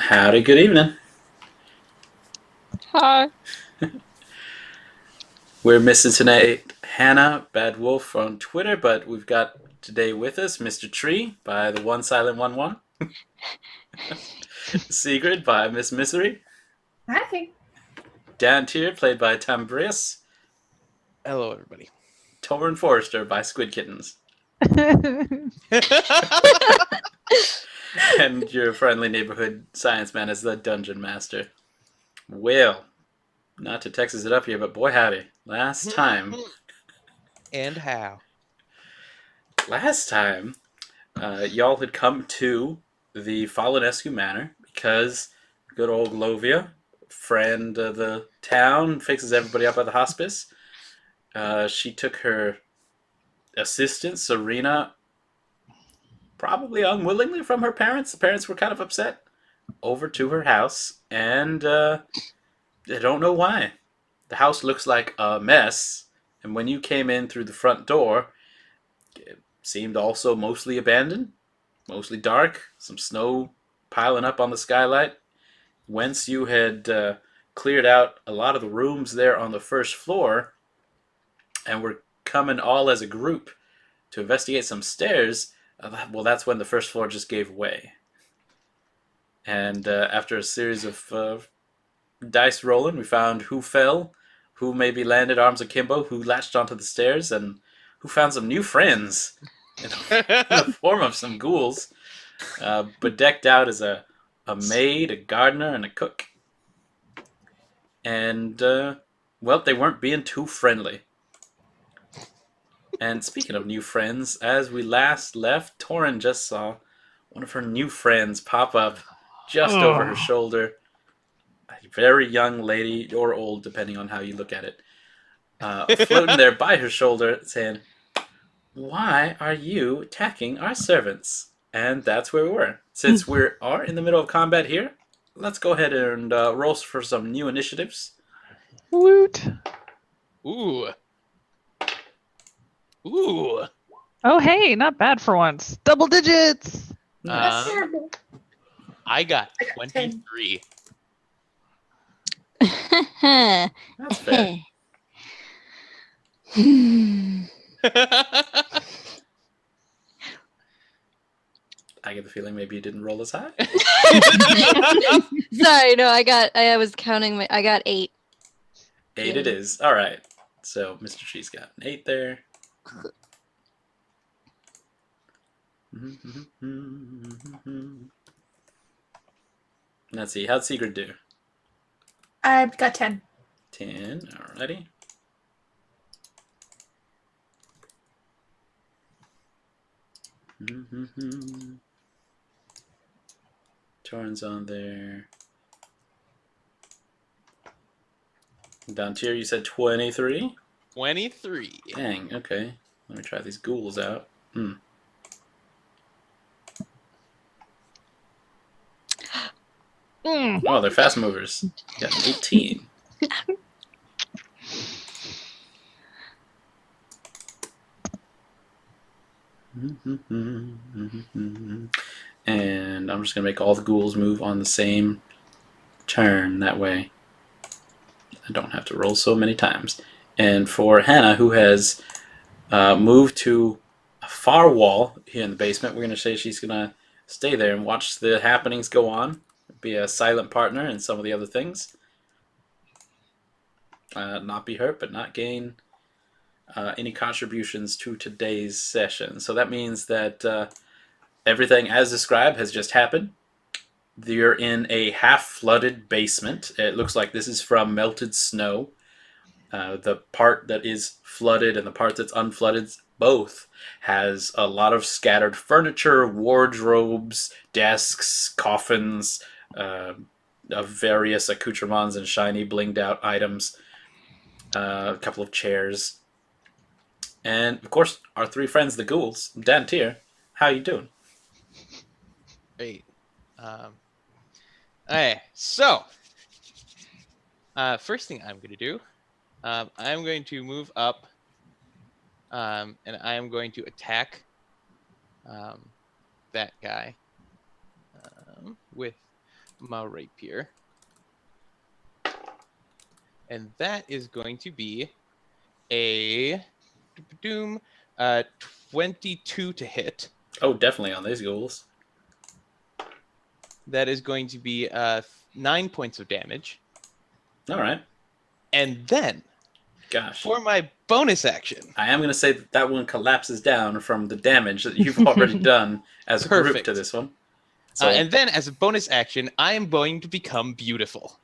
Howdy, good evening. Hi. We're missing tonight Hannah, Bad Wolf on Twitter, but we've got today with us Mr. Tree by the One Silent One One, Segrid by Miss Misery, Hi. Dantiir played by Tambrius, Hello, everybody. Toren Forester by Squid Kittens, and your friendly neighborhood science man as the Dungeon Master. Well, not to Texas it up here, but boy howdy, last time, And how? y'all had come to the Falenescu Manor because good old Glovia, friend of the town, fixes everybody up at the hospice. She took her assistant, Serena, probably unwillingly from her parents. The parents were kind of upset, over to her house, and I don't know why. The house looks like a mess, and when you came in through the front door, it seemed also mostly abandoned, mostly dark, some snow piling up on the skylight. Whence you had cleared out a lot of the rooms there on the first floor and were coming all as a group to investigate some stairs, well, that's when the first floor just gave way. And after a series of dice rolling, we found who fell, who maybe landed arms akimbo, who latched onto the stairs, and who found some new friends in the form of some ghouls, bedecked out as a maid, a gardener, and a cook. And, well, they weren't being too friendly. And speaking of new friends, as we last left, Toren just saw one of her new friends pop up just over her shoulder. A very young lady, or old, depending on how you look at it, floating there by her shoulder, saying, "Why are you attacking our servants?" And that's where we were. Since we are in the middle of combat here, let's go ahead and roll for some new initiatives. Woot. Ooh. Ooh. Oh, hey, not bad for once. Double digits. That's Um, terrible. I got I got 10. 23. That's fair. I get the feeling maybe you didn't roll as high. Sorry, no, I was counting. I got 8. 8 it is. All right. So Mr. Cheese got an 8 there. Let's see. How'd Segrid do? I got 10. 10. Alrighty. Toren's on there. Dantiir, you said 23? 23. Dang, okay. Let me try these ghouls out. Oh, they're fast movers. Got an 18. And I'm just going to make all the ghouls move on the same turn. That way I don't have to roll so many times. And for Hannah, who has moved to a far wall here in the basement, we're going to say she's going to stay there and watch the happenings go on. Be a silent partner in some of the other things. Not be hurt, but not gain any contributions to today's session. So that means that everything as described has just happened. You're in a half-flooded basement. It looks like this is from melted snow. The part that is flooded and the part that's unflooded both has a lot of scattered furniture, wardrobes, desks, coffins, of various accoutrements and shiny blinged out items, a couple of chairs, and of course our three friends, the ghouls. Dantiir, how you doing? Great. Okay, so first thing I'm going to do, I'm going to move up, and I am going to attack that guy with my rapier. And that is going to be a 22 to hit. Oh, definitely on these ghouls. That is going to be 9 points of damage. All right. And then, Gosh. for my bonus action, I am going to say that one collapses down from the damage that you've already done as a group Perfect. to this one. So, and then as a bonus action, I am going to become beautiful.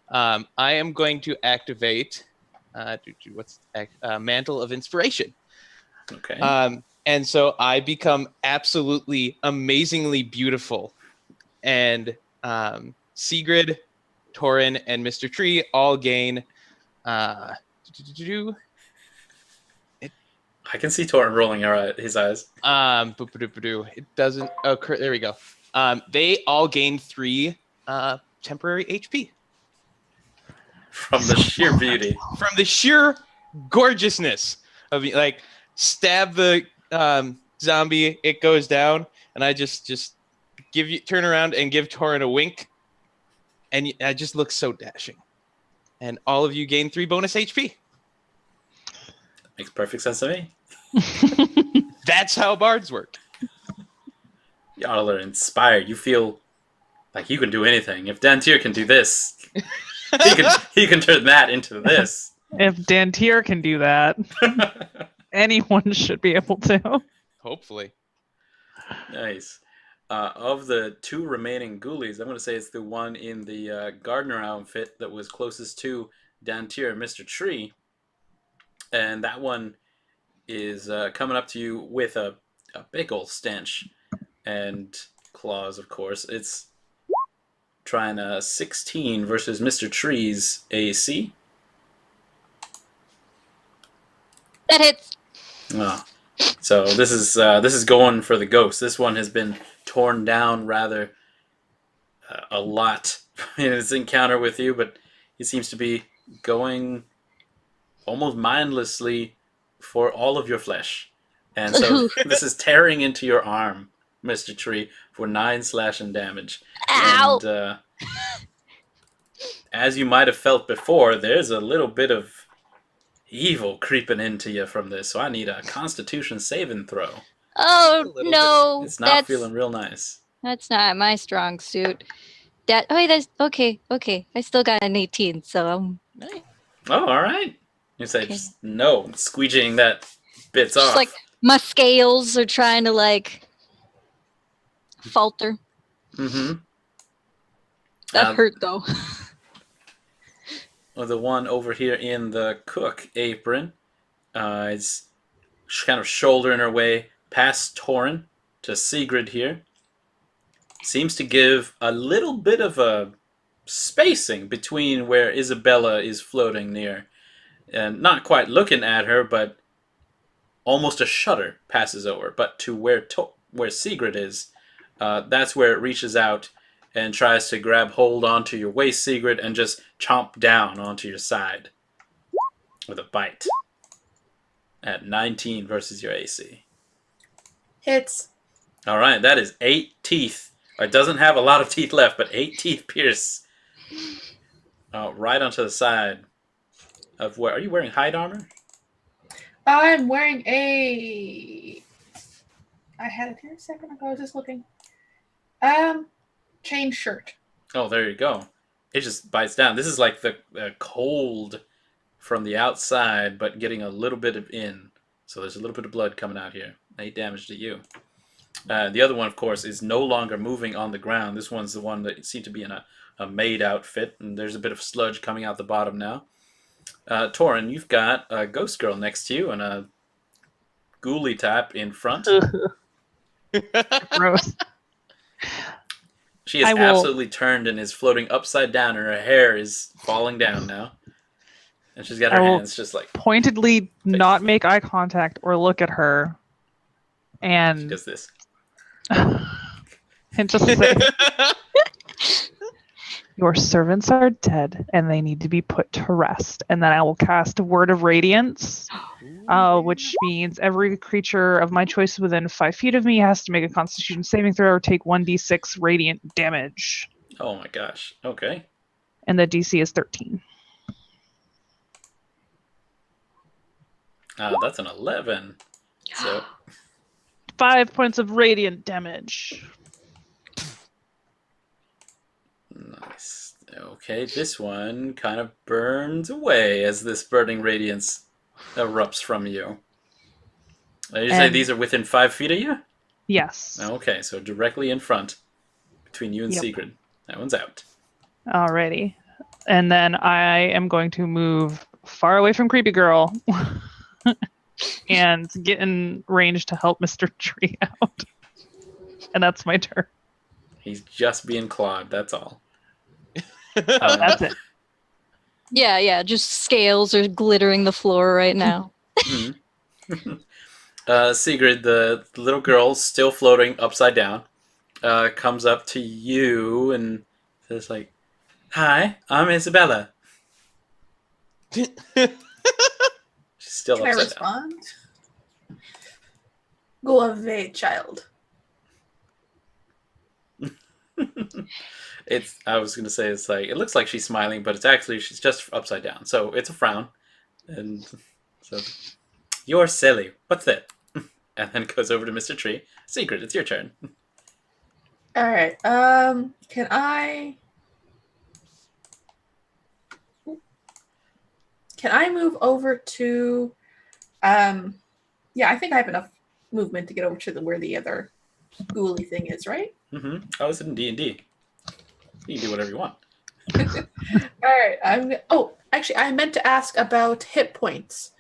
I am going to activate Mantle of Inspiration. okay. And so I become absolutely amazingly beautiful. And Segrid, Toren, and Mr. Tree all gain. I can see Toren rolling his eyes. It doesn't. Oh, there we go. They all gain 3 temporary HP From the sheer beauty. from the sheer gorgeousness of like stab the zombie, it goes down, and I just turn around and give Toren a wink, and I just look so dashing. And all of you gain 3 bonus HP. Makes perfect sense to me. That's how bards work. Y'all are inspired. You feel like you can do anything. If Dantiir can do this, he can turn that into this. If Dantiir can do that, anyone should be able to. Hopefully. Nice. Of the 2 remaining ghoulies, I'm going to say it's the one in the gardener outfit that was closest to Dantiir and Mr. Tree. And that one is coming up to you with a big old stench and claws, of course. It's trying a 16 versus Mr. Tree's AC. That hits. Oh. So this is going for the ghost. This one has been torn down rather a lot in its encounter with you, but he seems to be going almost mindlessly for all of your flesh. And so this is tearing into your arm, Mr. Tree, for 9 slashing damage. Ow! And as you might have felt before, there's a little bit of evil creeping into you from this, so I need a Constitution saving throw. Oh little no, It's not feeling real nice. that's not my strong suit. That's okay. I still got an 18, so Nice. Oh, all right. You say Okay. just no, squeegeeing that bits just off. like my scales are trying to like falter. Mm-hmm. That hurt though. Well, the one over here in the cook apron is kind of shouldering her way past Toren to Segrid here. Seems to give a little bit of a spacing between where Isabella is floating near. And not quite looking at her, but almost a shudder passes over. But to where Segrid is, that's where it reaches out and tries to grab hold onto your waist, Segrid, and just chomp down onto your side with a bite. At 19 versus your AC. Hits. All right, that is 8 teeth. It doesn't have a lot of teeth left, but 8 teeth pierce right onto the side of where. Are you wearing hide armor? I'm wearing a. I had it here a second ago. I was just looking. Chain shirt. Oh, there you go. It just bites down. This is like the cold from the outside, but getting a little bit of in. So there's a little bit of blood coming out here. 8 damage to you. The other one, of course, is no longer moving on the ground. This one's the one that seemed to be in a maid outfit, and there's a bit of sludge coming out the bottom now. Toren, you've got a ghost girl next to you and a ghoulie type in front. Gross. She is absolutely turned and is floating upside down, and her hair is falling down now. And she's got her hands just like... Pointedly not make eye contact or look at her. She And, does this. and just say, your servants are dead and they need to be put to rest. And then I will cast a word of radiance, which means every creature of my choice within 5 feet of me has to make a Constitution saving throw or take 1d6 radiant damage. Oh my gosh. Okay. And the DC is 13. That's an 11. So 5 points of radiant damage. nice. Okay, this one kind of burns away as this burning radiance erupts from you. You say And- these are within 5 feet of you? Yes. Okay, so directly in front between you and Yep. Segrid. That one's out. Alrighty. And then I am going to move far away from Creepy Girl and get in range to help Mr. Tree out. And that's my turn. He's just being clawed, that's all. That's it. Yeah. Just scales are glittering the floor right now. Mhm. Sigrid, the little girl still floating upside down, comes up to you and says like, "Hi, I'm Isabella." She's still Can I upside respond? Go away, child. down. I was gonna say it's like it looks like she's smiling, but it's actually she's just upside down. So it's a frown, and so you're silly. What's that? And then goes over to Mr. Tree. Sigrid, it's your turn. All right. Can I move over to? Yeah, I think I have enough movement to get over to where the other ghouly thing is, right? Mm-hmm. I was in D&D. You can do whatever you want. All right. Actually, I meant to ask about hit points.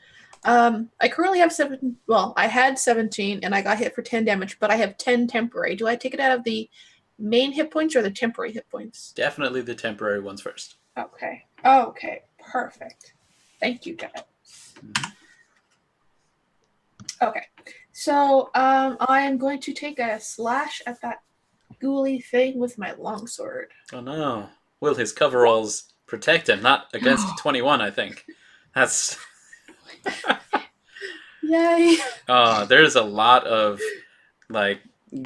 I currently have 7. Well, I had 17, and I got hit for 10 damage, but I have 10 temporary. Do I take it out of the main hit points or the temporary hit points? Definitely the temporary ones first. Okay. Okay. Perfect. Thank you, guys. Mhm. Okay. So, I am going to take a slash at that ghouly thing with my longsword. Oh no. Will his coveralls protect him? Not against 21, I think. That's... Yay! There's a lot of like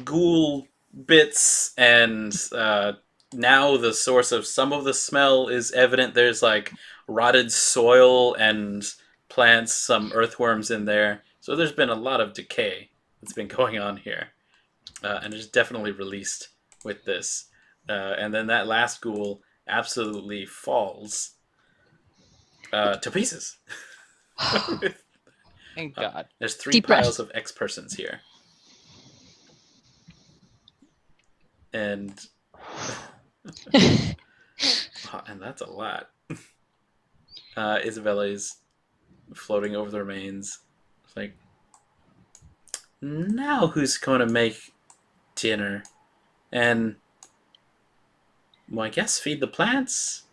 ghoul bits, and now the source of some of the smell is evident. There's like rotted soil and plants, some earthworms in there. So there's been a lot of decay that's been going on here, and it's definitely released with this. And then that last ghoul absolutely falls to pieces. Thank God. There's 3 Deep breath. piles of X-persons here. And and that's a lot. Isabella is floating over the remains. It's like, now who's going to make dinner? And, well, I guess feed the plants?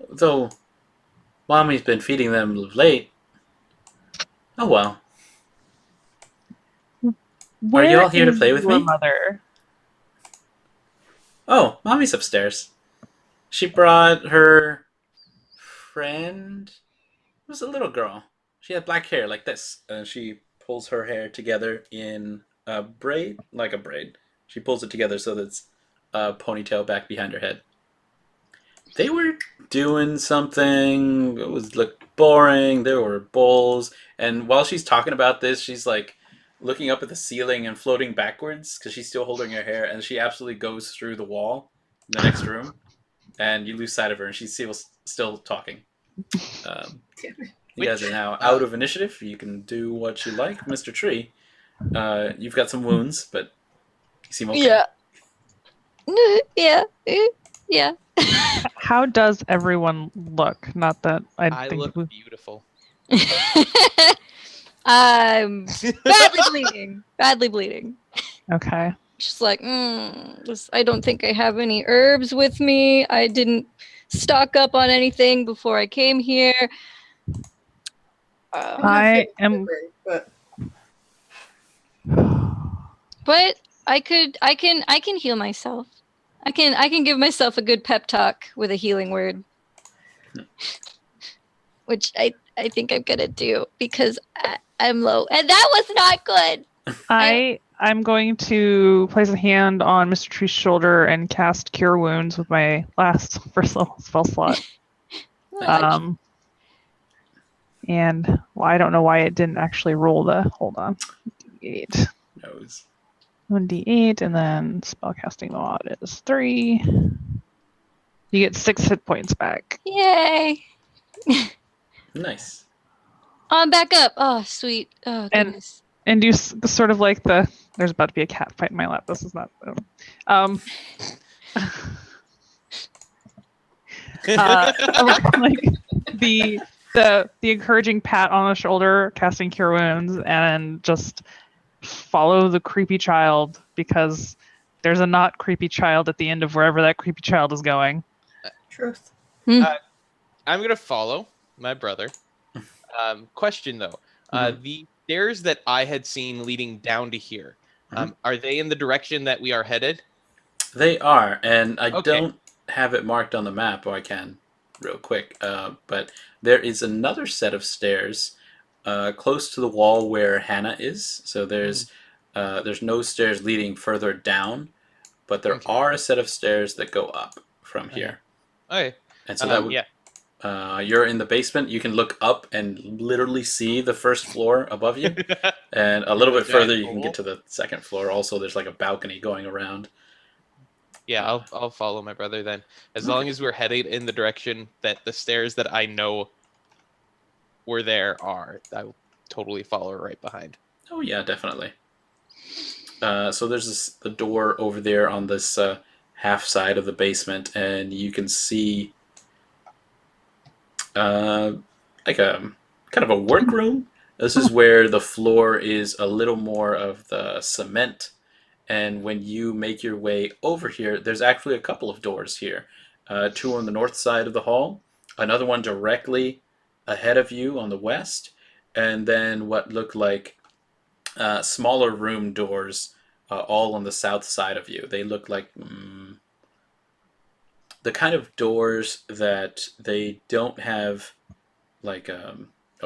Though, Mommy's been feeding them late. Oh well. Where you all here to is play with your me? Mother? Oh, Mommy's upstairs. She brought her friend. It was a little girl. She had black hair like this. And she pulls her hair together in a braid, like a braid. She pulls it together so that it's a ponytail back behind her head. They were doing something. It was boring. There were bowls. And while she's talking about this, she's like looking up at the ceiling and floating backwards because she's still holding her hair. And she absolutely goes through the wall in the next room. And you lose sight of her, and she's still talking. You guys are now out of initiative. You can do what you like. Mr. Tree, you've got some wounds, but you seem okay. Yeah. How does everyone look? Not that I think look beautiful. I'm badly bleeding. Okay. Just like, I don't think I have any herbs with me. I didn't stock up on anything before I came here. I am. But I can heal myself. I can give myself a good pep talk with a healing word, which I think I'm gonna do because I'm low, and that was not good. I I'm going to place a hand on Mr. Tree's shoulder and cast Cure Wounds with my last first level spell slot. And I don't know why it didn't actually roll the. Hold on. 8. Knows. 1d8, and then spellcasting mod is 3. You get 6 hit points back. Yay! Nice. I'm back up. Oh, sweet. Oh, goodness. And do sort of like the. There's about to be a cat fight in my lap. This is not. Like the encouraging pat on the shoulder, casting Cure Wounds, and just follow the creepy child because there's a not creepy child at the end of wherever that creepy child is going. Truth. I'm gonna follow my brother. Question though, the stairs that I had seen leading down to here, are they in the direction that we are headed? They are, and I don't have it marked on the map, or I can real quick. But there is another set of stairs close to the wall where Hannah is. So there's no stairs leading further down, but there are a set of stairs that go up from here. Okay. And so that would, you're in the basement. You can look up and literally see the first floor above you, and a little bit further you can get to the second floor. Also, there's like a balcony going around. Yeah, I'll follow my brother then. As long as we're headed in the direction that the stairs that I know were there are, I will totally follow right behind. Oh yeah, definitely. So there's the door over there on this half side of the basement, and you can see like a kind of a workroom. This is where the floor is a little more of the cement. And when you make your way over here, there's actually a couple of doors here. 2 on the north side of the hall, another one directly ahead of you on the west, and then what look like smaller room doors all on the south side of you. They look like the kind of doors that they don't have like a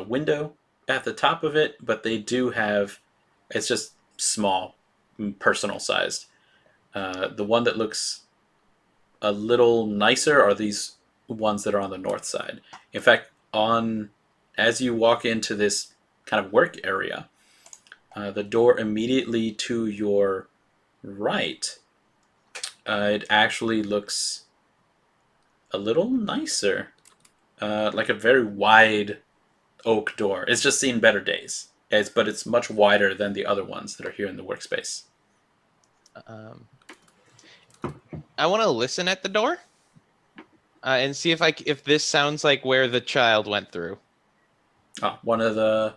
window at the top of it, but they do have, it's just small. Personal sized. The one that looks a little nicer are these ones that are on the north side. In fact, as you walk into this kind of work area, the door immediately to your right, it actually looks a little nicer, like a very wide oak door. It's just seen better days. But it's much wider than the other ones that are here in the workspace. I want to listen at the door and see if this sounds like where the child went through. Oh, one of the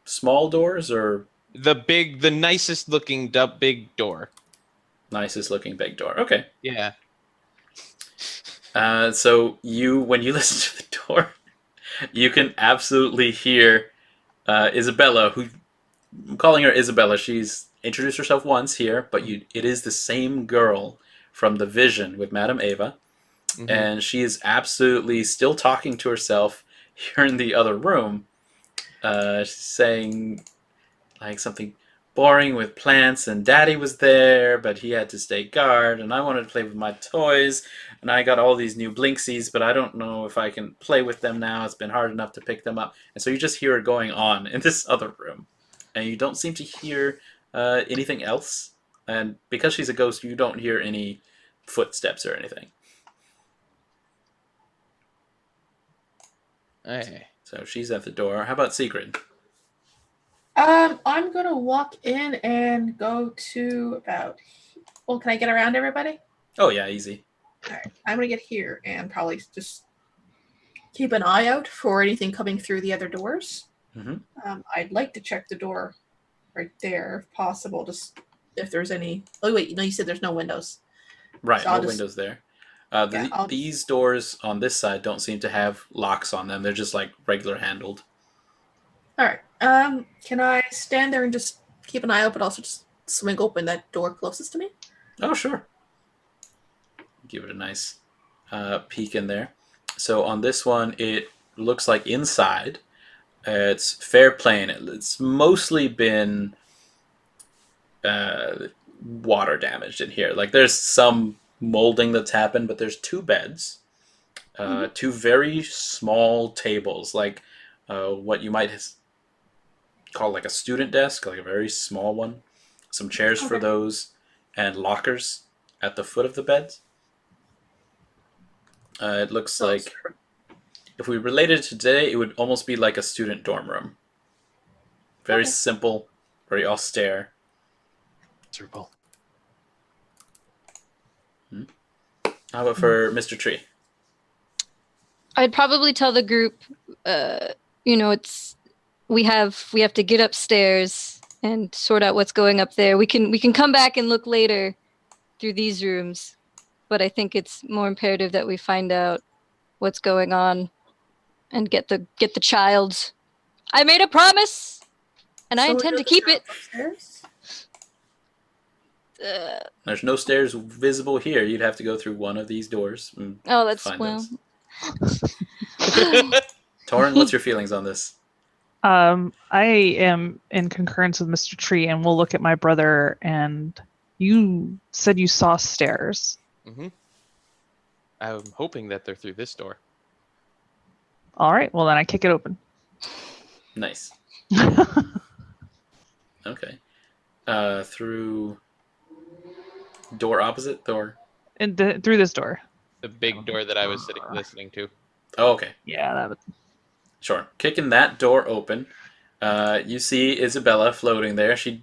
small doors, or the nicest looking big door. Nicest looking big door. Okay. Yeah. So when you listen to the door, you can absolutely hear Isabella, who I'm calling her Isabella. She's introduced herself once here, but it is the same girl from the vision with Madame Ava, and she is absolutely still talking to herself here in the other room. She's saying like something boring with plants, and Daddy was there, but he had to stay guard, and I wanted to play with my toys, and I got all these new Blinksies, but I don't know if I can play with them now. It's been hard enough to pick them up. And so you just hear it going on in this other room, and you don't seem to hear anything else. And because she's a ghost, you don't hear any footsteps or anything. Hey. So she's at the door. How about Segrid? I'm gonna walk in and go to about. Well, can I get around everybody? Oh yeah, easy. All right, I'm gonna get here and probably just keep an eye out for anything coming through the other doors. I'd like to check the door right there if possible, just if there's any. Oh wait, no, you said there's no windows. Right, So no windows there. These doors on this side don't seem to have locks on them. They're just like regular handled. All right. Can I stand there and just keep an eye out, but also just swing open that door closest to me? Oh, sure. Give it a nice peek in there. So on this one, it looks like inside. It's fair plain. It's mostly been water damaged in here. Like there's some molding that's happened, but there's 2 beds, 2 very small tables, like what you might call like a student desk, like a very small one. Some chairs for those, and lockers at the foot of the beds. It looks like if we related it to today, it would almost be like a student dorm room. Very simple, very austere. Miserable. How about for Mr. Tree? I'd probably tell the group, we have to get upstairs and sort out what's going up there. We can come back and look later through these rooms, but I think it's more imperative that we find out what's going on and get the child. I made a promise, and I intend to keep it. Upstairs? There's no stairs visible here. You'd have to go through one of these doors. That's Toren, what's your feelings on this? I am in concurrence with Mr. Tree, and we'll look at my brother. And you said you saw stairs. Mm-hmm. I'm hoping that they're through this door. All right. Well, then I kick it open. Nice. Okay. Through door opposite door. And through this door. The big door that I was listening to. Oh, okay. Yeah, that would. Sure. Kicking that door open, you see Isabella floating there. She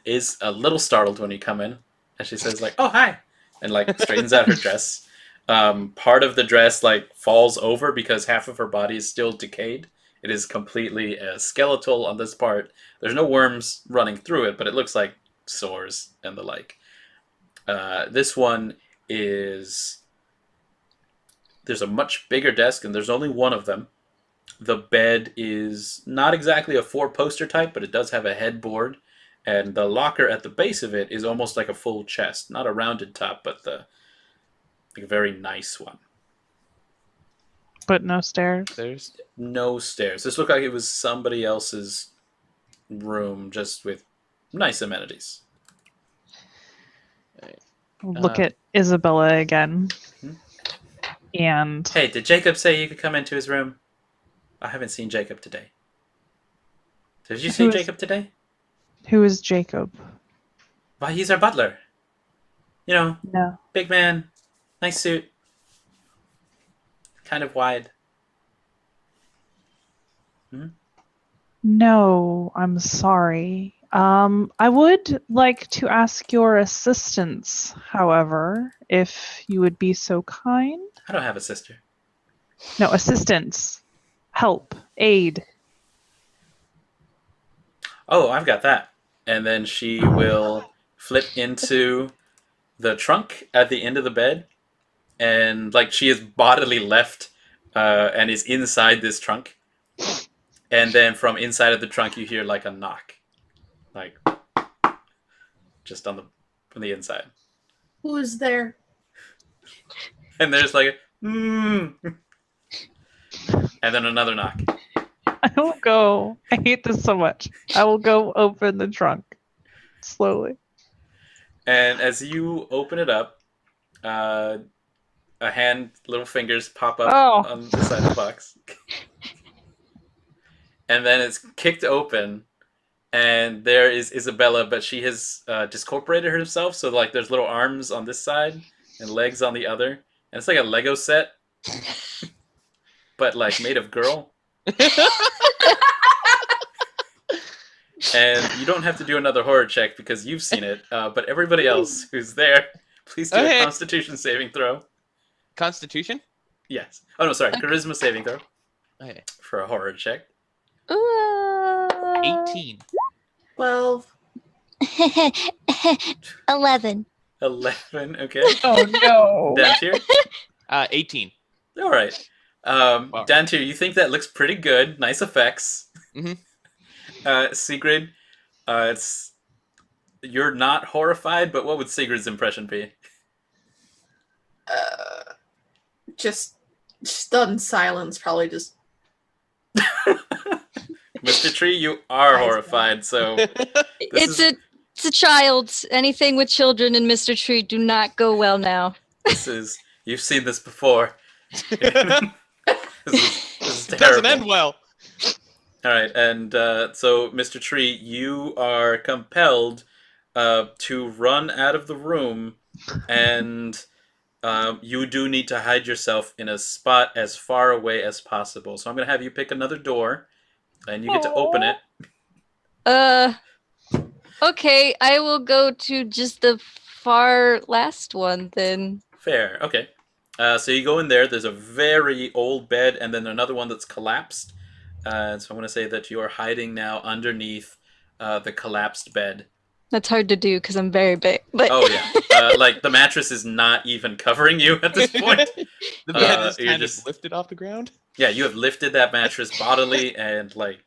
is a little startled when you come in, and she says like, "Oh, hi," and like straightens out her dress. Part of the dress like falls over because half of her body is still decayed. It is completely skeletal on this part. There's no worms running through it, but it looks like sores and the like. This one is... There's a much bigger desk, and there's only one of them. The bed is not exactly a 4-poster type, but it does have a headboard. And the locker at the base of it is almost like a full chest. Not a rounded top, but like a very nice one. But no stairs? There's No stairs. This looked like it was somebody else's room, just with nice amenities. Look at Isabella again. And Hey, did Jacob say you could come into his room? I haven't seen Jacob today. Did you see Jacob today? who is Jacob? Why, he's our butler. You know, No. big man, nice suit, kind of wide. No, I'm sorry. I would like to ask your assistance, however, if you would be so kind. I don't have a sister. No, assistance. Help. Aid. Oh, I've got that. And then she will flip into the trunk at the end of the bed. And like she is bodily left and is inside this trunk. And then from inside of the trunk you hear like a knock. Like just from the inside. Who is there? And there's like and then another knock. I will go. I hate this so much. I will go open the trunk slowly. And as you open it up, a hand, little fingers pop up on the side of the box. And then it's kicked open, and there is Isabella, but she has discorporated herself, so like there's little arms on this side and legs on the other. And it's like a Lego set, but like made of girl. And you don't have to do another horror check because you've seen it, but everybody else who's there, please do a Constitution saving throw. Constitution? Yes. Oh no, sorry, Charisma saving throw. Okay. For a horror check. 18. 12. 11. 11, okay. Oh no. Dantiir? 18. All right. Dantiir, you think that looks pretty good. Nice effects. Mm-hmm. Segrid, you're not horrified, but what would Sigrid's impression be? Just stunned silence, probably just. Mr. Tree, you are horrified, so It's a It's a child. Anything with children and Mr. Tree do not go well now. You've seen this before. This is It terrible. doesn't end well. All right, and so Mr. Tree, you are compelled to run out of the room, and you do need to hide yourself in a spot as far away as possible. So I'm going to have you pick another door, and you get to open it. Okay, I will go to just the far last one then. Fair, okay. So you go in there. There's a very old bed, and then another one that's collapsed. So I'm going to say that you are hiding now underneath the collapsed bed. That's hard to do because I'm very big. But Oh yeah, like the mattress is not even covering you at this point. The bed is you're kind just- of lifted off the ground. Yeah, you have lifted that mattress bodily and like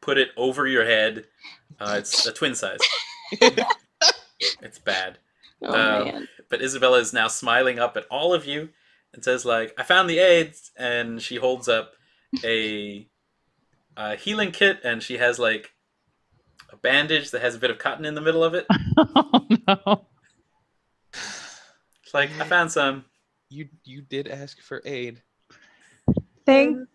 put it over your head. It's a twin size. It's bad. oh man. But Isabella is now smiling up at all of you and says like, "I found the aids," and she holds up a healing kit, and she has like a bandage that has a bit of cotton in the middle of it. Oh no. It's like, I found some. You did ask for aid. Thank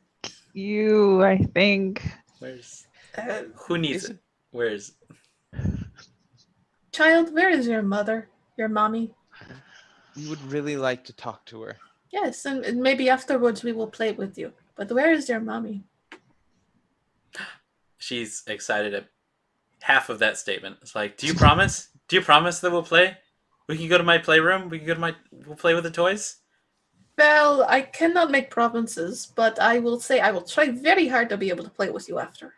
you, I think. Where's Uh, who needs Is it? Where's child, where is your mother? Your mommy? We would really like to talk to her. Yes, and maybe afterwards we will play with you. But where is your mommy? she's excited at half of that statement. It's like, do you promise? Do you promise that we'll play? We can go to my playroom. We'll play with the toys. Well, I cannot make promises, but I will say I will try very hard to be able to play with you after.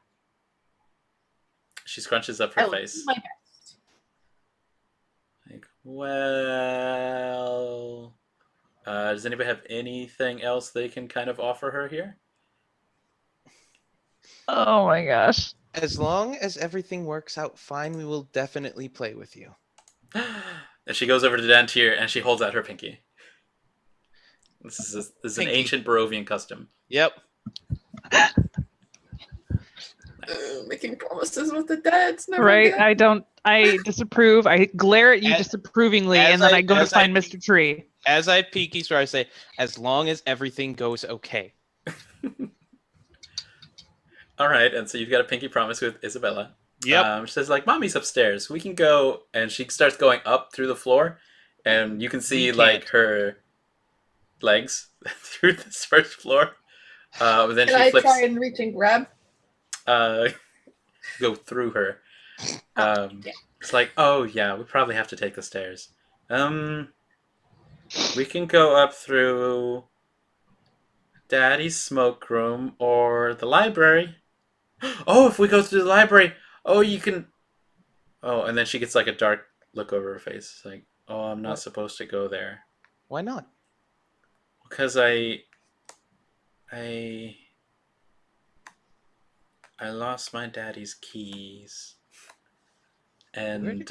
She scrunches up I her will do face. my best. Like, well, does anybody have anything else they can kind of offer her here? Oh my gosh. As long as everything works out fine, we will definitely play with you. And she goes over to Dantiir and she holds out her pinky. This is an Pinky. ancient Barovian custom. Yep. Making promises with the dead. It's never Right? good. I disapprove. I glare at you As- disapprovingly, as and then I- I go to as I find Mr. Tree. As I peek each door, I say, as long as everything goes okay. All right, and so you've got a pinky promise with Isabella. Yep. She says, like, Mommy's upstairs. We can go. And she starts going up through the floor. And you can see, We like, can't. her legs through this first floor. Then Can she I flips. try and reach and grab? Go through her. Yeah. It's like, oh, yeah, we probably have to take the stairs. We can go up through Daddy's smoke room or the library. Oh, if we go to the library, oh, you can. Oh, and then she gets like a dark look over her face. It's like, oh, I'm not What? supposed to go there Why not? because I lost my daddy's keys. And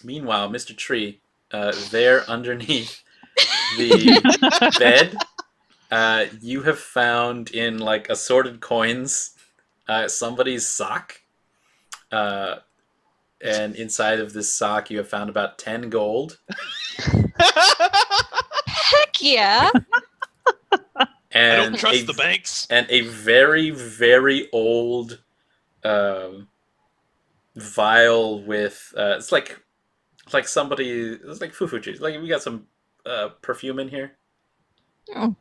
meanwhile, Mr. Tree, there underneath the bed, you have found in like assorted coins somebody's sock. And inside of this sock, you have found about 10 gold. Heck yeah. And banks. And a very, very old vial with it's like somebody, it's like foo juice. Like we got some perfume in here. Oh.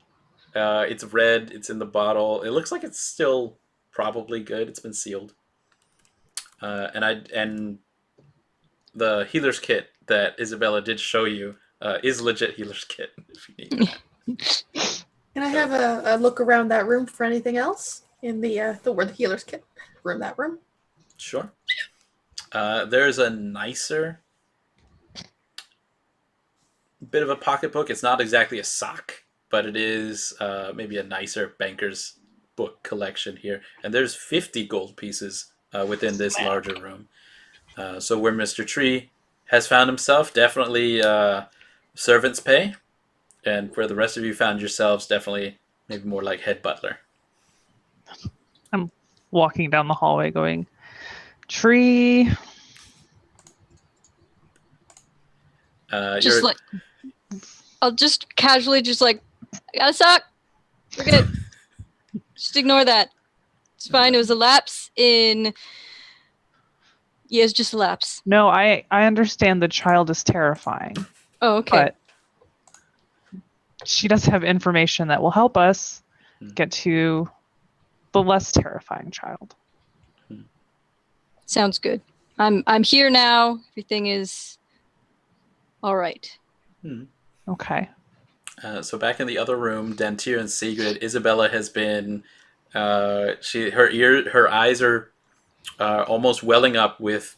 It's red. It's in the bottle. It looks like it's still probably good. It's been sealed. And the healer's kit that Isabella did show you is legit healer's kit if you need it. Can I have a look around that room for anything else in the where the healer's kit room? That room. Sure. There's a nicer bit of a pocketbook. It's not exactly a sock, but it is maybe a nicer banker's book collection here. And there's 50 gold pieces within this larger room. So where Mr. Tree has found himself, definitely servant's pay. And where the rest of you found yourselves, definitely maybe more like head butler. I'm walking down the hallway going, Tree, Just like I'll just casually just like, I got a sock. We're good. Just ignore that. It's fine. It was a lapse in. Yeah, it's just a lapse. No, I understand the child is terrifying, Oh, okay. but she does have information that will help us get to the less terrifying child. Sounds good. I'm here now. Everything is all right. Okay. So back in the other room, Dantiir and Segrid, Isabella has been, her eyes are almost welling up with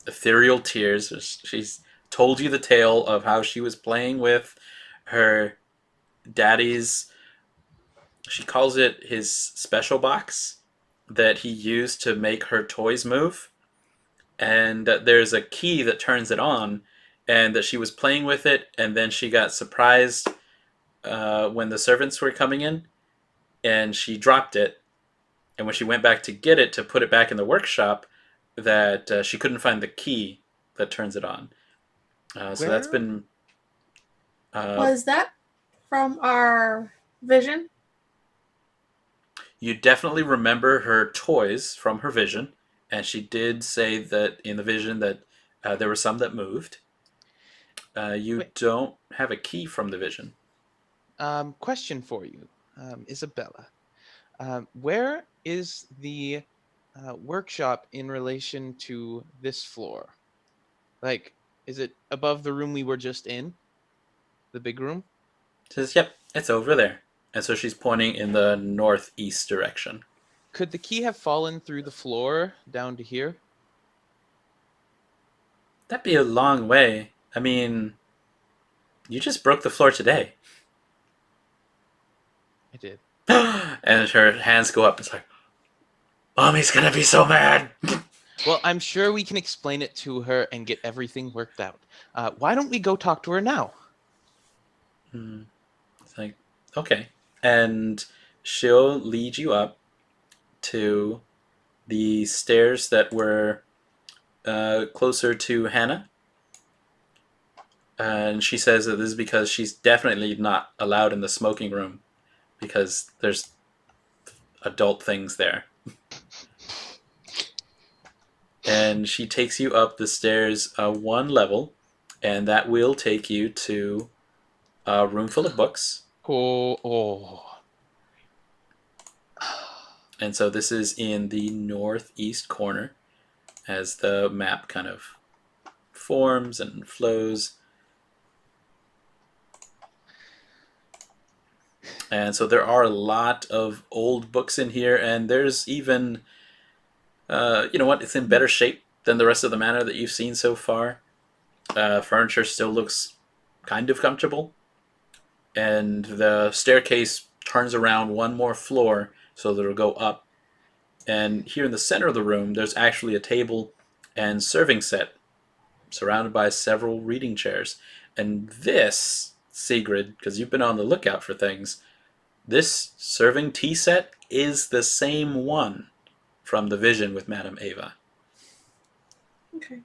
ethereal tears. She's told you the tale of how she was playing with her daddy's, she calls it his special box that he used to make her toys move. And that there's a key that turns it on, and that she was playing with it, and then she got surprised when the servants were coming in, and she dropped it. And when she went back to get it to put it back in the workshop, that she couldn't find the key that turns it on. So that's been. Was that from our vision? You definitely remember her toys from her vision, and she did say that in the vision that there were some that moved. You don't have a key from the vision. Question for you, Isabella. Where is the workshop in relation to this floor? Like, is it above the room we were just in? The big room? She says, yep, it's over there. And so she's pointing in the northeast direction. Could the key have fallen through the floor down to here? That'd be a long way. I mean, you just broke the floor today. I did. And her hands go up. It's like, Mommy's gonna be so mad. Well, I'm sure we can explain it to her and get everything worked out. Why don't we go talk to her now? It's like, okay. And she'll lead you up to the stairs that were closer to Hannah. And she says that this is because she's definitely not allowed in the smoking room because there's adult things there. And she takes you up the stairs one level, and that will take you to a room full of books. Oh. And so this is in the northeast corner as the map kind of forms and flows. And so there are a lot of old books in here, and there's even, you know what, it's in better shape than the rest of the manor that you've seen so far. Furniture still looks kind of comfortable. And the staircase turns around one more floor so that it'll go up. And here in the center of the room, there's actually a table and serving set surrounded by several reading chairs. And this, Segrid, because you've been on the lookout for things, this serving tea set is the same one from the vision with Madame Ava. Okay.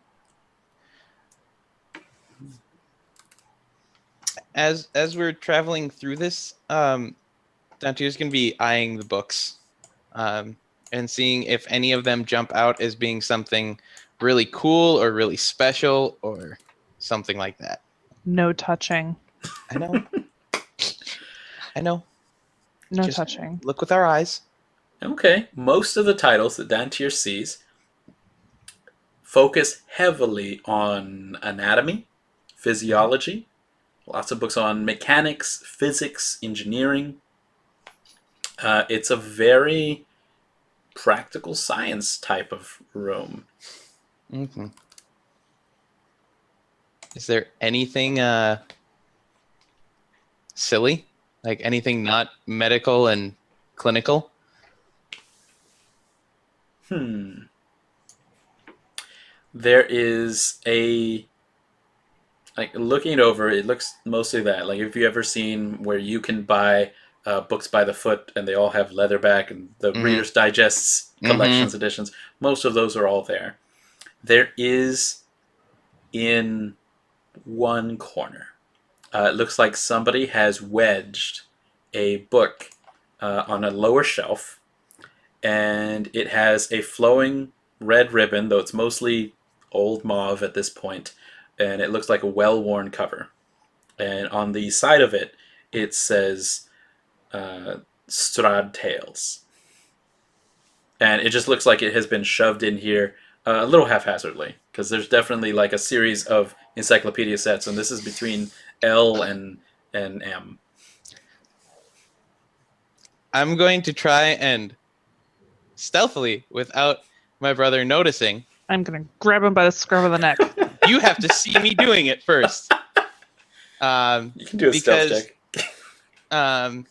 As we're traveling through this, Dantiir's going to be eyeing the books and seeing if any of them jump out as being something really cool or really special or something like that. No touching. I know. I know. No Just touching. Look with our eyes. Okay, most of the titles that Dantiir sees focus heavily on anatomy, physiology, lots of books on mechanics, physics, engineering. It's a very practical science type of room. Mm-hmm. Is there anything silly? Like anything not medical and clinical? There is a... Like, looking it over, it looks mostly that. Like, if you ever seen where you can buy books by the foot and they all have leatherback and the Reader's Digests, collections, editions, most of those are all there. There is in one corner. It looks like somebody has wedged a book on a lower shelf, and it has a flowing red ribbon, though it's mostly old mauve at this point, and it looks like a well-worn cover. And on the side of it, it says Strahd Tales. And it just looks like it has been shoved in here a little haphazardly, because there's definitely like a series of encyclopedia sets, and this is between L and M. I'm going to try and stealthily, without my brother noticing. I'm gonna grab him by the scruff of the neck. You have to see me doing it first. You can do a stealth check. So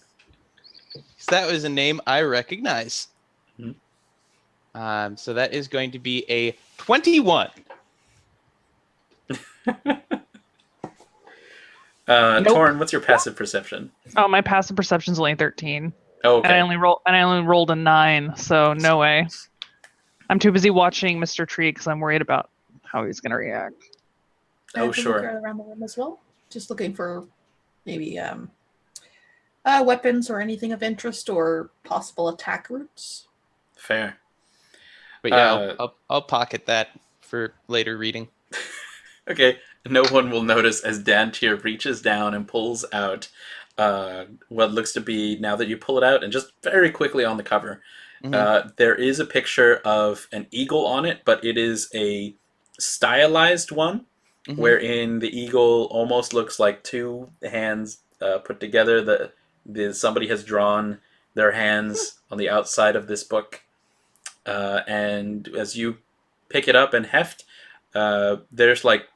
that was a name I recognize. So that is going to be a 21. Nope. Toren, what's your passive perception? Oh, my passive perception's only 13. Oh, okay. And I only rolled a 9, so no way. I'm too busy watching Mr. Tree because I'm worried about how he's gonna react. I have to look Sure. around the room as well. Just looking for maybe weapons or anything of interest or possible attack routes. Fair. But yeah, I'll pocket that for later reading. Okay. No one will notice as Dantiir reaches down and pulls out what looks to be, now that you pull it out, and just very quickly on the cover, there is a picture of an eagle on it, but it is a stylized one, wherein the eagle almost looks like two hands put together. Somebody has drawn their hands on the outside of this book, and as you pick it up and heft, there's like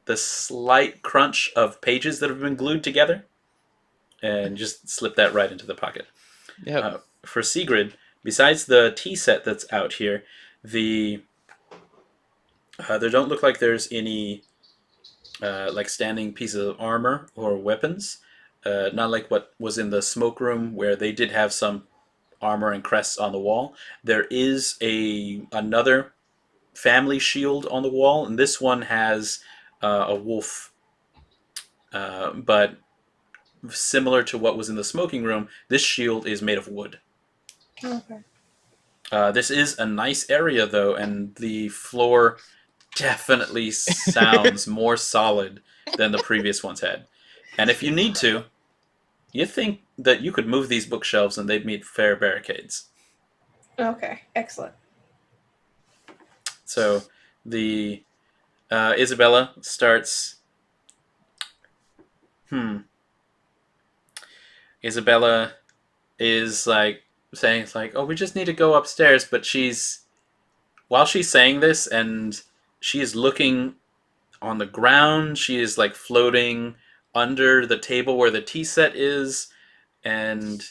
the slight crunch of pages that have been glued together, and just slip that right into the pocket. Yeah. For Segrid, besides the tea set that's out here, there don't look like there's any like standing pieces of armor or weapons. Not like what was in the smoke room, where they did have some armor and crests on the wall. There is another family shield on the wall, and this one has a wolf, but similar to what was in the smoking room, this shield is made of wood. Okay. This is a nice area, though, and the floor definitely sounds more solid than the previous ones had. And if you need to, you think that you could move these bookshelves and they'd meet fair barricades. Okay, excellent. So the Isabella starts. Isabella is like saying, it's like, oh, we just need to go upstairs, but while she's saying this and she is looking on the ground, she is like floating under the table where the tea set is, and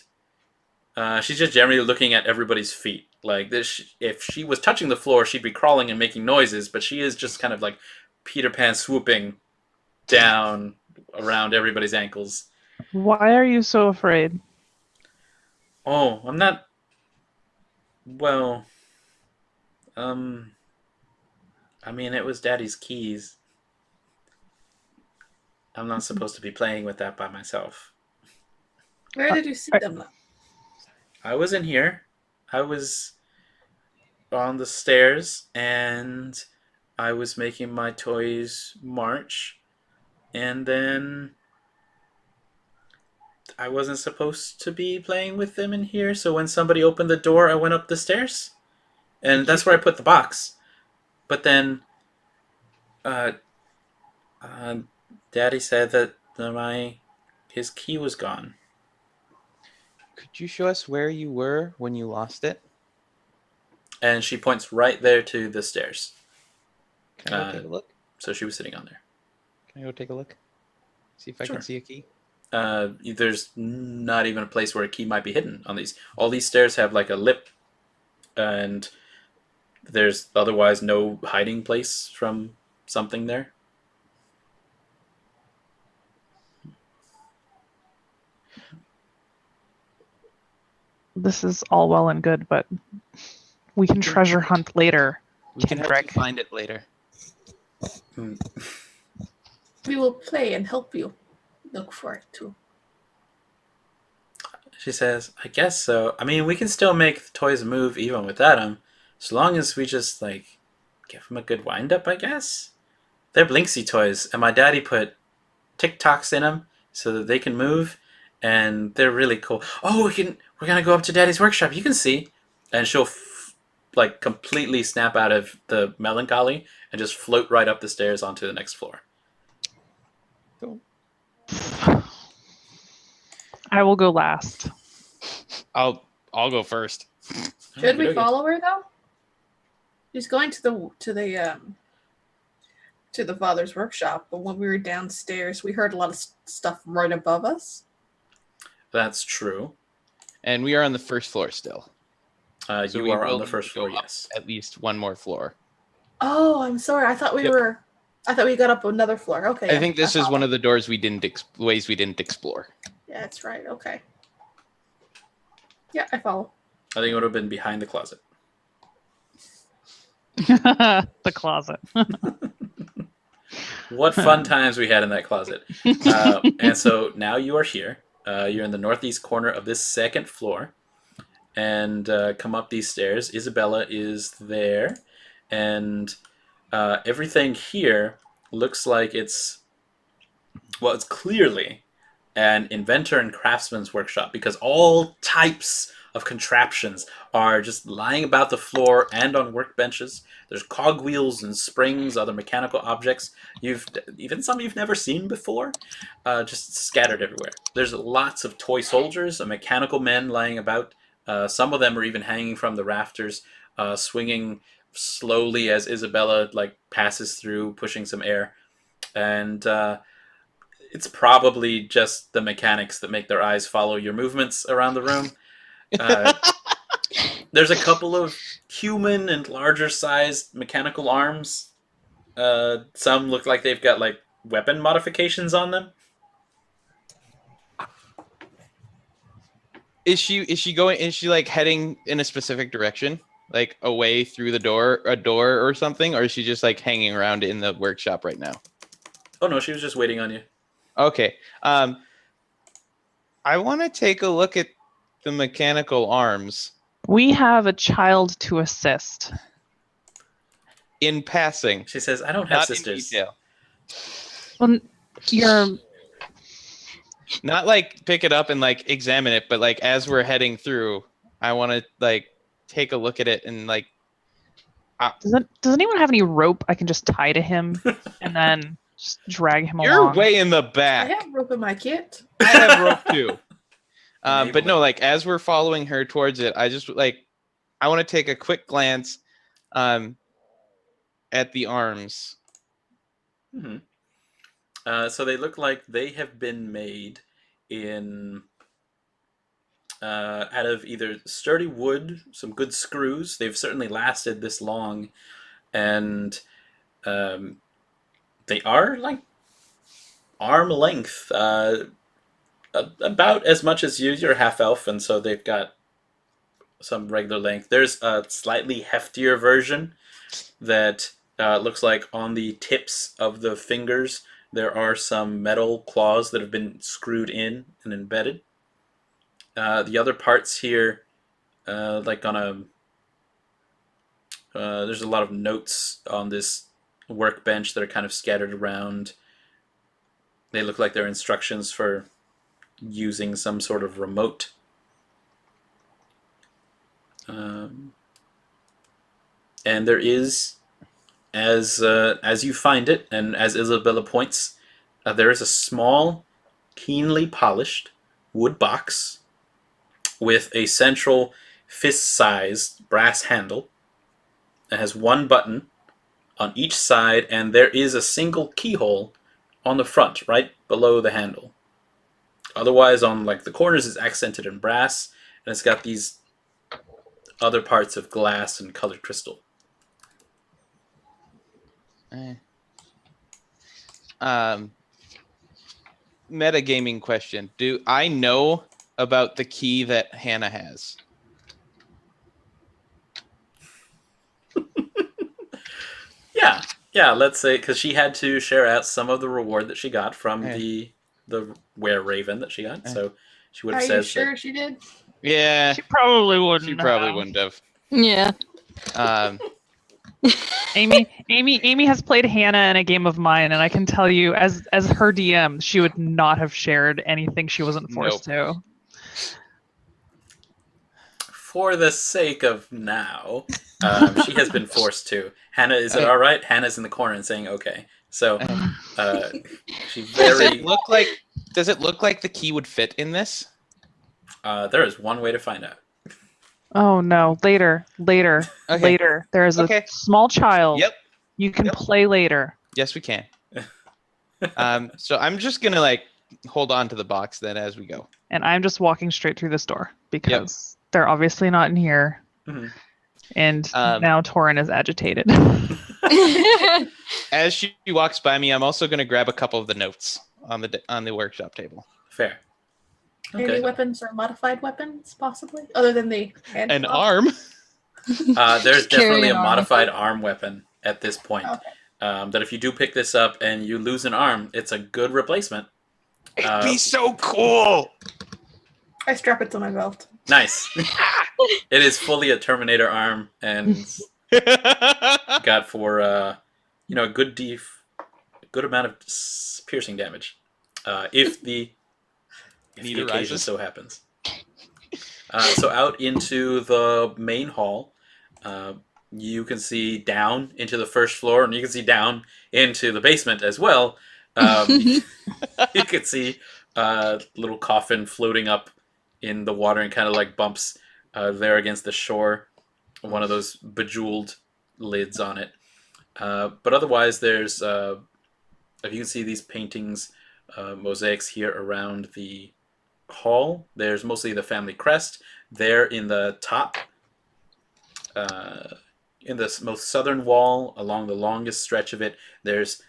she's just generally looking at everybody's feet. Like this, if she was touching the floor, she'd be crawling and making noises, but she is just kind of like Peter Pan swooping down around everybody's ankles. Why are you so afraid? Oh, I'm not. Well, I mean, it was Daddy's keys. I'm not supposed to be playing with that by myself. Where did you see them though? I was in here. I was on the stairs, and I was making my toys march, and then I wasn't supposed to be playing with them in here, so when somebody opened the door, I went up the stairs, and that's where I put the box. But then Daddy said that his key was gone. Could you show us where you were when you lost it? And she points right there to the stairs. Can I go take a look? So she was sitting on there. Can I go take a look? See if I Sure. can see a key. There's not even a place where a key might be hidden on these. All these stairs have like a lip, and there's otherwise no hiding place from something there. This is all well and good, but we can treasure hunt later. We can help you Kendrick. find it later. we will play and help you look for it too. She says, I guess so. I mean, we can still make the toys move even without them, as long as we just, like, give them a good wind-up, I guess? They're Blinksy toys, and my daddy put TikToks in them so that they can move, and they're really cool. Oh, we're gonna go up to Daddy's workshop, you can see. And she'll, like, completely snap out of the melancholy and just float right up the stairs onto the next floor. Cool. I will go last. I'll go first. Should we Okay. follow her though? She's going to the father's workshop, but when we were downstairs, we heard a lot of stuff right above us. That's true. And we are on the first floor still. So You we are on will the first go floor, up yes. At least one more floor. Oh, I'm sorry. I thought we Yep. got up another floor. Okay. I think this is one of the doors ways we didn't explore. Yeah, that's right. Okay. Yeah, I follow. I think it would have been behind the closet. The closet. What fun times we had in that closet. And so now you are here. You're in the northeast corner of this second floor. And come up these stairs. Isabella is there. And everything here looks like it's clearly an inventor and craftsman's workshop, because all types of contraptions are just lying about the floor and on workbenches. There's cogwheels and springs, other mechanical objects, even some you've never seen before, just scattered everywhere. There's lots of toy soldiers and mechanical men lying about. Some of them are even hanging from the rafters, swinging slowly as Isabella passes through, pushing some air. And it's probably just the mechanics that make their eyes follow your movements around the room. There's a couple of human and larger sized mechanical arms. Some look like they've got weapon modifications on them. Is she heading in a specific direction? Like away through a door or something? Or is she just hanging around in the workshop right now? Oh no, she was just waiting on you. Okay. I want to take a look at the mechanical arms We have a child to assist. in passing. She says, I don't have Not sisters. in detail. Well, you're Not pick it up and examine it, but as we're heading through, I want to take a look at it and does anyone have any rope I can just tie to him and then just drag him You're along? way in the I back. have rope in my kit. I have rope too. Enable But no, as we're following her towards it, I just I want to take a quick glance at the arms. Mm-hmm. So they look like they have been made in out of either sturdy wood, some good screws. They've certainly lasted this long, and they are arm length, about as much as you. You're half elf, and so they've got some regular length. There's a slightly heftier version that looks like on the tips of the fingers there are some metal claws that have been screwed in and embedded. The other parts here, on a... there's a lot of notes on this workbench that are kind of scattered around. They look like they're instructions for using some sort of remote. And there is, as you find it, and as Isabella points, there is a small, keenly polished wood box with a central fist-sized brass handle. It has one button on each side, and there is a single keyhole on the front, right below the handle. Otherwise, on the corners, it's accented in brass, and it's got these other parts of glass and colored crystal. Metagaming question. Do I know about the key that Hannah has? Yeah, Yeah, let's say because she had to share out some of the reward that she got from Eh. the were raven that she got. Eh. So she would have Are said you sure that. she did? Yeah, She probably wouldn't. she probably have. wouldn't have. Yeah. Um, Amy has played Hannah in a game of mine, and I can tell you, as her DM, she would not have shared anything she wasn't forced to. For the sake of now, she has been forced to. Hannah, is it Okay. all right? Hannah's in the corner and saying okay. So she does very. it look like the key would fit in this? There is one way to find out. Oh no! Later. Okay. There is Okay. a small child. Yep. You can Yep. play later. Yes, we can. So I'm just gonna like hold on to the box then as we go. And I'm just walking straight through this door because they're obviously not in here. Mhm. And now Toren is agitated. As she walks by me, I'm also gonna grab a couple of the notes on the workshop table. Fair. Any Okay. weapons or modified weapons, possibly, other than the hand An claw? arm. There's Carry definitely a an arm. modified arm weapon at this point. Okay. That if you do pick this up and you lose an arm, it's a good replacement. It'd be so cool. I strap it to my belt. Nice. It is fully a Terminator arm and got for a good amount of piercing damage. If the Need occasion arises. so happens. So out into the main hall, you can see down into the first floor, and you can see down into the basement as well. You can see a little coffin floating up in the water and kind of like bumps there against the shore. One of those bejeweled lids on it. But otherwise, there's if you can see these paintings, mosaics here around the hall. There's mostly the family crest. There in the top, in the most southern wall, along the longest stretch of it, there's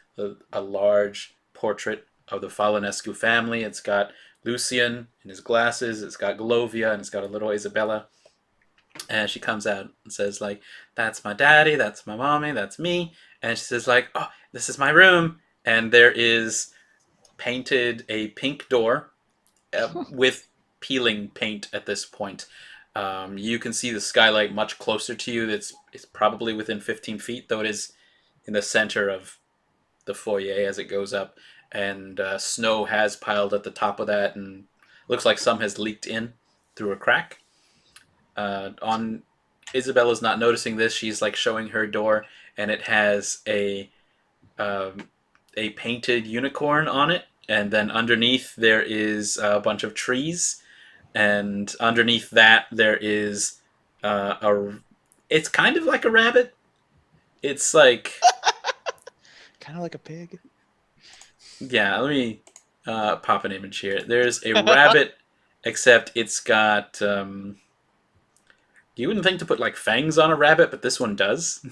a large portrait of the Falenescu family. It's got Lucian in his glasses. It's got Golovia, and it's got a little Isabella. And she comes out and says, like, that's my daddy, that's my mommy, that's me. And she says, like, oh, this is my room. And there is painted a pink door with peeling paint at this point. You can see the skylight much closer to you. It's probably within 15 feet, though it is in the center of the foyer as it goes up. And snow has piled at the top of that, and looks like some has leaked in through a crack. On Isabella's not noticing this. She's like showing her door, and it has a painted unicorn on it. And then underneath there is a bunch of trees, and underneath that there is it's kind of like a rabbit. It's like Kind of like a pig. yeah. Let me pop an image here. There's a rabbit, except it's got. You wouldn't think to put like fangs on a rabbit, but this one does.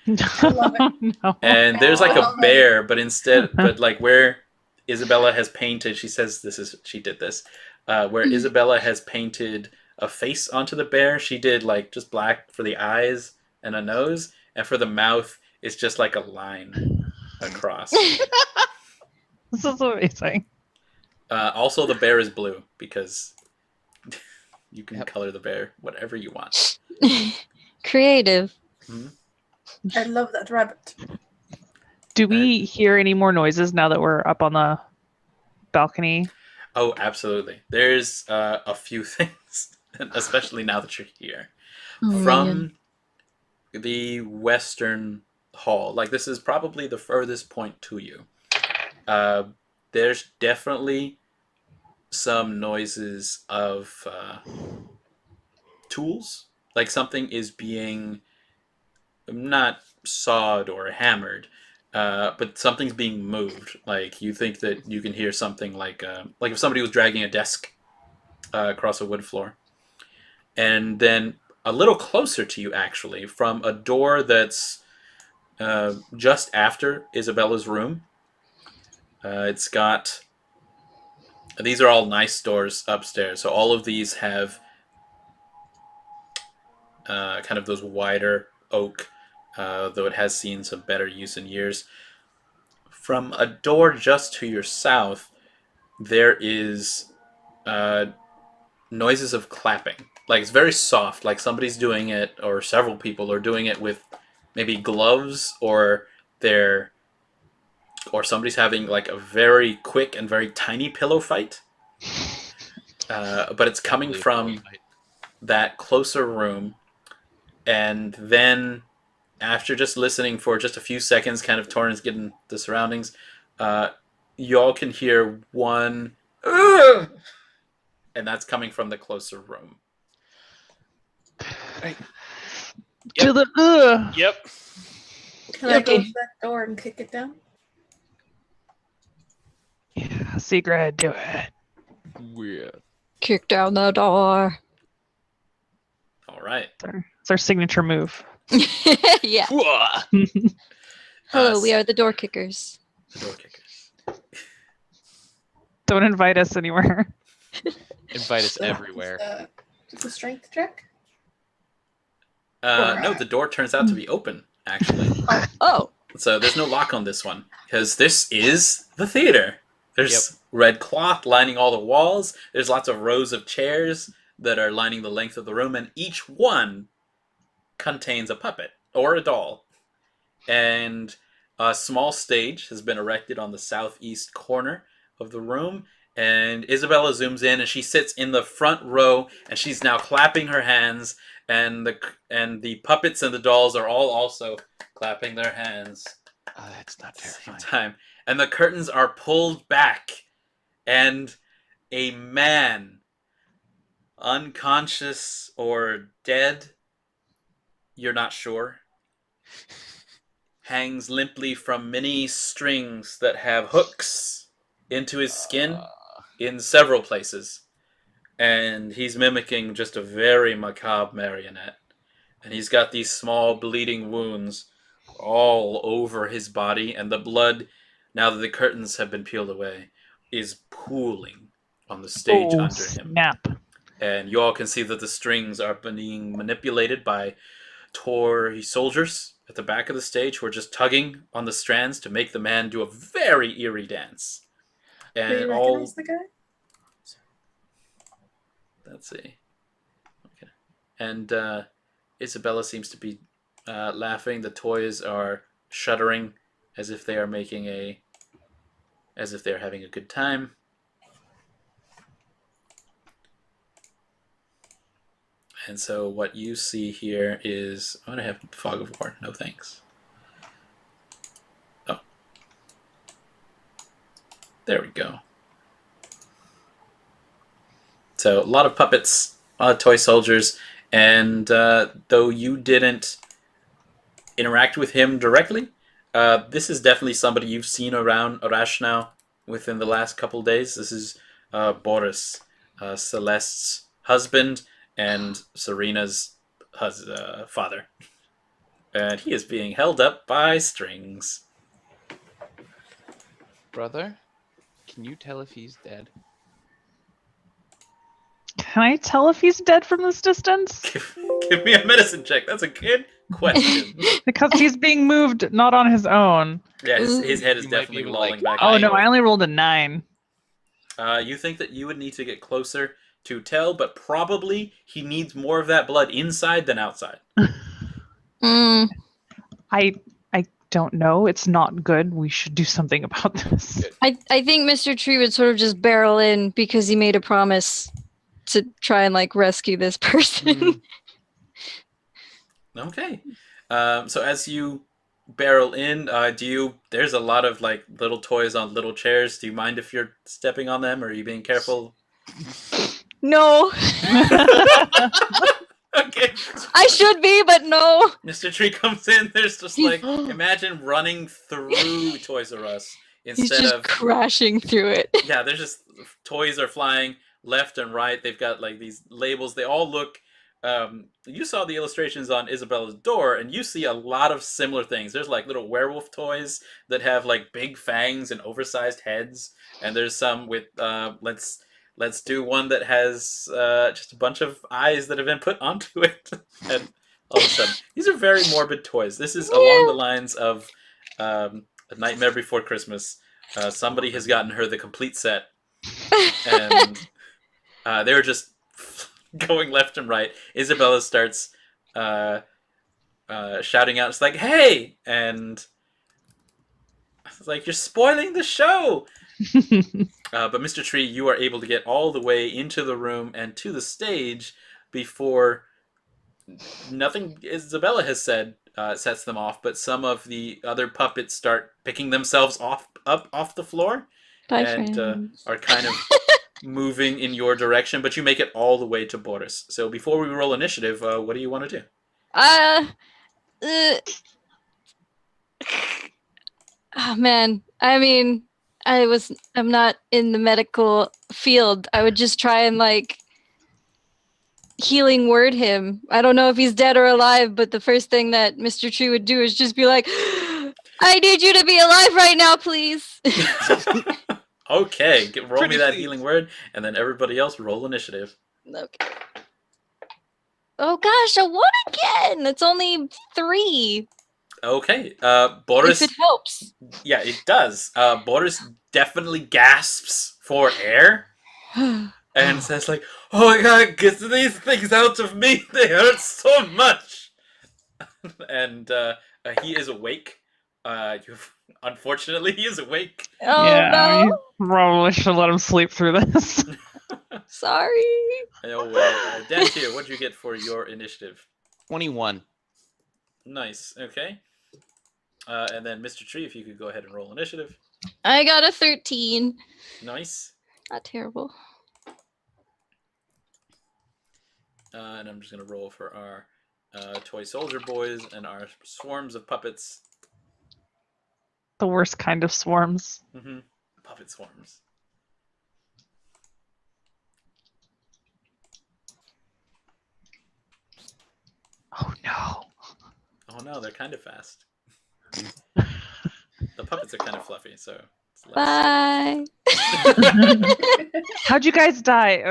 love it. No. And there's like a Oh. bear, but but like where Isabella has painted, she says she did this. Where Isabella has painted a face onto the bear, she did like just black for the eyes and a nose, and for the mouth, it's just like a line across. This is amazing. Also, the bear is blue because you can Yep. color the bear whatever you want. Creative. I love that rabbit. Do we hear any more noises now that we're up on the balcony? Oh, absolutely. There's a few things, especially now that you're here. Oh, From man. the western hall, like this is probably the furthest point to you. There's definitely some noises of tools, like something is being not sawed or hammered, but something's being moved. Like you think that you can hear something like if somebody was dragging a desk across a wood floor. And then a little closer to you, actually, from a door that's just after Isabella's room. It's got... These are all nice doors upstairs. So all of these have kind of those wider oak though it has seen some better use in years. From a door just to your south, there is noises of clapping. Like, it's very soft, like somebody's doing it, or several people are doing it with maybe gloves, or somebody's having like a very quick and very tiny pillow fight. But it's coming from that closer room, and then after just listening for just a few seconds, kind of Toren's getting the surroundings, you all can hear one, "Ugh!" and that's coming from the closer room. To the Yep. Can I go to that door and kick it down? Yeah, Segrid, do it. Weird. Kick down the door. All right. It's our signature move. Yeah. Whoa. Hello, we are the door kickers. The door kickers. Don't invite us anywhere. Invite us everywhere. It's a strength check? No, the door turns out to be open, actually. Oh. So there's no lock on this one, because this is the theater. There's red cloth lining all the walls. There's lots of rows of chairs that are lining the length of the room, and each one contains a puppet or a doll. And a small stage has been erected on the southeast corner of the room, and Isabella zooms in, and she sits in the front row, and she's now clapping her hands, and the puppets and the dolls are all also clapping their hands Oh, that's not at the same terrifying. time. And the curtains are pulled back, and a man, unconscious or dead, you're not sure, hangs limply from many strings that have hooks into his skin in several places. And he's mimicking just a very macabre marionette. And he's got these small bleeding wounds all over his body, and the blood, now that the curtains have been peeled away, is pooling on the stage under him. Snap. And you all can see that the strings are being manipulated by Tory soldiers at the back of the stage who are just tugging on the strands to make the man do a very eerie dance. Do And you all... recognize the guy? Let's see. Okay. And Isabella seems to be laughing. The toys are shuddering as if they are having a good time. And so what you see here is... I'm going to have Fog of War. No thanks. Oh. There we go. So a lot of puppets, a lot of toy soldiers, and though you didn't interact with him directly, this is definitely somebody you've seen around Arashnow within the last couple days. This is Boris, Celeste's husband and Serena's father. And he is being held up by strings. Brother, can you tell if he's dead? Can I tell if he's dead from this distance? Give me a medicine check. That's a good question. Because he's being moved not on his own. Yeah, his head is You might be definitely able to, lolling like, back. Oh no, I only rolled a 9. You think that you would need to get closer to tell, but probably he needs more of that blood inside than outside. Mm. I don't know. It's not good. We should do something about this. I think Mr. Tree would sort of just barrel in because he made a promise to try and like rescue this person. Okay. So as you barrel in, there's a lot of like little toys on little chairs. Do you mind if you're stepping on them, or are you being careful? No. Okay. I should be, but no. Mr. Tree comes in, there's just like, imagine running through Toys R Us He's instead just of... crashing through it. Yeah, there's just... Toys are flying left and right. They've got like these labels. They all look... you saw the illustrations on Isabella's door, and you see a lot of similar things. There's like little werewolf toys that have like big fangs and oversized heads, and there's some with let's do one that has just a bunch of eyes that have been put onto it, and All of a sudden, these are very morbid toys. This is along the lines of A Nightmare Before Christmas. Somebody has gotten her the complete set, and they were just going left and right. Isabella starts shouting out, "It's like, hey!" And it's like, "You're spoiling the show!" But Mr. Tree, you are able to get all the way into the room and to the stage before nothing Isabella has said sets them off, but some of the other puppets start picking themselves up off the floor and are kind of moving in your direction, but you make it all the way to Boris. So before we roll initiative, what do you want to do? Oh man, I mean, I'm not in the medical field. I would just try and like healing word him. I don't know if he's dead or alive, but the first thing that Mr. Tree would do is just be like, I need you to be alive right now, please. Okay, roll me that Please. healing word, and then everybody else roll initiative. Okay. Oh gosh, I won again. It's only 3. Okay, Boris. If it helps. Yeah, it does. Boris definitely gasps for air and says like, "Oh my god, get these things out of me! They hurt so much!" And he is awake. Unfortunately, he is awake. Oh yeah, no. you probably should let him sleep through this. Sorry. Oh well. Dantiir, what'd you get for your initiative? 21. Nice. Okay. And then Mr. Tree, if you could go ahead and roll initiative. I got a 13. Nice. Not terrible. And I'm just gonna roll for our toy soldier boys and our swarms of puppets. The worst kind of swarms. Mm-hmm. Puppet swarms. Oh no. Oh no, they're kind of fast. The puppets are kind of fluffy, so it's less. Bye. How'd you guys die?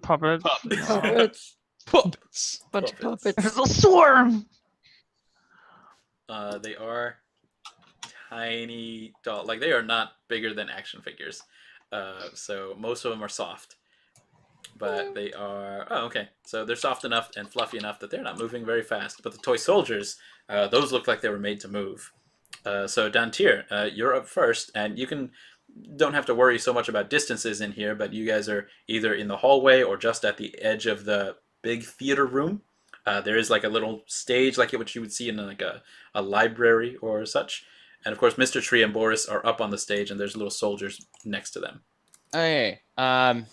Puppet. Puppets. Puppets. Bunch of Puppets. puppets. There's a swarm. They are tiny doll. Like, they are not bigger than action figures. So most of them are soft. But they are... Oh, okay. So they're soft enough and fluffy enough that they're not moving very fast. But the toy soldiers, those look like they were made to move. So Dantiir, you're up first, and you don't have to worry so much about distances in here, but you guys are either in the hallway or just at the edge of the big theater room. There is like a little stage like what you would see in like a library or such. And of course, Mr. Tree and Boris are up on the stage, and there's little soldiers next to them. Okay. I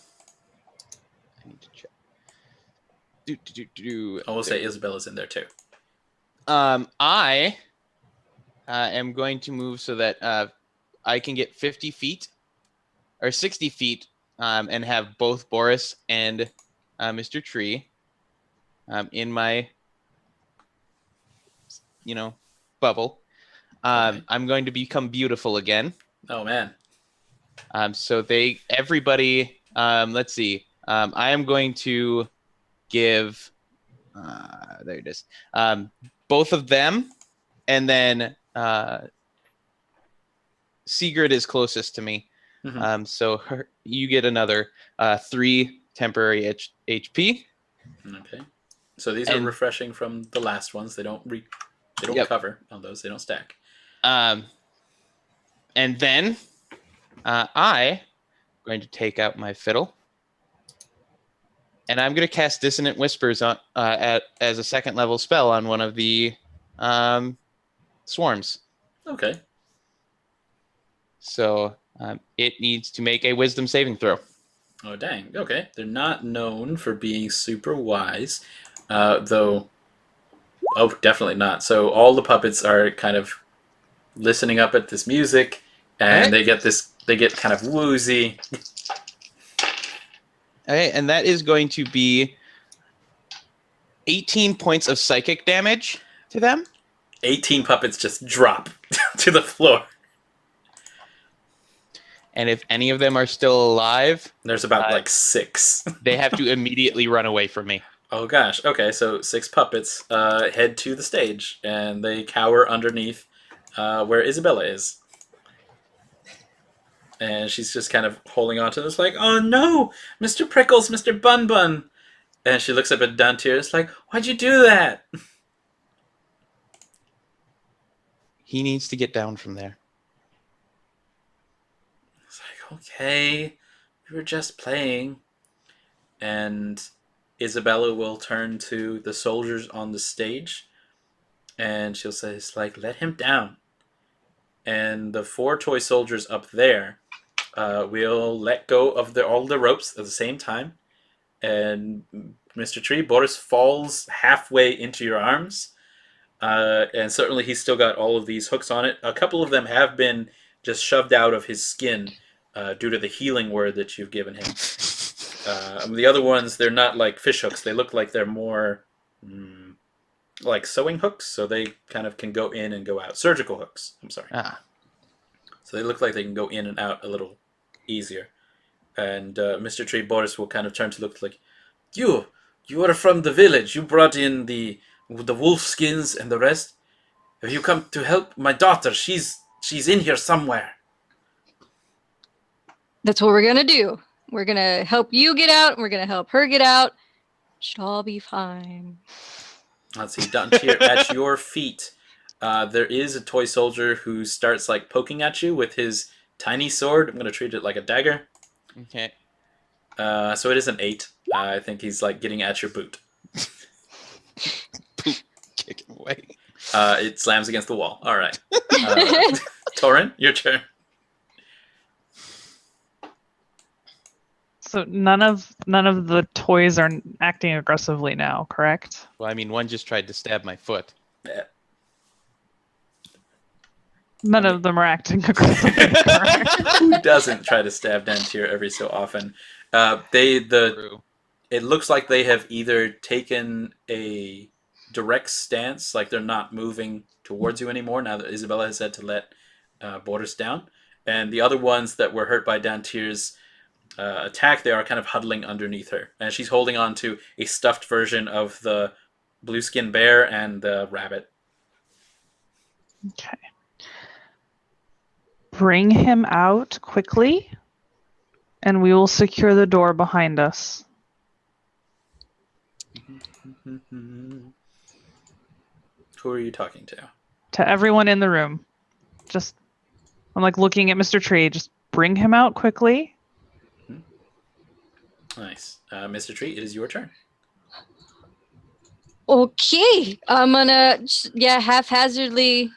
need to check. I will say Isabella's in there too. I am going to move so that I can get 50 feet or 60 feet and have both Boris and Mr. Tree in my, bubble. Okay. I'm going to become beautiful again. Oh man. So everybody, let's see. I am going to give, there it is, both of them, and then Segrid is closest to me. Mm-hmm. So you get another 3 temporary HP. Okay. So these are refreshing from the last ones. They don't Yep. cover on those. They don't stack. And then I'm going to take out my fiddle, and I'm going to cast Dissonant Whispers on as a 2nd level spell on one of the swarms. Okay. So it needs to make a Wisdom saving throw. Oh dang. Okay. They're not known for being super wise, though. Oh, definitely not. So all the puppets are kind of listening up at this music, and they get kind of woozy. Okay, and that is going to be 18 points of psychic damage to them. 18 puppets just drop to the floor. And if any of them are still alive, There's about like 6. they have to immediately run away from me. Oh gosh. Okay, so 6 puppets head to the stage, and they cower underneath where Isabella is. And she's just kind of holding on to this, like, oh no, Mr. Prickles, Mr. Bun Bun. And she looks up at Dantiir, it's like, why'd you do that? He needs to get down from there. It's like, okay, we were just playing. And Isabella will turn to the soldiers on the stage, and she'll say, it's like, let him down. And the 4 toy soldiers up there will let go of all the ropes at the same time. And Mr. Tree, Boris falls halfway into your arms. And certainly he's still got all of these hooks on it. A couple of them have been just shoved out of his skin due to the healing word that you've given him. The other ones, they're not like fish hooks. They look like they're more like sewing hooks, so they kind of can go in and go out. Surgical hooks, I'm sorry. So they look like they can go in and out a little easier. And Mr. Tree Boris will kind of turn to look like, you are from the village. You brought in the wolf skins and the rest. Have you come to help my daughter? She's in here somewhere. That's what we're gonna do. We're gonna help you get out, and we're gonna help her get out. Should all be fine. Let's see, Dantiir, at your feet, there is a toy soldier who starts like poking at you with his tiny sword. I'm going to treat it like a dagger. Okay. So it is an 8. I think he's like getting at your boot. Kick him away. It slams against the wall. All right. Toren, your turn. So none of the toys are acting aggressively now, correct? Well, I mean, one just tried to stab my foot. Yeah. None of them are acting aggressively, correct? Who doesn't try to stab Dantiir every so often? True. It looks like they have either taken a direct stance, like they're not moving towards you anymore now that Isabella has had to let Boris down, and the other ones that were hurt by Dantir's attack, they are kind of huddling underneath her, and she's holding on to a stuffed version of the blue skin bear and the rabbit. Okay. Bring him out quickly, and we will secure the door behind us. Who are you talking to? To everyone in the room. I'm like looking at Mr. Tree. Just bring him out quickly. Nice. Mr. Tree, it is your turn. Okay, I'm gonna haphazardly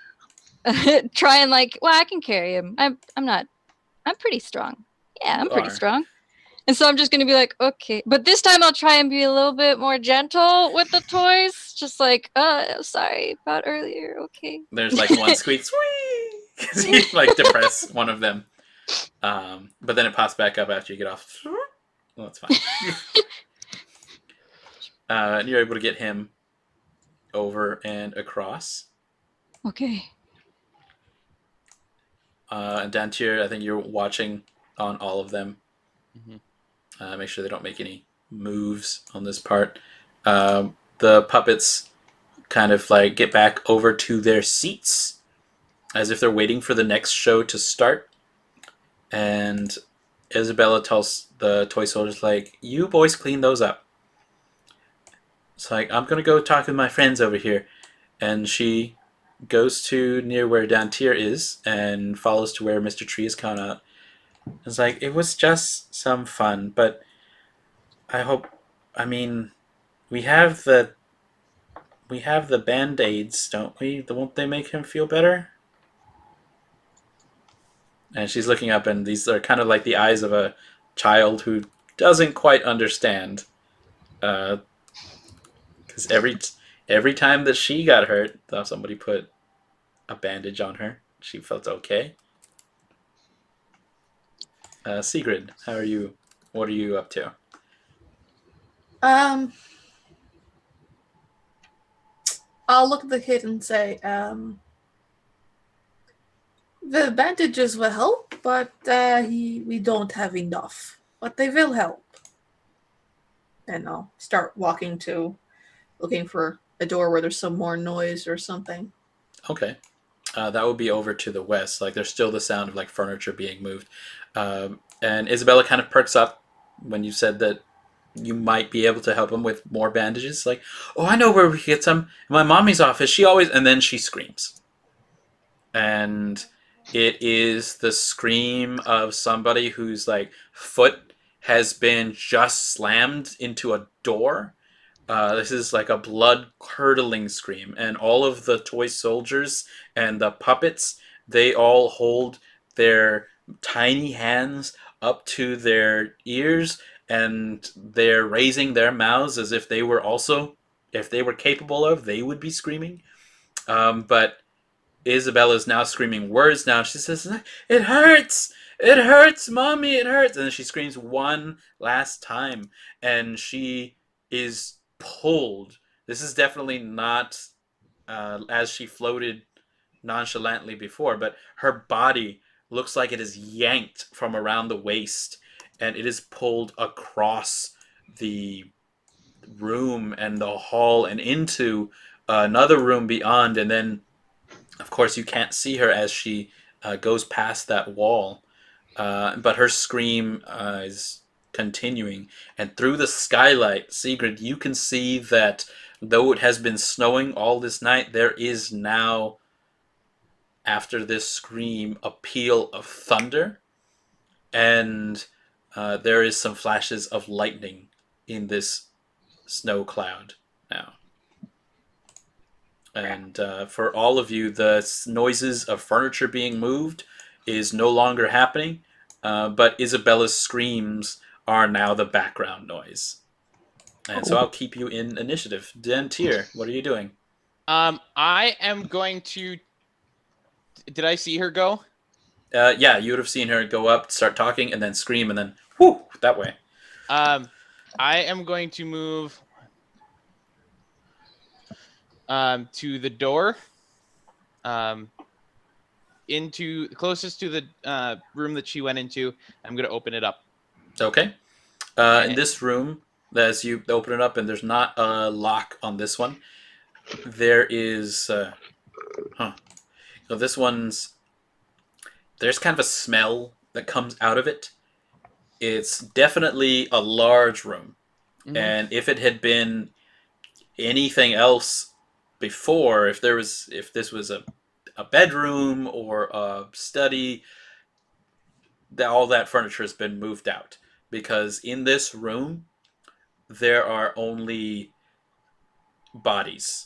try and I can carry him. I'm pretty strong. Yeah, I'm You pretty are. strong. And so I'm just gonna be like, okay, but this time I'll try and be a little bit more gentle with the toys. Just like, sorry about earlier. Okay. There's like one squeaks, whee! Because you like depress one of them. But then it pops back up after you get off. Well, that's fine. And you're able to get him over and across. Okay. And Dantiir, I think you're watching on all of them. Mhm. Make sure they don't make any moves on this part. The puppets kind of like get back over to their seats as if they're waiting for the next show to start. And Isabella tells the toy soldiers, like, you boys clean those up. It's like, I'm going to go talk with my friends over here. And she goes to near where Dantiir is and follows to where Mr. Tree is gone out. It's like, it was just some fun, but I we have the Band-Aids, don't we? Won't they make him feel better? And she's looking up, and these are kind of like the eyes of a child who doesn't quite understand. Because every time that she got hurt, somebody put a bandage on her. She felt okay. Segrid, how are you? What are you up to? I'll look at the kid and say, the bandages will help, but we don't have enough. But they will help. and I'll start looking for a door where there's some more noise or something. Okay. That would be over to the west. Like, there's still the sound of like furniture being moved. And Isabella kind of perks up when you said that you might be able to help him with more bandages. Like, oh, I know where we can get some. In my mommy's office, she always. And then she screams. And it is the scream of somebody whose like foot has been just slammed into a door. This is like a blood curdling scream, and all of the toy soldiers and the puppets, they all hold their tiny hands up to their ears, and they're raising their mouths as if they were also, if they were capable of, they would be screaming. But Isabella's now screaming words now. She says, "It hurts! It hurts, Mommy! It hurts!" And then she screams one last time, and she is pulled. This is definitely not as she floated nonchalantly before, but her body looks like it is yanked from around the waist, and it is pulled across the room and the hall and into another room beyond, and then of course you can't see her as she goes past that wall, but her scream is continuing, and through the skylight, Segrid, you can see that though it has been snowing all this night, there is now, after this scream, a peal of thunder, and there is some flashes of lightning in this snow cloud now. And for all of you, the noises of furniture being moved is no longer happening, but Isabella's screams are now the background noise. And so I'll keep you in initiative. Dantiir, what are you doing? I am going to... Did I see her go? Yeah, you would have seen her go up, start talking, and then scream, and then whoo, that way. I am going to move to the door, into closest to the room that she went into. I'm going to open it up. Okay. In this room, as you open it up, and there's not a lock on this one, there is... So this one's... There's kind of a smell that comes out of it. It's definitely a large room. Mm-hmm. And if it had been anything else before, if this was a bedroom or a study, all that furniture has been moved out. Because in this room, there are only bodies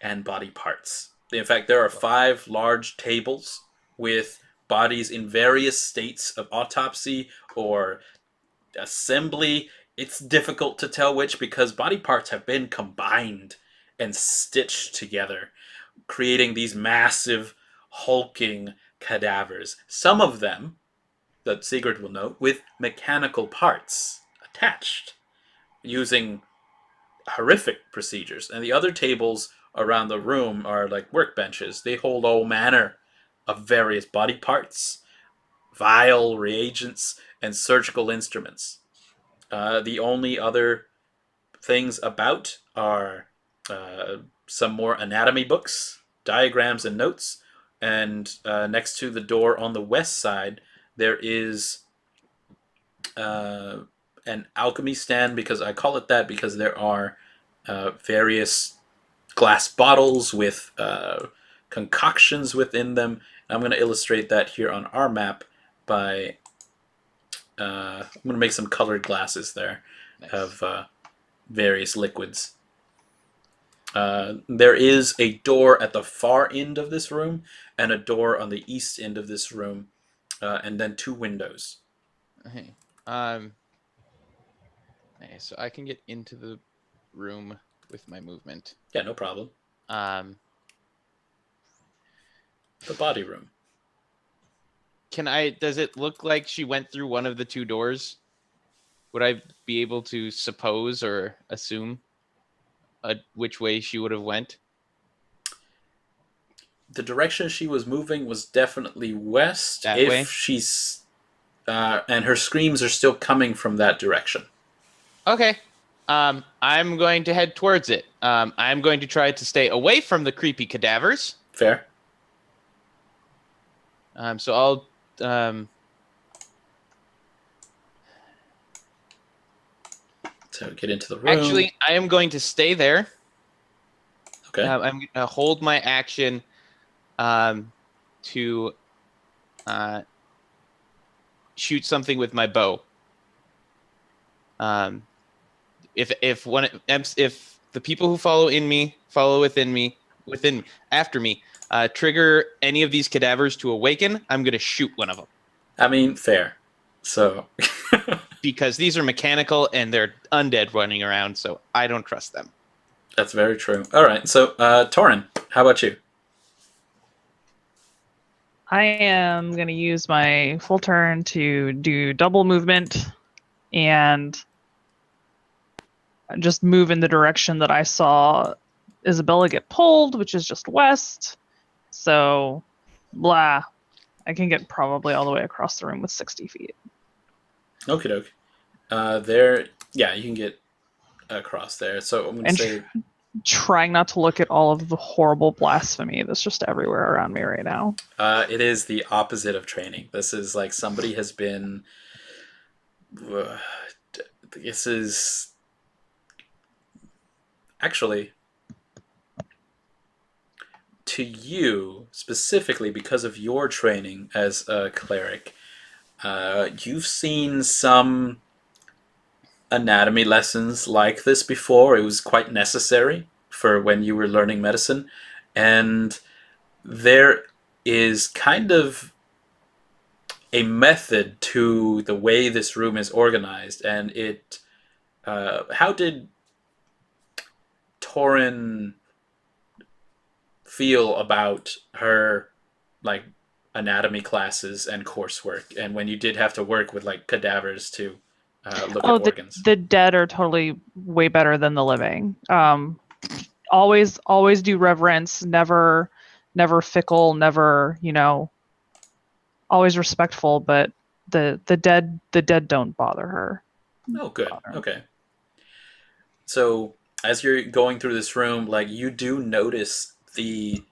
and body parts. In fact, there are 5 large tables with bodies in various states of autopsy or assembly. It's difficult to tell which, because body parts have been combined and stitched together, creating these massive, hulking cadavers. Some of them, that Segrid will note, with mechanical parts attached, using horrific procedures. And the other tables around the room are like workbenches. They hold all manner of various body parts, vial, reagents, and surgical instruments. The only other things about are some more anatomy books, diagrams, and notes. And next to the door on the west side, there is an alchemy stand, because I call it that because there are various glass bottles with concoctions within them. I'm going to illustrate that here on our map by... I'm going to make some colored glasses there. Nice. Of various liquids. There is a door at the far end of this room and a door on the east end of this room, and then 2 windows. Okay. So I can get into the room with my movement. Yeah, no problem. The body room. Does it look like she went through one of the 2 doors? Would I be able to suppose or assume which way she would have went? The direction she was moving was definitely west. That if way? She's and her screams are still coming from that direction. Okay. I'm going to head towards it. I'm going to try to stay away from the creepy cadavers. Fair. So I'll So get into the room. actually I am going to stay there. Okay. I'm going to hold my action to shoot something with my bow. If the people who follow after me, trigger any of these cadavers to awaken, I'm going to shoot one of them. I mean, fair. So. Because these are mechanical and they're undead running around, so I don't trust them. That's very true. All right, so Toren, how about you? I am going to use my full turn to do double movement and just move in the direction that I saw Isabella get pulled, which is just west. So, blah. I can get probably all the way across the room with 60 feet. Okie doke. Yeah, you can get across there. So I'm going to say... Trying not to look at all of the horrible blasphemy that's just everywhere around me right now. It is the opposite of training. This is like somebody has been... this is... Actually, to you, specifically because of your training as a cleric, you've seen some anatomy lessons like this before. It was quite necessary for when you were learning medicine. And there is kind of a method to the way this room is organized. And it... how did Toren feel about her, like, anatomy classes and coursework, and when you did have to work with, like, cadavers to look at organs? The dead are totally way better than the living. Always do reverence, never fickle, never, always respectful, but the dead don't bother her. Oh, good. Okay. So as you're going through this room, like, you do notice the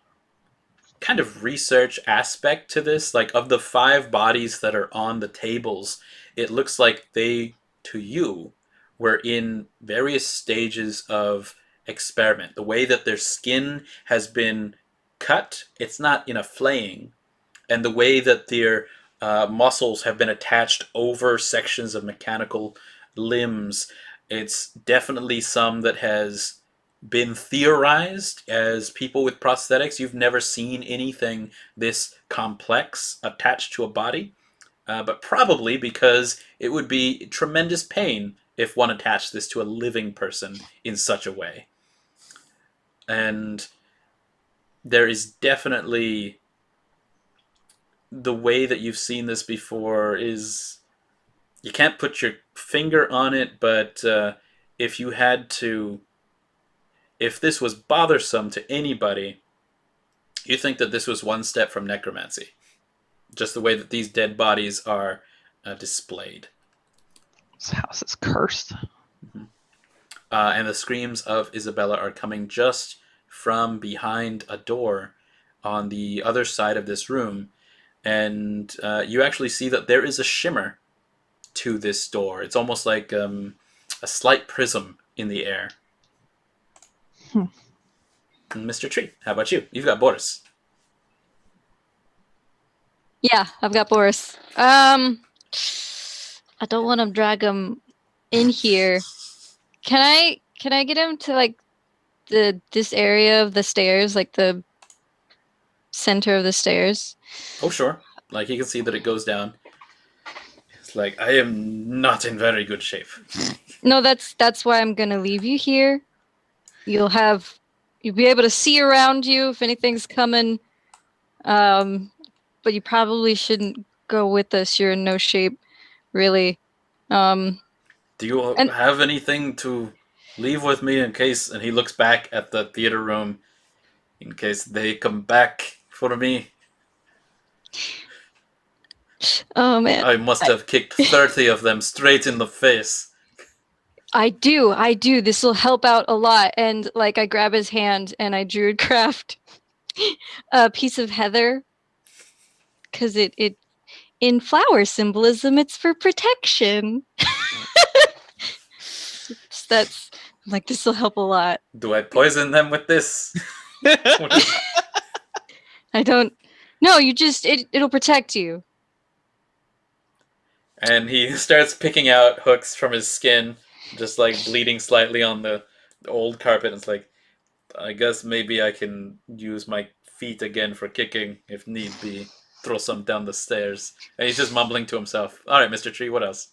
kind of research aspect to this. Like, of the 5 bodies that are on the tables, it looks like they, to you, were in various stages of experiment. The way that their skin has been cut, it's not in a flaying, and the way that their muscles have been attached over sections of mechanical limbs, it's definitely some that has been theorized as people with prosthetics. You've never seen anything this complex attached to a body, but probably because it would be tremendous pain if one attached this to a living person in such a way. And there is definitely... the way that you've seen this before is... you can't put your finger on it, but if you had to... if this was bothersome to anybody, you think that this was one step from necromancy. Just the way that these dead bodies are displayed. This house is cursed. Mm-hmm. And the screams of Isabella are coming just from behind a door on the other side of this room. And you actually see that there is a shimmer to this door. It's almost like a slight prism in the air. Mr. Tree, how about you? You've got Boris. Yeah, I've got Boris. I don't want to drag him in here. Can I get him to, like, this area of the stairs, like the center of the stairs? Oh, sure. Like, you can see that it goes down. It's like, I am not in very good shape. No, that's why I'm gonna leave you here. You'll be able to see around you if anything's coming. But you probably shouldn't go with us. You're in no shape, really. Do you have anything to leave with me in case... and he looks back at the theater room, in case they come back for me? Oh, man. I must have kicked 30 of them straight in the face. I do. This will help out a lot. And like I grab his hand and I druid craft a piece of heather because it in flower symbolism it's for protection. So that's like this will help a lot. Do I poison them with this? I don't. No, you just it'll protect you. And he starts picking out hooks from his skin, just like bleeding slightly on the old carpet. And it's like, I guess maybe I can use my feet again for kicking if need be. Throw some down the stairs. And he's just mumbling to himself. All right, Mr. Tree, what else?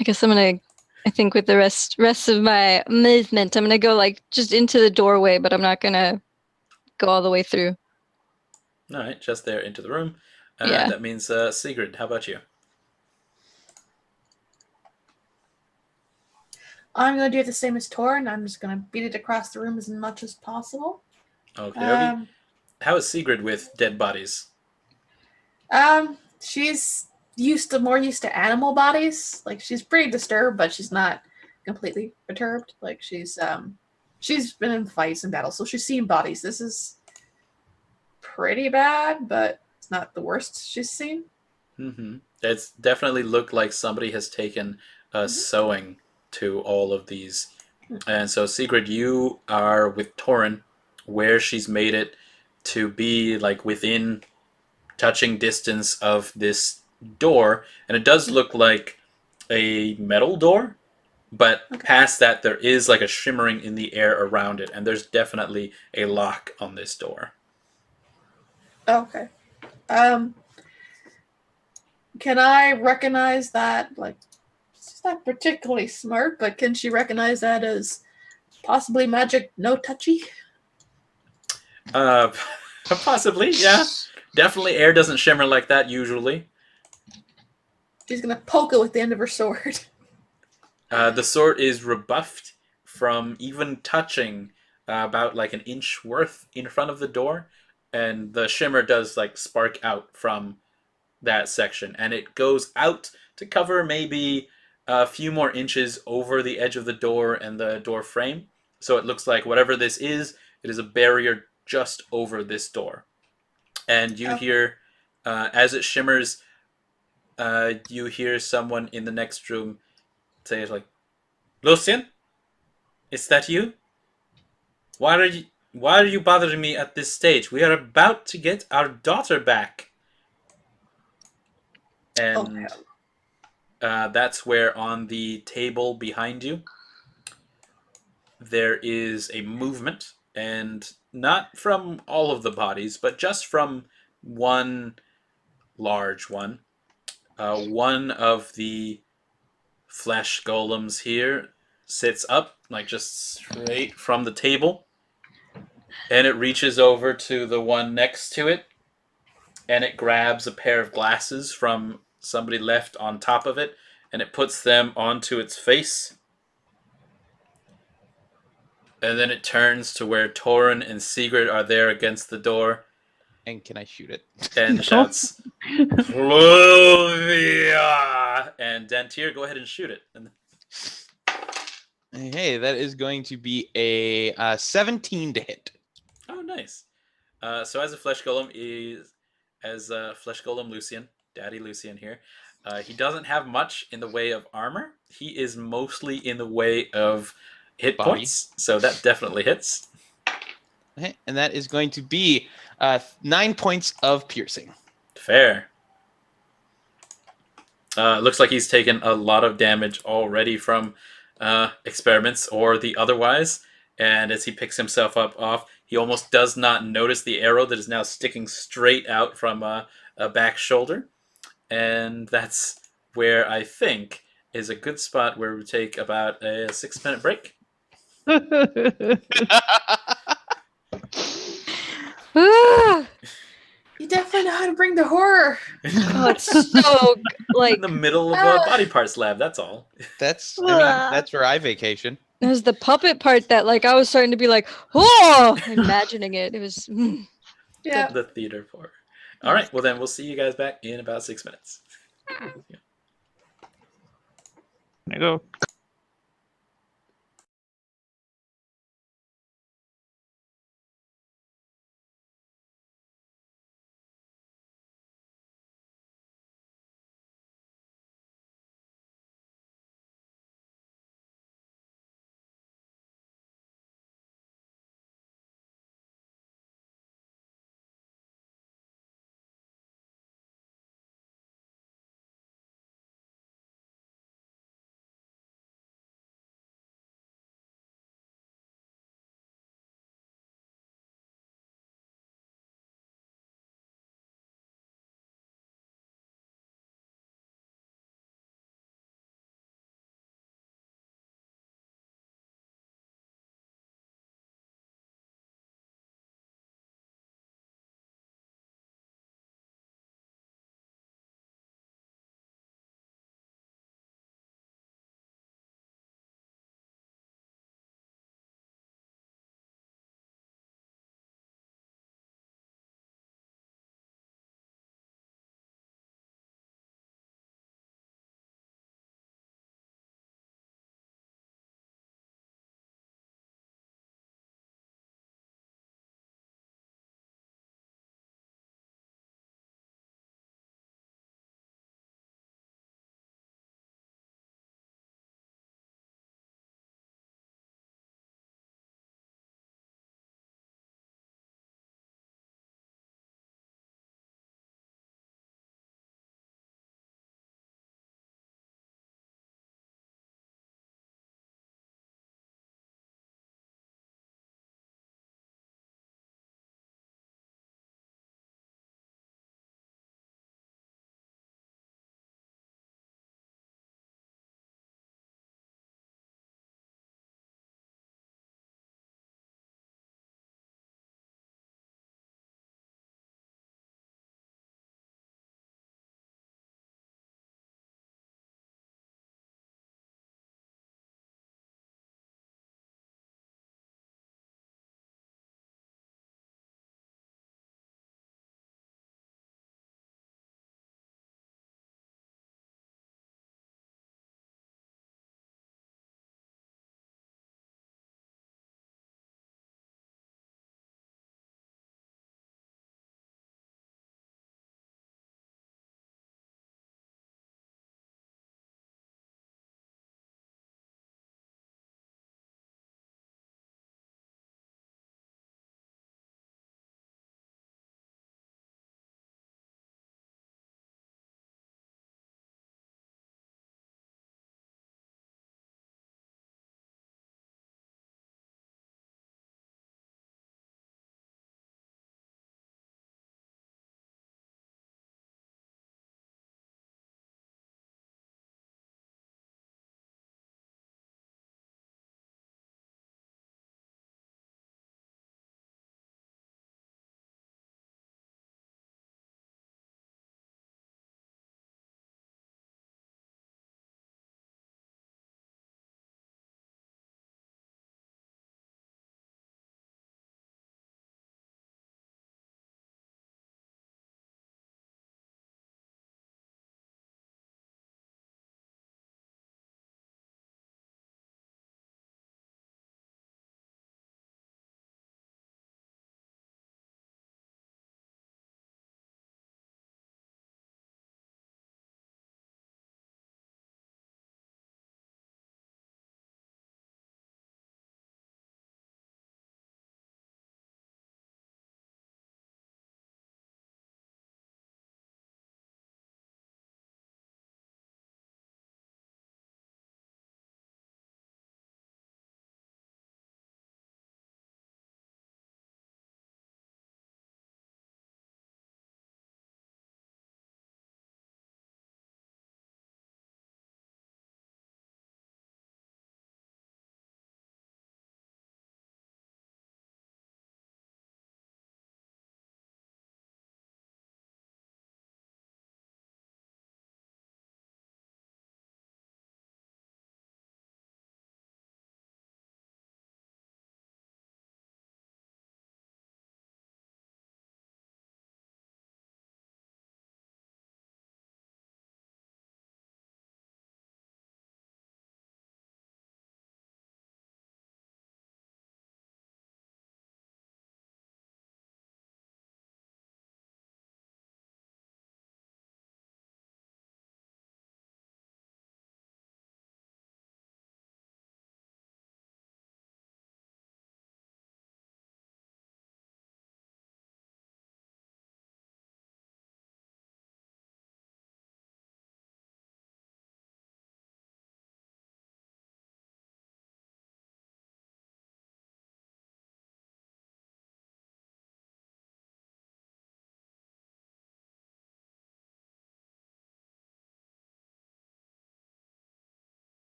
I guess I'm gonna. I think with the rest of my movement, I'm gonna go like just into the doorway, but I'm not gonna go all the way through. All right, just there into the room. Yeah. That means Sigrid, how about you? I'm going to do the same as Toren. I'm just going to beat it across the room as much as possible. Okay. How is Sigrid with dead bodies? She's more used to animal bodies. Like, she's pretty disturbed, but she's not completely perturbed. Like, she's been in fights and battles, so she's seen bodies. This is pretty bad, but it's not the worst she's seen. Mm-hmm. It's definitely looked like somebody has taken sewing to all of these. And so, Sigrid, you are with Toren, where she's made it to be like within touching distance of this door. And it does look like a metal door, but past that, there is like a shimmering in the air around it. And there's definitely a lock on this door. Okay. Can I recognize that? Like, she's not particularly smart, but can she recognize that as possibly magic no touchy? Possibly, yeah. Definitely air doesn't shimmer like that usually. She's gonna poke it with the end of her sword. The sword is rebuffed from even touching about like an inch worth in front of the door, and the shimmer does like spark out from that section, and it goes out to cover maybe a few more inches over the edge of the door and the door frame. So it looks like whatever this is, it is a barrier just over this door. And you hear, as it shimmers, you hear someone in the next room say, like, "Lucian, is that you? Why are you bothering me at this stage? We are about to get our daughter back." And that's where on the table behind you, there is a movement, and not from all of the bodies, but just from one large one. One of the flesh golems here sits up, like just straight from the table, and it reaches over to the one next to it, and it grabs a pair of glasses from somebody left on top of it, and it puts them onto its face. And then it turns to where Toren and Sigrid are there against the door. And can I shoot it? And shouts, "Clovia!" And Dantiir, go ahead and shoot it. Hey, that is going to be a 17 to hit. Oh, nice. So as a flesh golem Lucian, Daddy Lucian here, he doesn't have much in the way of armor. He is mostly in the way of hit Body. points, so that definitely hits. Okay, and that is going to be 9 points of piercing. Fair. Looks like he's taken a lot of damage already from experiments or the otherwise, and as he picks himself up off, he almost does not notice the arrow that is now sticking straight out from a back shoulder. And that's where I think is a good spot where we take about a 6-minute break. Ah! You definitely know how to bring the horror. Oh, it's so like In the middle of a body parts lab, that's all. That's where I vacation. it was the puppet part that like I was starting to be like, oh, imagining it. It was. Yeah. The theater part. All right, well then we'll see you guys back in about 6 minutes. I go.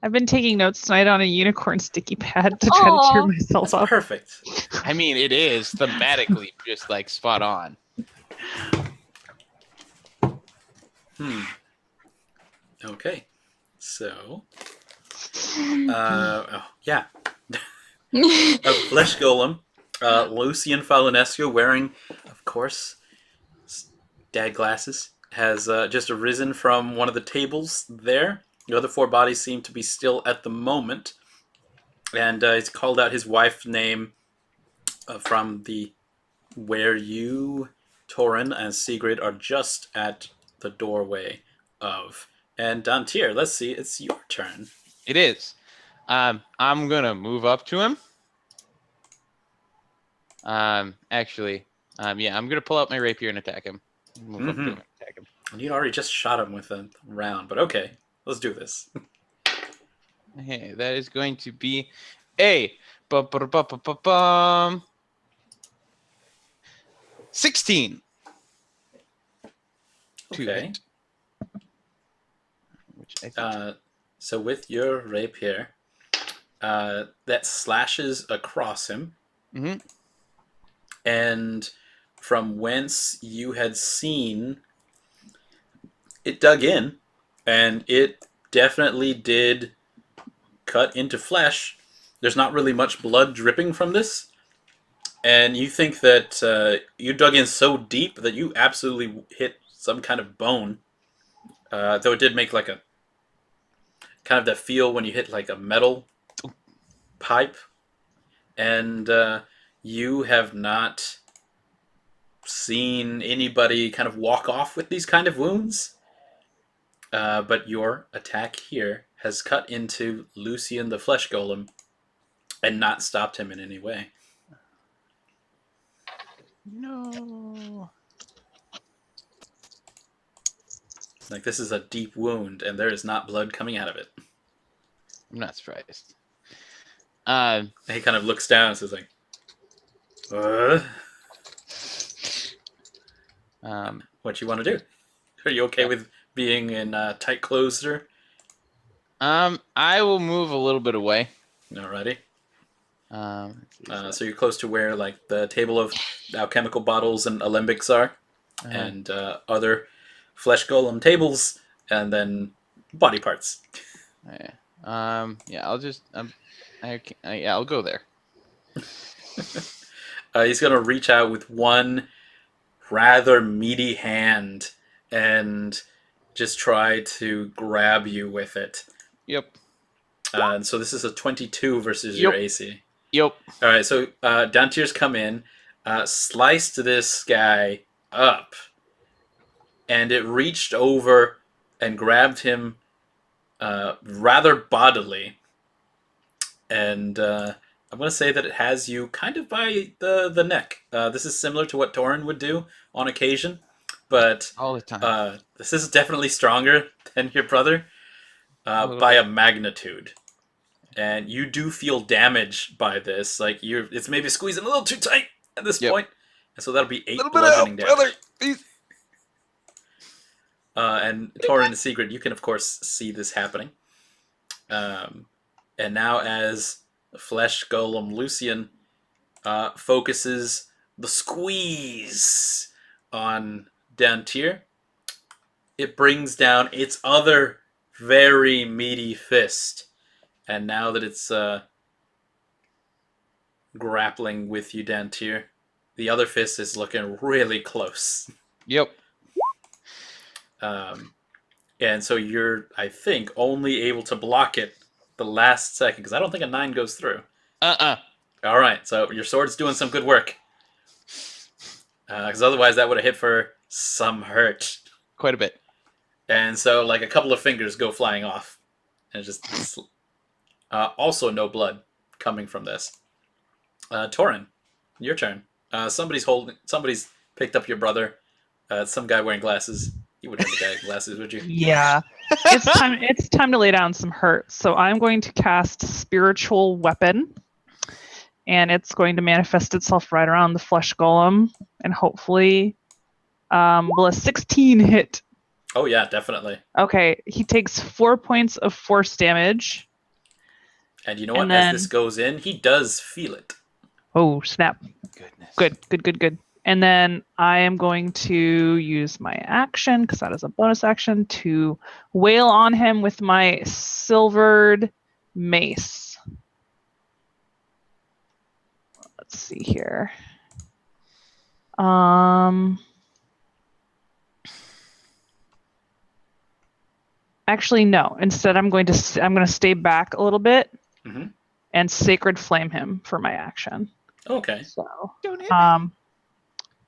I've been taking notes tonight on a unicorn sticky pad to try to cheer Aw. myself That's up. perfect. I mean, it is thematically just like spot on. Okay. So, yeah. A flesh golem, Lucian Falinescu, wearing, of course, dad glasses, has just arisen from one of the tables there. The other four bodies seem to be still at the moment. And he's called out his wife's name from the where you, Toren, and Segrid are just at the doorway of. And Dantiir, let's see, it's your turn. It is. I'm gonna move up to him. Actually, yeah, I'm gonna pull out my rapier and attack him. Move up to him and attack him. And you already just shot him with a round, but okay, let's do this. Hey, that is going to be a 16. To Okay. hit. Which I think So with your rapier, that slashes across him, Mhm. and from whence you had seen, it dug in, and it definitely did cut into flesh. There's not really much blood dripping from this, and you think that you dug in so deep that you absolutely hit some kind of bone. Though it did make like a kind of that feel when you hit like a metal pipe, and you have not seen anybody kind of walk off with these kind of wounds. But your attack here has cut into Lucian the Flesh Golem and not stopped him in any way. No. Like, this is a deep wound, and there is not blood coming out of it. I'm not surprised. And he kind of looks down and says, like, what you want to do? Are you okay with being in tight clothes, sir? I will move a little bit away. Alrighty. So So you're close to where, like, the table of alchemical bottles and alembics are, and other flesh golem tables, and then body parts. yeah. I'll just I'll go there. He's gonna reach out with one rather meaty hand and just try to grab you with it. Yep. And so this is a 22 versus your AC. Yep. All right, so Dantiir's come in, sliced this guy up, and it reached over and grabbed him rather bodily. And I'm going to say that it has you kind of by the neck. This is similar to what Toren would do on occasion, but All the time. this is definitely stronger than your brother by a magnitude. And you do feel damage by this. Like, it's maybe squeezing a little too tight at this point. And so that'll be 8 bludgeoning damage. brother. Please. And Toren and Segrid, you can of course see this happening. And now as Flesh Golem Lucian focuses the squeeze on Dantiir, it brings down its other very meaty fist. And now that it's grappling with you, Dantiir, the other fist is looking really close. Yep. And so you're, I think, only able to block it the last second, because I don't think a 9 goes through. All right, so your sword's doing some good work. Because otherwise that would have hit for some hurt. Quite a bit. And so, like, a couple of fingers go flying off. And just... also no blood coming from this. Toren, your turn. Somebody's picked up your brother. Some guy wearing glasses. You wouldn't have a guy with glasses, would you? Yeah. It's time to lay down some hurt. So I'm going to cast Spiritual Weapon. And it's going to manifest itself right around the flesh golem. And hopefully will a 16 hit. Oh yeah, definitely. Okay, he takes 4 points of force damage. And you know And what? As then- this goes in, he does feel it. Oh, snap. Goodness. Good. And then I am going to use my action, because that is a bonus action, to wail on him with my silvered mace. Let's see here. Actually, no. Instead, I'm going to stay back a little bit Mhm. and sacred flame him for my action. Okay. So, Don't hit me.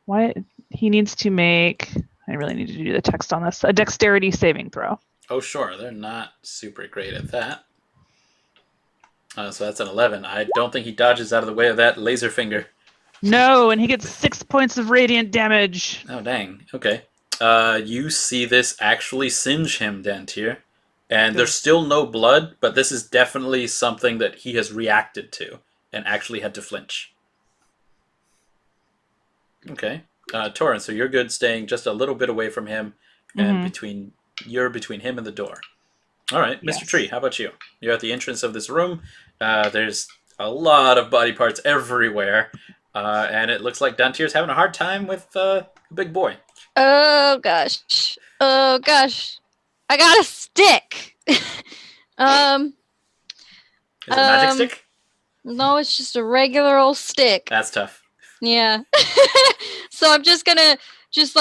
what he needs to make? I really need to do the text on this. A dexterity saving throw. Oh, sure. They're not super great at that. So that's an 11. I don't think he dodges out of the way of that laser finger. No, and he gets 6 points of radiant damage. Oh, dang. Okay. You see this actually singe him, Dantiir. And there's still no blood, but this is definitely something that he has reacted to and actually had to flinch. Okay. Toren, so you're good staying just a little bit away from him and between him and the door. All right, Mr. Yes. Tree, how about you? You're at the entrance of this room. There's a lot of body parts everywhere. And it looks like Dantiir's having a hard time with the big boy. Oh gosh. I got a stick. Is it a magic stick? No, it's just a regular old stick. That's tough. Yeah. So I'm just gonna this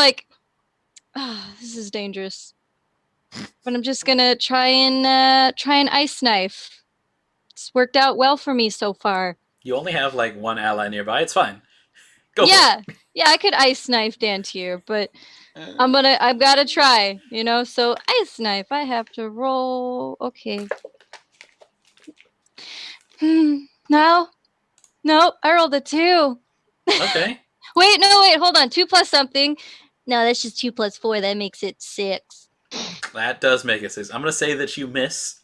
is dangerous. But I'm just gonna try and ice knife. It's worked out well for me so far. You only have like one ally nearby. It's fine. Go for it. Yeah, I could ice knife Dantiir, but I've gotta try, so ice knife, I have to roll. Okay. No, I rolled a 2. Okay. Wait, hold on. 2 plus something. No, that's just 2 plus 4. That makes it 6. That does make it 6. I'm going to say that you miss.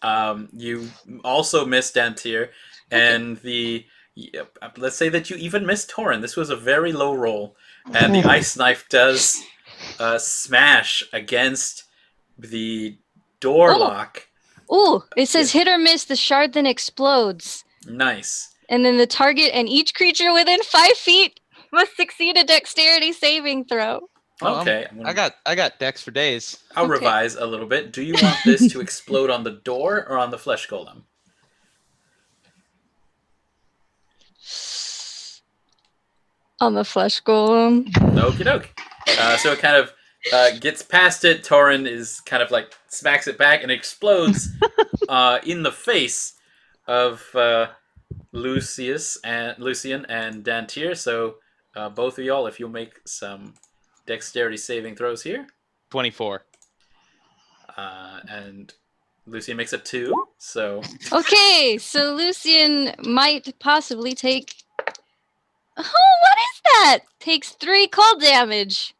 You also miss Dantiir. And let's say that you even missed Toren. This was a very low roll. And the ice knife does smash against the door lock. Ooh, it says hit or miss, the shard then explodes. Nice. And then the target and each creature within 5 feet must succeed a dexterity saving throw. Okay. I got dex for days. I'll Okay. revise a little bit. Do you want this to explode on the door or on the flesh golem? On the flesh golem. Okie doke. So it kind of gets past it. Toren is kind of like smacks it back and explodes in the face of Lucian and Dantiir. So both of y'all, if you'll make some dexterity saving throws here. 24. And Lucian makes a 2. So Okay, so Lucian might possibly take. Oh, what is that? Takes 3 cold damage.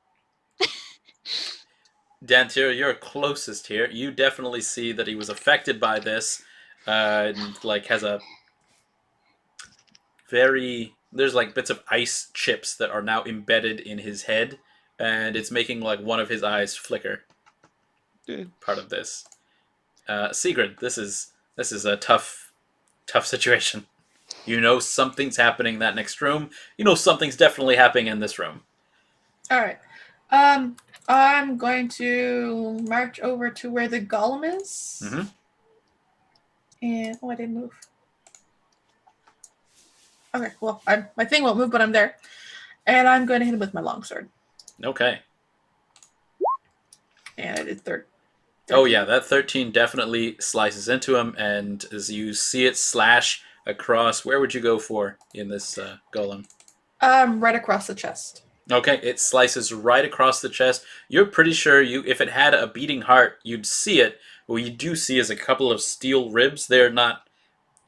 Dantiir, you're closest here. You definitely see that he was affected by this. And like has a there's like bits of ice chips that are now embedded in his head, and it's making like one of his eyes flicker. Part of this. Segrid, this is a tough situation. You know something's happening in that next room. You know something's definitely happening in this room. All right. I'm going to march over to where the golem is. Mm-hmm. And I didn't move. Okay, well, my thing won't move, but I'm there. And I'm going to hit him with my longsword. Okay. And I did 13. Oh yeah, that 13 definitely slices into him, and as you see it slash across, where would you go for in this golem? Right across the chest. Okay, it slices right across the chest. You're pretty sure if it had a beating heart, you'd see it. What you do see is a couple of steel ribs. They're not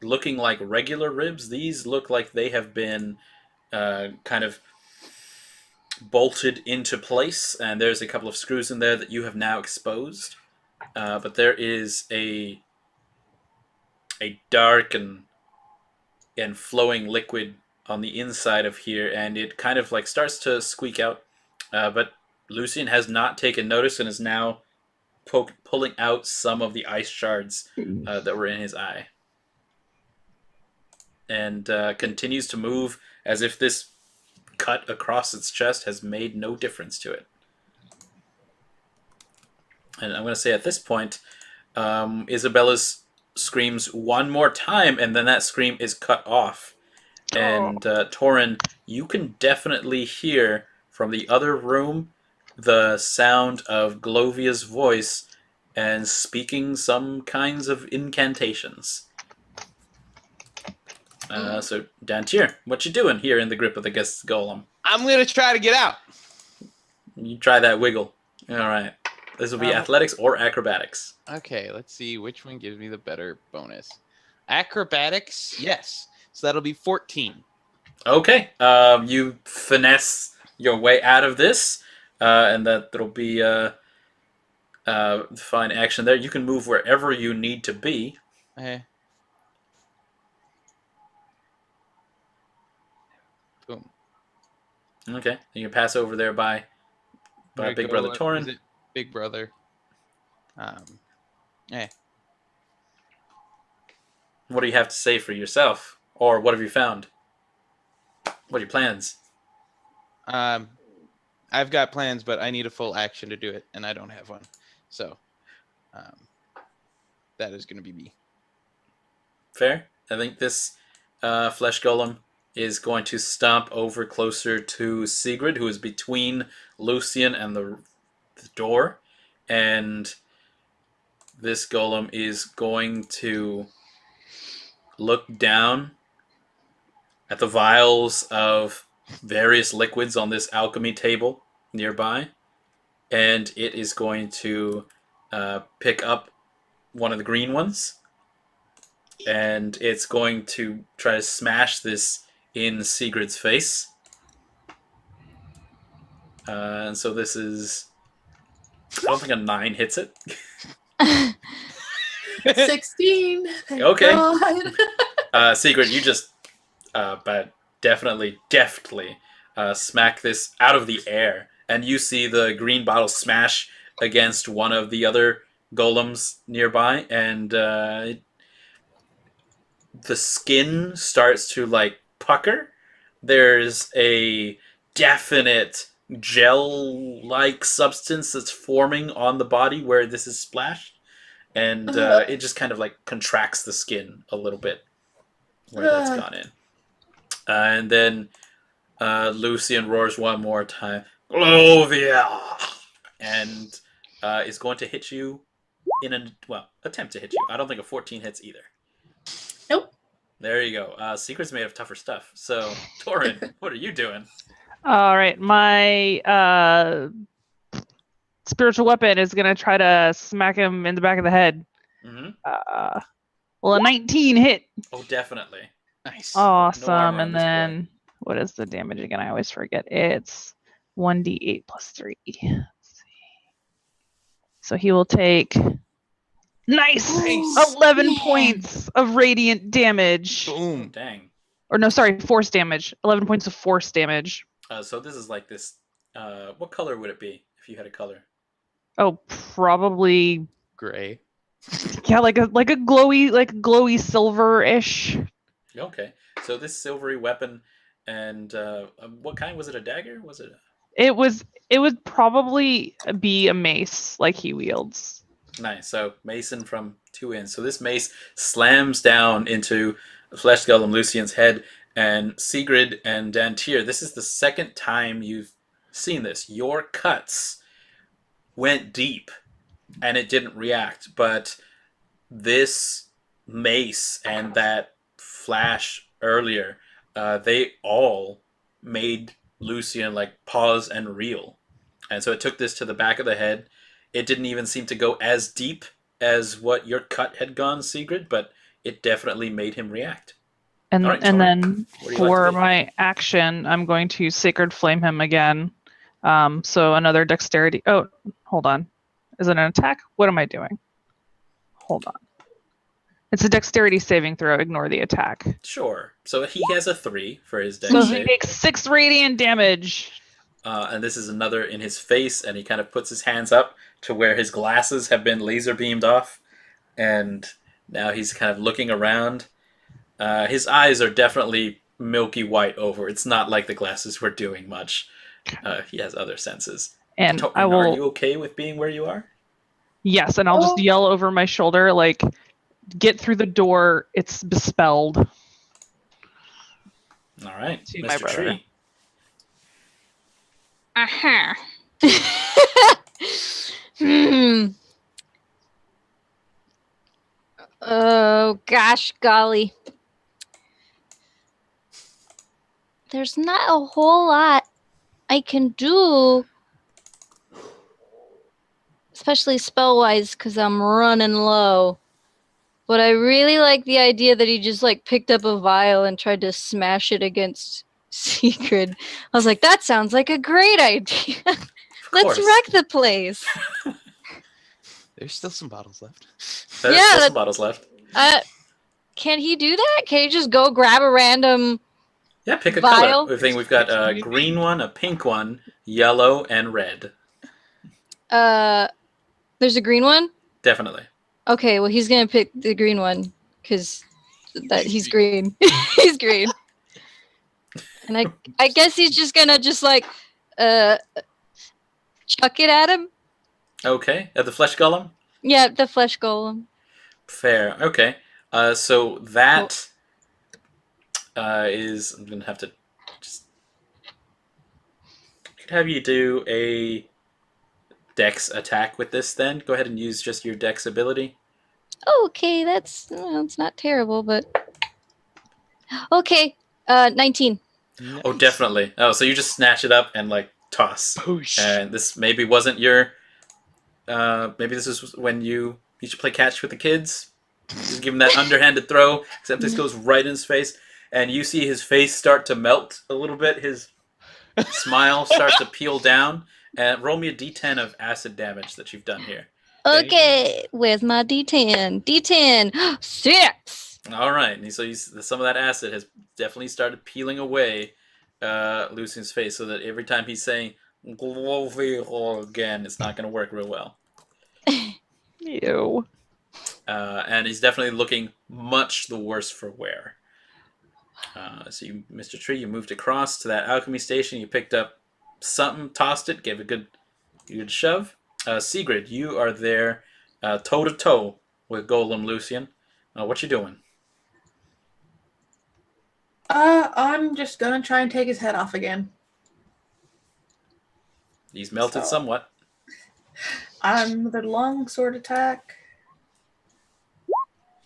looking like regular ribs. These look like they have been kind of bolted into place, and there's a couple of screws in there that you have now exposed. But there is a dark and flowing liquid on the inside of here, and it kind of like starts to squeak out. But Lucian has not taken notice and is now pulling out some of the ice shards that were in his eye. and continues to move as if this cut across its chest has made no difference to it. And I'm going to say at this point, Isabella's screams one more time, and then that scream is cut off. And Toren, you can definitely hear from the other room the sound of Glovia's voice and speaking some kinds of incantations. So, Dantiir, what you doing here in the grip of the guest golem? I'm gonna try to get out. You try that wiggle. All right. This will be athletics or acrobatics. Okay, let's see which one gives me the better bonus. Acrobatics, yes. So that'll be 14. Okay. You finesse your way out of this, and that'll be fine action there. You can move wherever you need to be. Okay. Boom. Okay. You can pass over there by Big Brother Toren. Is it Big Brother? Hey. What do you have to say for yourself? Or what have you found? What are your plans? I've got plans, but I need a full action to do it, and I don't have one. So, that is going to be me. Fair. I think this flesh golem is going to stomp over closer to Segrid, who is between Lucian and the door. And this golem is going to look down at the vials of various liquids on this alchemy table nearby. And it is going to pick up one of the green ones. And it's going to try to smash this in Sigrid's face. And so this is... I don't think a 9 hits it. 16. Thank Okay. God. Sigrid, you just but definitely, deftly smack this out of the air. And you see the green bottle smash against one of the other golems nearby. And the skin starts to, like, pucker. There's a definite gel-like substance that's forming on the body where this is splashed. And it just kind of, like, contracts the skin a little bit where that's gone in. And then Lucian roars one more time, Glovia! And is going to hit you attempt to hit you. I don't think a 14 hits either. Nope. There you go. Secret's made of tougher stuff. So, Toren, what are you doing? All right, my spiritual weapon is gonna try to smack him in the back of the head. Mm-hmm. Well, a 19 hit. Oh, definitely. Nice. Awesome. No armor on And this then what is the damage again? I always forget. It's 1d8 plus 3. Let's see. So he will take nice 11 points of radiant damage. Boom. Dang. Or no, sorry, force damage. 11 points of force damage. So this is like this. What color would it be if you had a color? Oh, probably Gray. yeah, like a glowy silver-ish. Okay. So this silvery weapon, and what kind was it? A dagger? Was it? It would probably be a mace like he wields. Nice. So Mason from 2 ends. So this mace slams down into Flesh Golem Lucian's head, and Segrid and Dantiir, this is the second time you've seen this. Your cuts went deep, and it didn't react, but this mace and that flash earlier, they all made Lucian like pause and reel. And so it took this to the back of the head. It didn't even seem to go as deep as what your cut had gone, Segrid, but it definitely made him react. And All right, and Toren, then what do you for like to do? my action, I'm going to Sacred Flame him again. So another dexterity. Oh, hold on. Is it an attack? What am I doing? Hold on. It's a dexterity saving throw. Ignore the attack. Sure. So he has a 3 for his dex So he save. takes 6 radiant damage. And this is another in his face, and he kind of puts his hands up to where his glasses have been laser beamed off. And now he's kind of looking around. His eyes are definitely milky white over. It's not like the glasses were doing much. He has other senses. And I And are will, you okay with being where you are? yes, and I'll just Oh. yell over my shoulder, like, get through the door. It's bespelled. All right, To my Mr. brother. Tree. Uh-huh. Hmm. Oh, gosh, golly. There's not a whole lot I can do, especially spell-wise, because I'm running low. But I really like the idea that he just, like, picked up a vial and tried to smash it against Segrid. I was like, that sounds like a great idea. Let's course. wreck the place. There's still some bottles left. There's Yeah, still that- some bottles left. Can he do that? Can he just go grab a random... Yeah, pick a Vial? color. I think we've got a green one, a pink one, yellow, and red. There's a green one? Definitely. Okay, well, he's gonna pick the green one, because he's green. He's green. And I guess he's just gonna chuck it at him? Okay. The flesh golem? Yeah, the flesh golem. Fair. Okay. So that is... I'm going to have to just... Could have you do a dex attack with this then? Go ahead and use just your dex ability. Okay, it's not terrible, but... Okay, 19. Oh, definitely. Oh, so you just snatch it up and, like, toss. Boosh. And this maybe wasn't your... maybe this is when you used to play catch with the kids. Just give him that underhanded throw, except this goes right in his face. And you see his face start to melt a little bit. His smile starts to peel down. And roll me a d10 of acid damage that you've done here. Okay, where's my D10? D10! 6! All right. And so some of that acid has definitely started peeling away Lucian's face, so that every time he's saying again, it's not going to work real well. Ew. And he's definitely looking much the worse for wear. So you, Mr. Tree, you moved across to that alchemy station. You picked up something, tossed it, gave a good shove. Segrid, you are there toe to toe with Golem Lucian. What you doing? I'm just gonna try and take his head off again. He's melted So- somewhat. The long sword attack.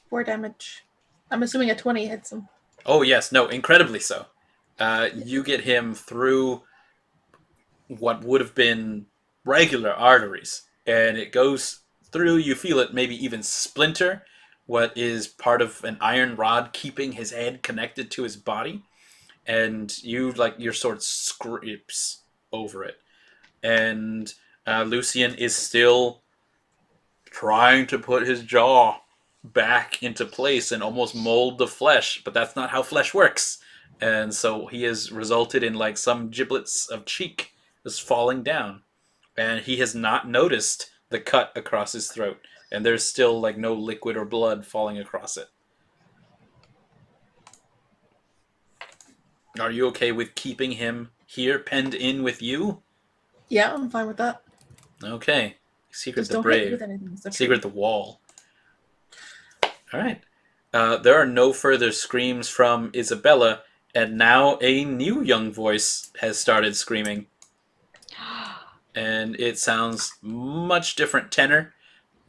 4 damage. I'm assuming a 20 hits him. Oh yes, no, incredibly so. You get him through what would have been regular arteries, and it goes through. You feel it maybe even splinter what is part of an iron rod keeping his head connected to his body, and your sword scrapes over it, and Lucian is still trying to put his jaw back into place and almost mold the flesh, but that's not how flesh works. And so he has resulted in like some giblets of cheek just falling down, and he has not noticed the cut across his throat, and there's still like no liquid or blood falling across it. Are you okay with keeping him here penned in with you? Yeah, I'm fine with that. Okay. Secret Just the don't hit me brave. with anything. Is that Secret the wall. All right. There are no further screams from Isabella, and now a new young voice has started screaming. And it sounds much different tenor.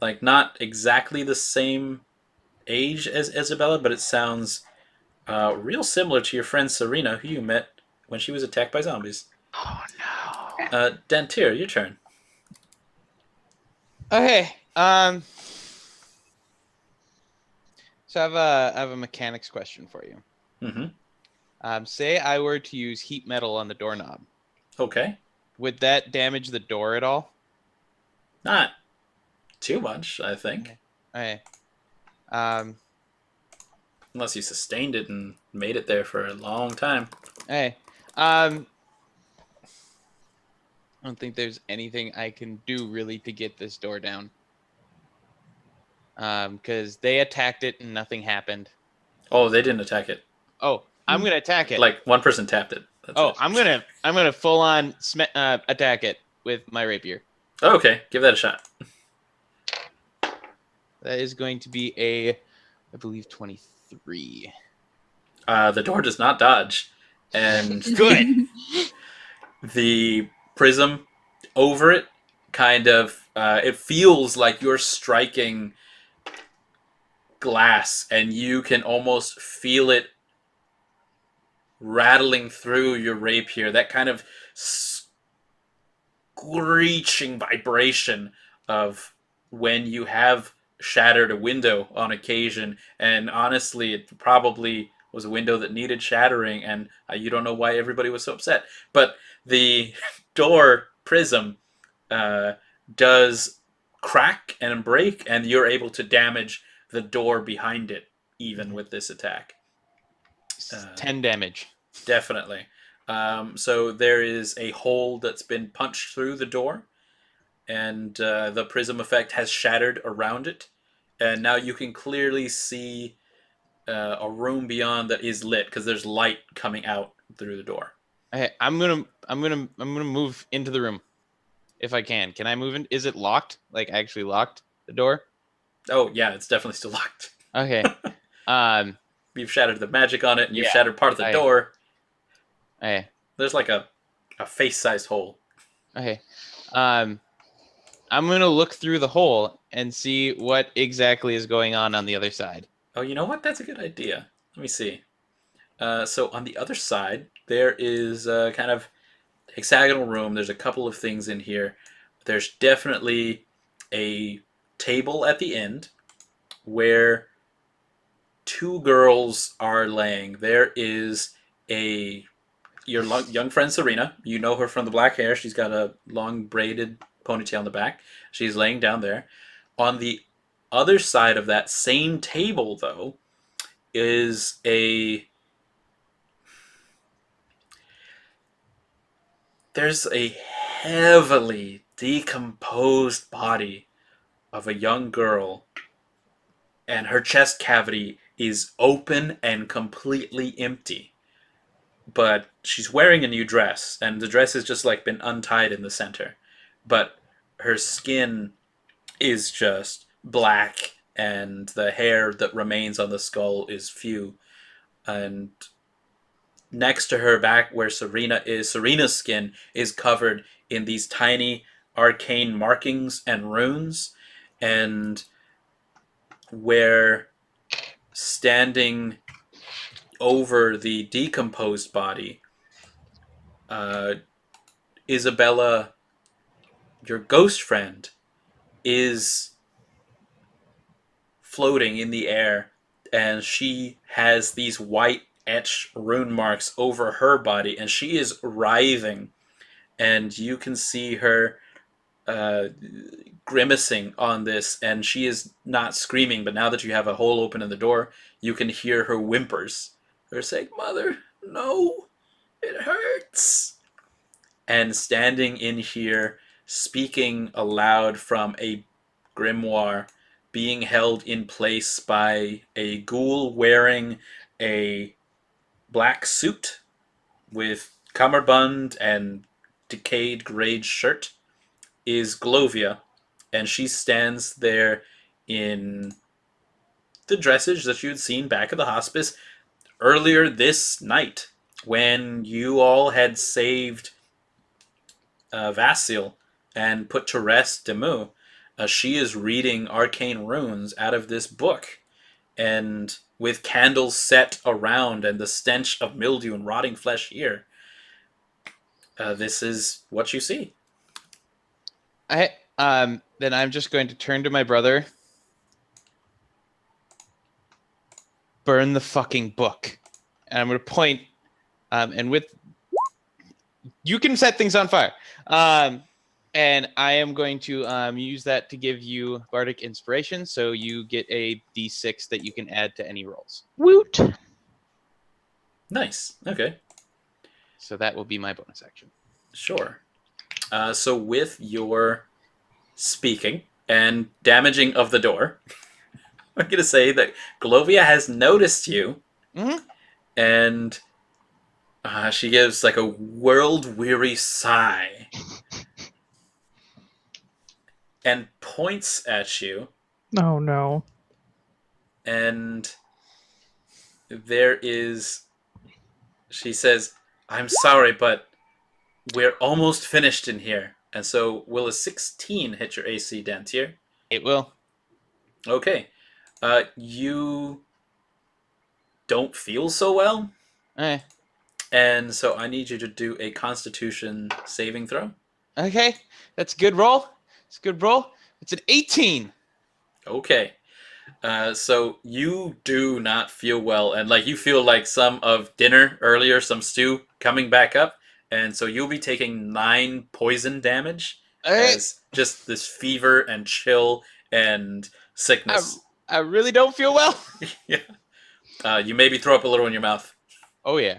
Like, not exactly the same age as Isabella, but it sounds real similar to your friend Serena, who you met when she was attacked by zombies. Oh no. Dantiir, your turn. Okay. So I have a mechanics question for you. Mm-hmm. Say I were to use heat metal on the doorknob. Okay. Would that damage the door at all? Not too much, I think. Okay. Unless you sustained it and made it there for a long time. Hey. I don't think there's anything I can do really to get this door down. Because they attacked it and nothing happened. Oh, they didn't attack it. Oh, I'm gonna attack it. Like one person tapped it. That's it. I'm gonna full on attack it with my rapier. Oh, okay, give that a shot. That is going to be I believe 23. The door does not dodge, and Good. the prism over it kind of it feels like you're striking glass, and you can almost feel it rattling through your rapier. That kind of screeching vibration of when you have shattered a window on occasion, and honestly it probably was a window that needed shattering, and you don't know why everybody was so upset, but the door prism does crack and break, and you're able to damage the door behind it even with this attack. 10 damage. Definitely. So there is a hole that's been punched through the door, and the prism effect has shattered around it, and now you can clearly see a room beyond that is lit because there's light coming out through the door. Okay, I'm gonna move into the room if I can. Can I move in? Is it locked? Like actually locked the door? Oh yeah, it's definitely still locked. Okay. You've shattered the magic on it, and you've Yeah, shattered part of the door. Okay. There's like a face-sized hole. Okay. I'm gonna look through the hole and see what exactly is going on the other side. Oh, you know what? That's a good idea. Let me see. So on the other side, there is a kind of hexagonal room. There's a couple of things in here. There's definitely a table at the end where two girls are laying. There is your young friend Serena. You know her from the black hair. She's got a long braided ponytail in the back. She's laying down there. On the other side of that same table, though, is there's a heavily decomposed body of a young girl, and her chest cavity is open and completely empty. But she's wearing a new dress, and the dress has just like been untied in the center. But her skin is just black, and the hair that remains on the skull is few. And next to her, back where Serena is, Serena's skin is covered in these tiny arcane markings and runes, and where standing over the decomposed body, Isabella, your ghost friend, is floating in the air, and she has these white etched rune marks over her body, and she is writhing, and you can see her grimacing on this, and she is not screaming, but now that you have a hole open in the door, you can hear her whimpers. They're saying, "Mother, no, it hurts." And standing in here, speaking aloud from a grimoire, being held in place by a ghoul wearing a black suit with cummerbund and decayed grayed shirt, is Glovia, and she stands there in the dressage that you had seen back at the hospice earlier this night when you all had saved Vasil and put to rest Demu. She is reading arcane runes out of this book, and with candles set around and the stench of mildew and rotting flesh here, this is what you see. Then I'm just going to turn to my brother. Burn the fucking book. And I'm going to point, and with... You can set things on fire. And I am going to use that to give you Bardic Inspiration, so you get a D6 that you can add to any rolls. Woot! Nice. Okay. So that will be my bonus action. Sure. So with your speaking and damaging of the door, I'm going to say that Glovia has noticed you, Mhm. and she gives like a world-weary sigh and points at you, Oh no. and she says, I'm sorry, but we're almost finished in here. And so, will a 16 hit your AC, Dantiir? It will. Okay. You don't feel so well, Eh. and so I need you to do a Constitution saving throw. Okay, that's a good roll. It's a good roll. It's an 18. Okay. So you do not feel well, and like you feel like some of dinner earlier, some stew coming back up, and so you'll be taking 9 poison damage All right. as just this fever and chill and sickness. I really don't feel well. Yeah. You maybe throw up a little in your mouth. Oh yeah.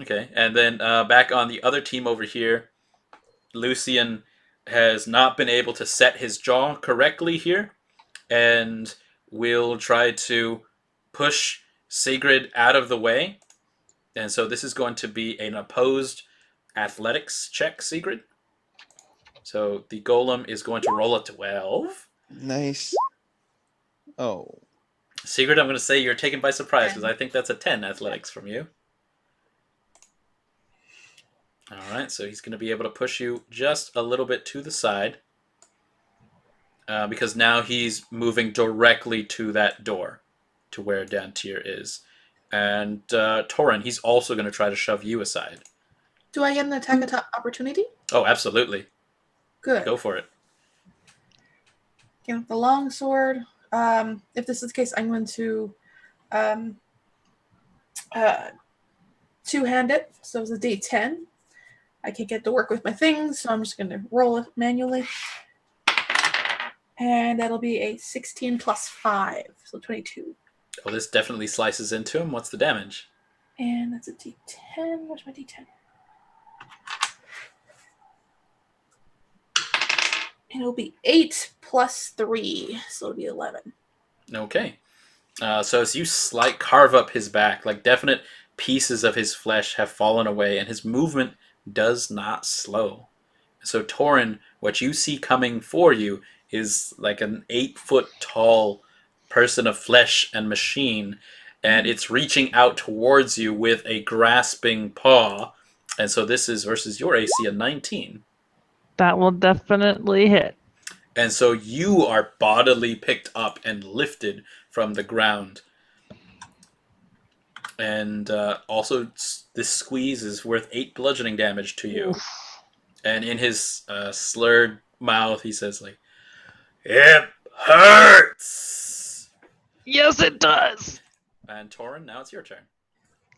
Okay, and then back on the other team over here, Lucian has not been able to set his jaw correctly here, and will try to push Segrid out of the way. And so this is going to be an opposed athletics check, Segrid. So the golem is going to roll a 12. Nice. Oh. Segrid, I'm going to say you're taken by surprise because I think that's a 10 athletics from you. All right, so he's going to be able to push you just a little bit to the side because now he's moving directly to that door, to where Dantiir is. And Toren, he's also going to try to shove you aside. Do I get an attack opportunity? Oh, absolutely. Good. Go for it. Okay, with the long sword. If this is the case, I'm going to two-hand it. So it's a D10. I can't get to work with my things, so I'm just going to roll it manually. And that'll be a 16 plus 5, so 22. Oh, this definitely slices into him. What's the damage? And that's a D10. Where's my D10? And it'll be 8 plus 3, so it'll be 11. Okay. So as you carve up his back, like definite pieces of his flesh have fallen away, and his movement does not slow. So Toren, what you see coming for you is like an 8-foot tall person of flesh and machine, and it's reaching out towards you with a grasping paw. And so this is versus your AC of 19. That will definitely hit. And so you are bodily picked up and lifted from the ground. And also, this squeeze is worth 8 bludgeoning damage to you. Oof. And in his slurred mouth, he says, like, "It hurts!" Yes, it does. And Toren, now it's your turn.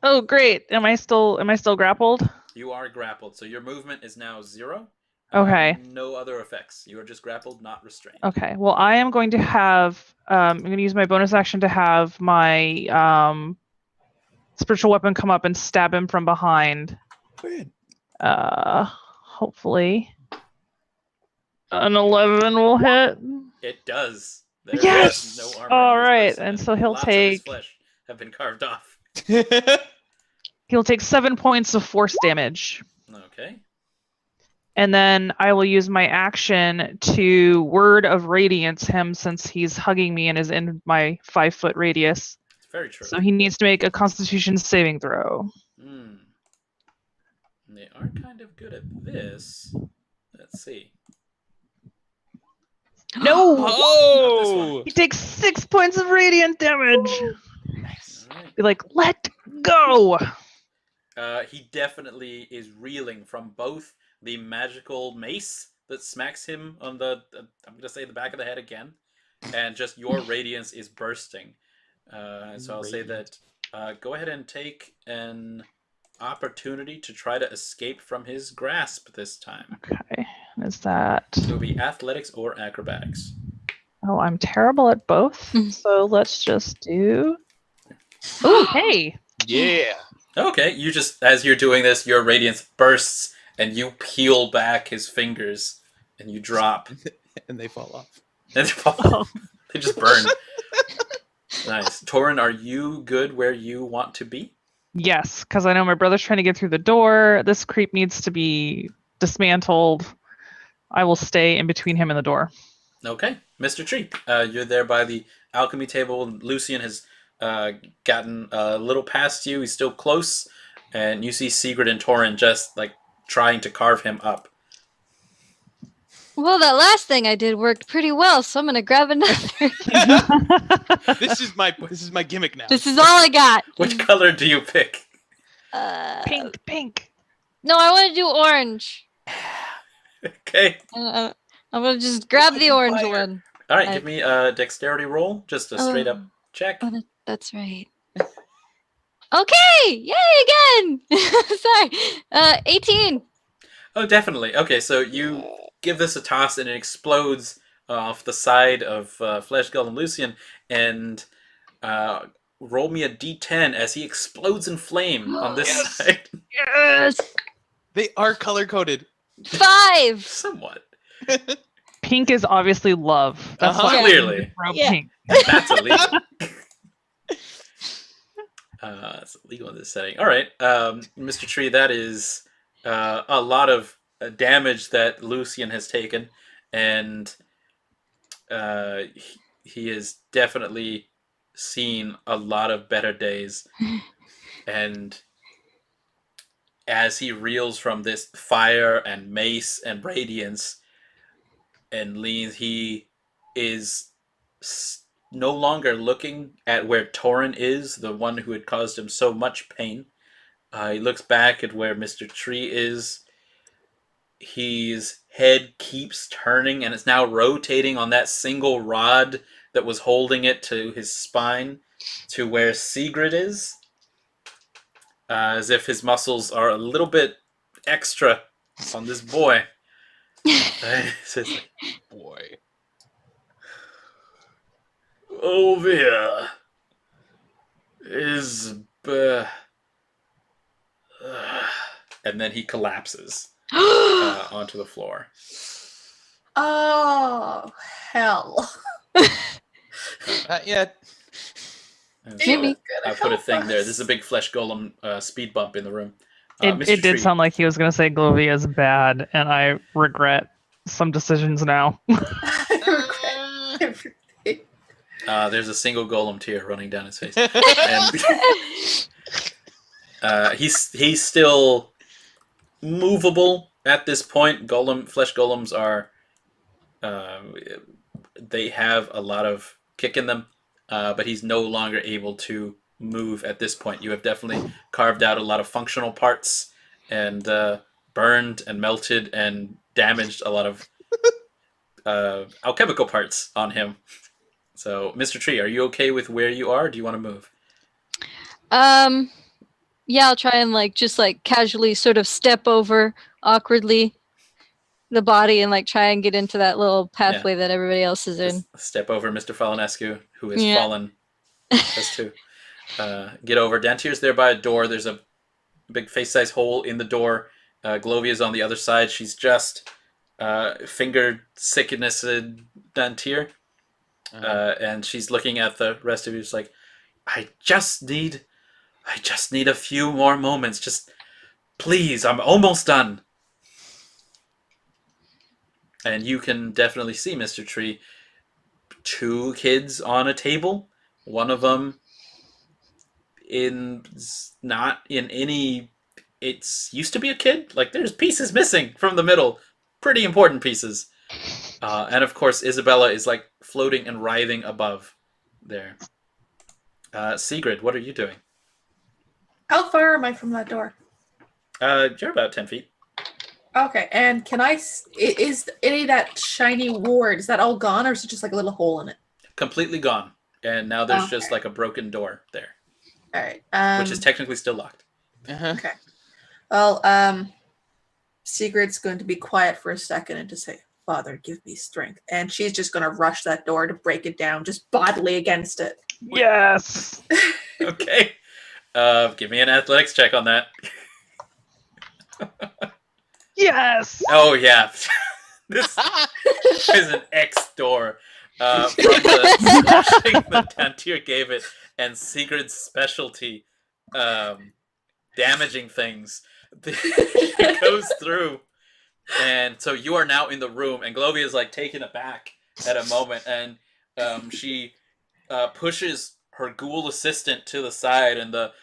Oh, great. Am I still grappled? You are grappled, so your movement is now 0. Okay. No other effects. You are just grappled, not restrained. Okay. Well, I am going to have. I'm going to use my bonus action to have my spiritual weapon come up and stab him from behind. Good. Hopefully, an 11 will hit. It does. There Yes! is no armor All on this right, person, and so he'll lots of his take. flesh have been carved off. He'll take 7 points of force damage. Okay. And then I will use my action to Word of Radiance him since he's hugging me and is in my 5-foot radius. It's very true. So he needs to make a Constitution saving throw. They are kind of good at this. Let's see. No! Oh! He takes 6 points of radiant damage. Nice. All right. Be like, let go! He definitely is reeling from both the magical mace that smacks him on the I'm gonna say the back of the head again, and just your radiance is bursting. So I'll say that go ahead and take an opportunity to try to escape from his grasp this time. Okay, is that... It'll be athletics or acrobatics. Oh, I'm terrible at both. So let's just do... Oh, hey! Yeah. Okay, you just, as you're doing this, your radiance bursts, and you peel back his fingers, and you drop. And they fall off. And they fall Oh. They just burn. Nice. Toren, are you good where you want to be? Yes, because I know my brother's trying to get through the door. This creep needs to be dismantled. I will stay in between him and the door. Okay. Mr. Tree, you're there by the alchemy table. Lucian has gotten a little past you. He's still close. And you see Segrid and Toren just like trying to carve him up. Well, that last thing I did worked pretty well, so I'm gonna grab another. This is my gimmick now. This is all I got. Which color do you pick? Pink. No, I want to do orange. Okay. I'm gonna just grab the orange Fire. one. All right, give me a dexterity roll. Just a straight up check. Oh, that's right. Okay! Yay again! Sorry. 18. Oh, definitely. Okay, so you give this a toss and it explodes off the side of Flesh Golem Lucian, and roll me a d10 as he explodes in flame on this side. Yes! They are color coded. 5. Somewhat. Pink is obviously love. That's why Clearly. I throw Yeah. pink. That's illegal. It's illegal in this setting. All right, Mr. Tree, that is a lot of damage that Lucian has taken, and he has definitely seen a lot of better days. And as he reels from this fire and mace and radiance and leans, he is no longer looking at where Toren is, the one who had caused him so much pain. He looks back at where Mr. Tree is. His head keeps turning and it's now rotating on that single rod that was holding it to his spine to where Segrid is. As if his muscles are a little bit extra on this boy. It's like, Boy. Ovia is... and then he collapses onto the floor. Oh, hell. Yeah. And It so Maybe. was gonna I put a help thing there. us. This is a big flesh golem speed bump in the room. It Mr. did Tree, sound like he was going to say Glovia is bad, and I regret some decisions now. I regret everything. there's a single golem tear running down his face. And he's still movable at this point. Flesh golems are they have a lot of kick in them, but he's no longer able to move at this point. You have definitely carved out a lot of functional parts and burned and melted and damaged a lot of alchemical parts on him. So, Mr. Tree, are you okay with where you are? Do you want to move? Yeah, I'll try and just casually sort of step over awkwardly the body and try and get into that little pathway that everybody else is in. Just step over Mr. Falenescu, who has Yeah. fallen. Has to get over. Dantiir's there by a door. There's a big face-size hole in the door. Glovia's on the other side. She's just fingered sickness Dantiir. And she's looking at the rest of you. She's like, I just need a few more moments. Just please, I'm almost done. And you can definitely see, Mr. Tree, 2 kids on a table. One of them not in any... It's used to be a kid. There's pieces missing from the middle. Pretty important pieces. And of course, Isabella is floating and writhing above there. Segrid, what are you doing? How far am I from that door? You're about 10 feet. Okay, and is any of that shiny ward, is that all gone, or is it just a little hole in it? Completely gone. And now there's just Okay. a broken door there, All right. which is technically still locked. Uh-huh. Okay. Well, Sigrid's going to be quiet for a second and just say, Father, give me strength. And she's just going to rush that door to break it down, just bodily against it. Yes. Okay. Give me an athletics check on that. Yes. Oh, yeah. This is an X door. from the slashing that Dantiir gave it, and Sigrid's specialty, damaging things. It goes through, and so you are now in the room, and Glovia is like taken aback at a moment, and she pushes her ghoul assistant to the side, and the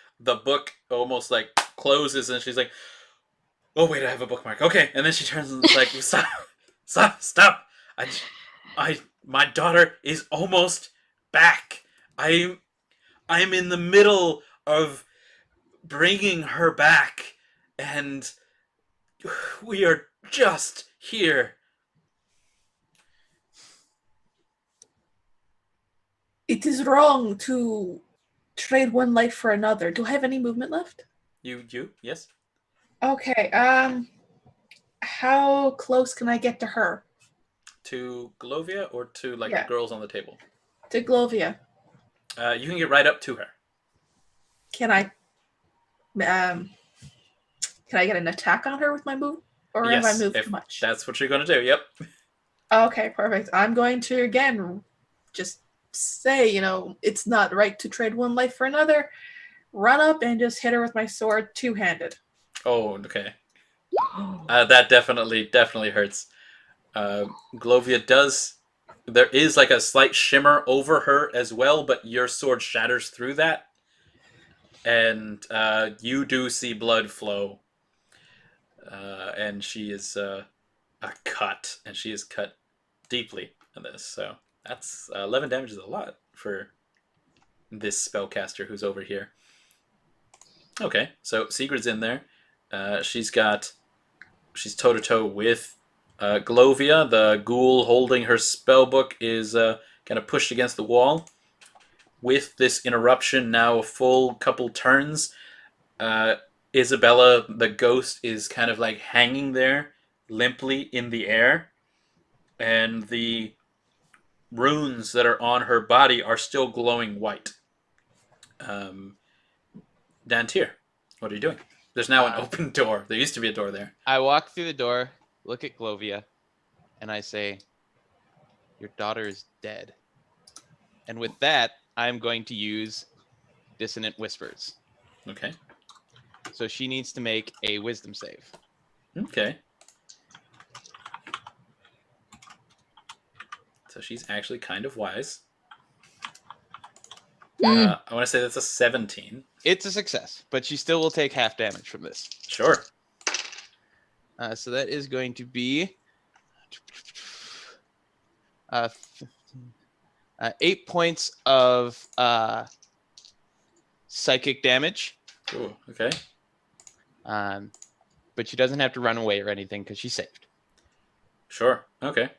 book almost like closes, and she's like, "Oh wait, I have a bookmark." Okay, and then she turns and is like, "Stop! My daughter is almost back. I'm in the middle of bringing her back, and we are just here." It is wrong to trade one life for another. Do I have any movement left? You, yes? Okay, how close can I get to her? To Glovia or to, like, Yeah. the girls on the table? To Glovia. You can get right up to her. Can I get an attack on her with my move? Or have I moved too much? That's what you're going to do, yep. Okay, perfect. I'm going to, again, just say, it's not right to trade one life for another. Run up and just hit her with my sword two-handed. Oh, okay. That definitely hurts. Glovia does... There is like a slight shimmer over her as well, but your sword shatters through that. And you do see blood flow. And she is cut. And she is cut deeply in this. So that's 11 damage is a lot for this spellcaster who's over here. Okay, so Sigrid's in there. She's toe-to-toe with Glovia. The ghoul holding her spellbook is kind of pushed against the wall. With this interruption, now a full couple turns, Isabella, the ghost, is kind of like hanging there limply in the air. And the runes that are on her body are still glowing white. Dantiir, what are you doing? There's now an open door. There used to be a door there. I walk through the door, look at Glovia, and I say, "Your daughter is dead." And with that, I'm going to use Dissonant Whispers. Okay. So she needs to make a wisdom save. Okay. So she's actually kind of wise. I want to say that's a 17. It's a success, but she still will take half damage from this. Sure. So that is going to be 8 points of psychic damage. Ooh, okay. But she doesn't have to run away or anything because she's saved. Sure. Okay.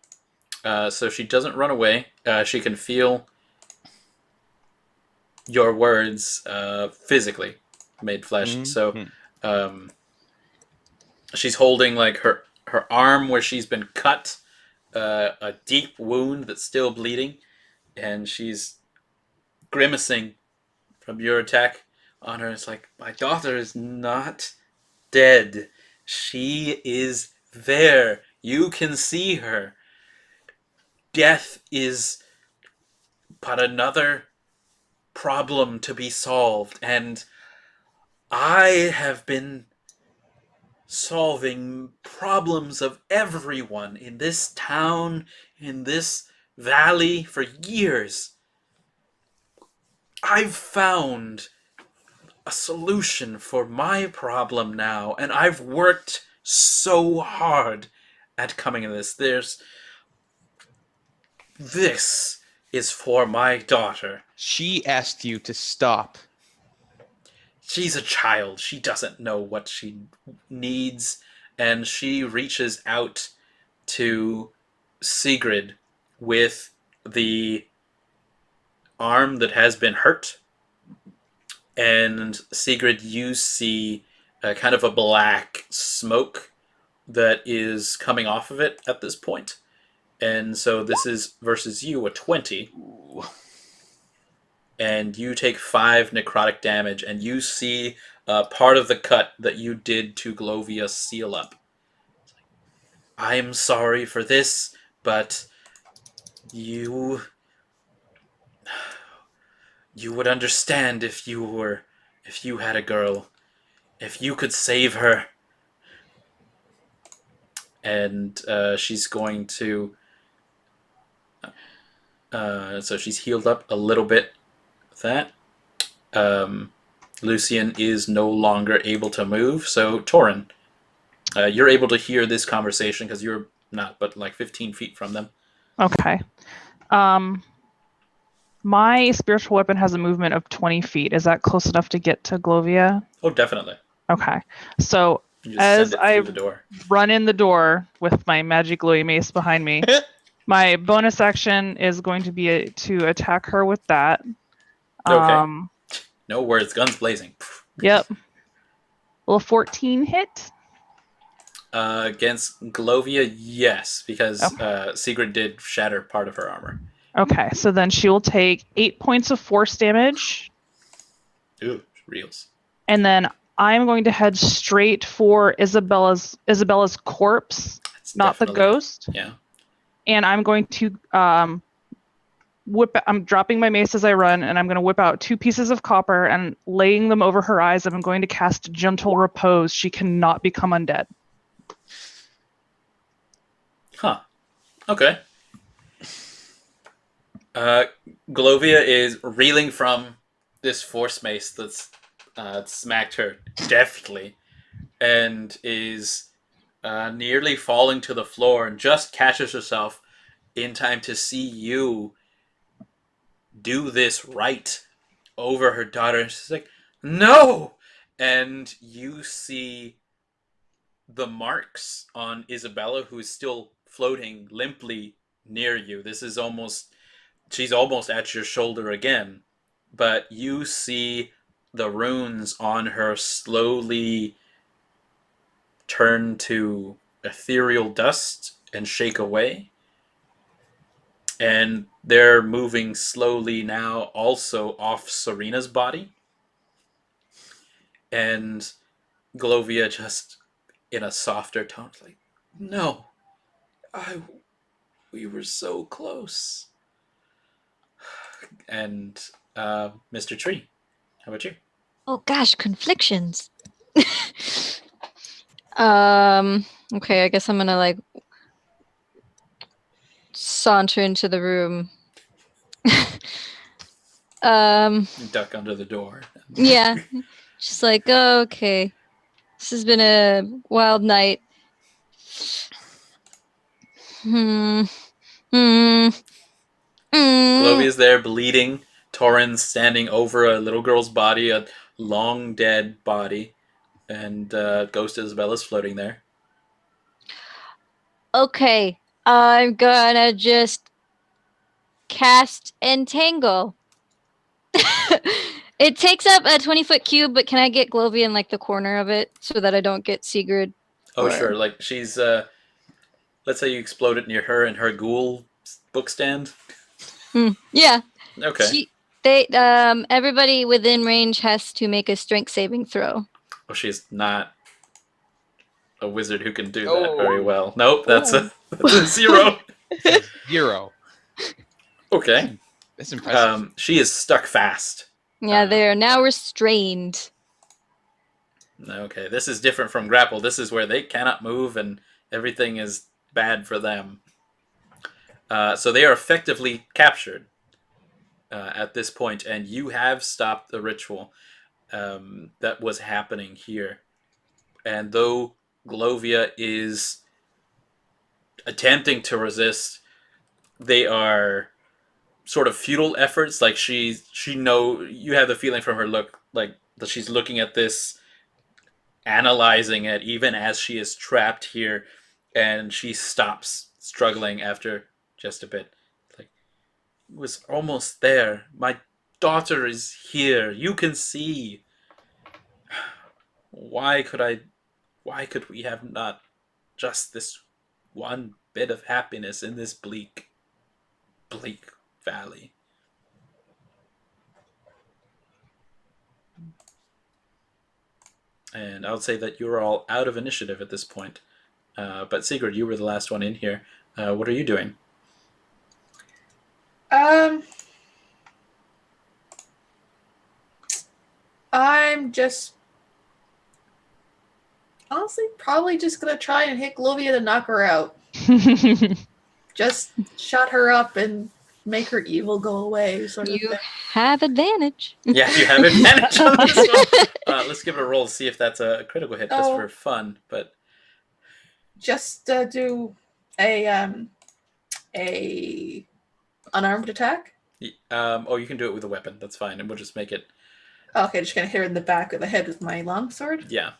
So she doesn't run away. She can feel your words physically made flesh. Mm-hmm. So she's holding like her arm where she's been cut, a deep wound that's still bleeding, and she's grimacing from your attack on her. It's like, my daughter is not dead. She is there. You can see her. Death is but another problem to be solved, and I have been solving problems of everyone in this town, in this valley for years. I've found a solution for my problem now, and I've worked so hard at coming to this. This is for my daughter. She asked you to stop. She's a child. She doesn't know what she needs, and she reaches out to Segrid with the arm that has been hurt. And Segrid, you see kind of a black smoke that is coming off of it at this point. And so this is versus you, a 20. Ooh. And you take 5 necrotic damage, and you see part of the cut that you did to Glovia seal up. I'm sorry for this, but You would understand if you had a girl, if you could save her. And she's going to. So she's healed up a little bit. With that, Lucian is no longer able to move. So Toren, you're able to hear this conversation because you're not but like 15 feet from them. Okay. My spiritual weapon has a movement of 20 feet. Is that close enough to get to Glovia? Oh, definitely. Okay. So You just as send it I through the door. run in the door with my magic glowy mace behind me, my bonus action is going to be to attack her with that. Okay. No words, guns blazing. Yep. Will a 14 hit? Against Glovia, yes, because Segrid did shatter part of her armor. Okay, so then she will take 8 points of force damage. Ooh, reels. And then I'm going to head straight for Isabella's corpse, That's not the definitely- ghost. Yeah. And I'm going to I'm dropping my mace as I run, and I'm going to whip out 2 pieces of copper and laying them over her eyes. And I'm going to cast Gentle Repose. She cannot become undead. Huh. Okay. Glovia is reeling from this force mace that's smacked her deftly, and is nearly falling to the floor, and just catches herself in time to see you do this right over her daughter. And she's like, "No!" And you see the marks on Isabella, who is still floating limply near you. She's almost at your shoulder again, but you see the runes on her slowly turn to ethereal dust and shake away. And they're moving slowly now also off Serena's body. And Glovia just in a softer tone, like, "No, we were so close." And Mr. Tree, how about you? Oh gosh, conflictions. Okay, I guess I'm gonna like saunter into the room. Duck under the door. Yeah. Just like, oh, okay. This has been a wild night. Glovia's there bleeding. Toren's standing over a little girl's body, a long dead body, and Ghost Isabella's floating there. Okay, I'm gonna just cast Entangle. It takes up a 20-foot cube, but can I get Glovia in like the corner of it so that I don't get Segrid? Oh, sure. Like she's, let's say you explode it near her and her ghoul book stand. Yeah. Okay. Everybody within range has to make a strength saving throw. Oh, she's not a wizard who can do that very well. Nope, that's a 0. 0. Okay. That's impressive. She is stuck fast. Yeah, they are now restrained. Okay, this is different from grapple. This is where they cannot move and everything is bad for them. So they are effectively captured at this point, and you have stopped the ritual that was happening here. And though Glovia is attempting to resist, they are sort of futile efforts. Like you have the feeling from her look like that she's looking at this, analyzing it, even as she is trapped here, and she stops struggling after just a bit. Like, it was almost there. My daughter is here. You can see. Why could we have not just this one bit of happiness in this bleak valley? And I would say that you're all out of initiative at this point. But Sigurd, you were the last one in here. What are you doing? Um, I'm just honestly probably just gonna try and hit Glovia to knock her out. Just shut her up and make her evil go away, sort of You thing. have advantage. Yeah, you have advantage on this one. Let's give it a roll to see if that's a critical hit, just Oh. for fun. But Just do a unarmed attack. oh, you can do it with a weapon. That's fine, and we'll just make it. Okay, just gonna hit her in the back of the head with my longsword. Yeah.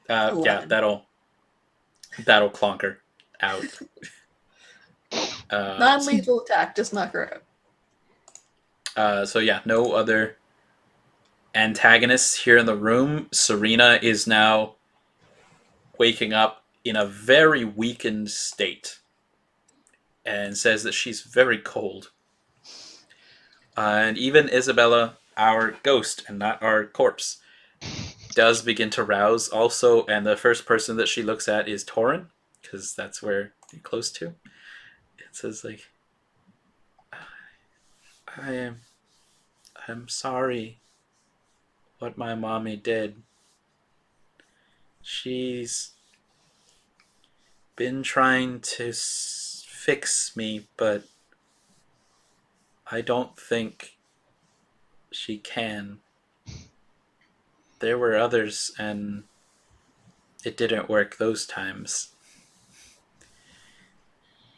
Yeah, 11. that'll clonk her out. Non-lethal attack, just knock her out. So yeah, no other antagonists here in the room. Serena is now waking up in a very weakened state and says that she's very cold. And even Isabella, our ghost and not our corpse, does begin to rouse also, and the first person that she looks at is Toren, because that's where you're close to. It says like, I'm sorry what my mommy did. She's been trying to fix me, but I don't think she can. There were others, and it didn't work those times.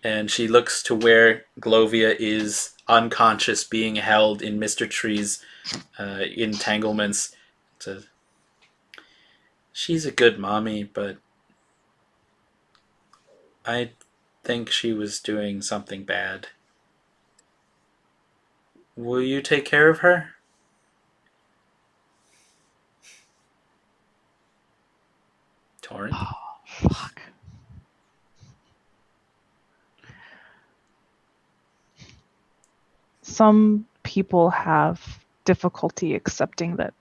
And she looks to where Glovia is unconscious, being held in Mr. Tree's entanglements. She's a good mommy, but I think she was doing something bad. Will you take care of her? Toren? Oh, fuck. Some people have difficulty accepting that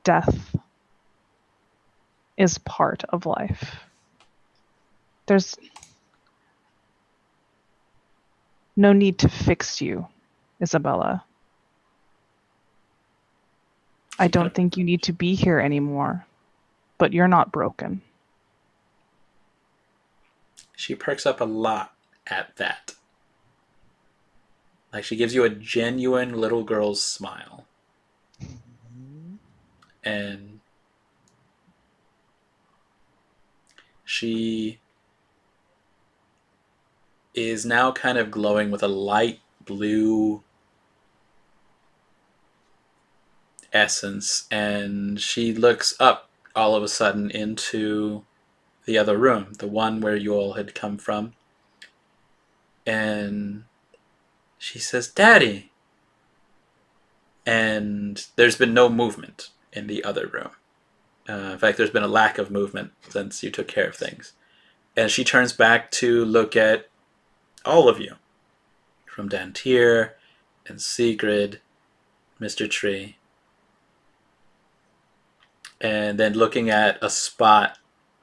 death is part of life. There's no need to fix you, Isabella. I don't think you need to be here anymore, but you're not broken. She perks up a lot at that. Like, she gives you a genuine little girl's smile. And she is now kind of glowing with a light blue essence, and she looks up all of a sudden into the other room, the one where you all had come from, and she says, "Daddy!" And there's been no movement in the other room. In fact, there's been a lack of movement since you took care of things. And she turns back to look at all of you, from Dantiir and Segrid, Mr. Tree, and then looking at a spot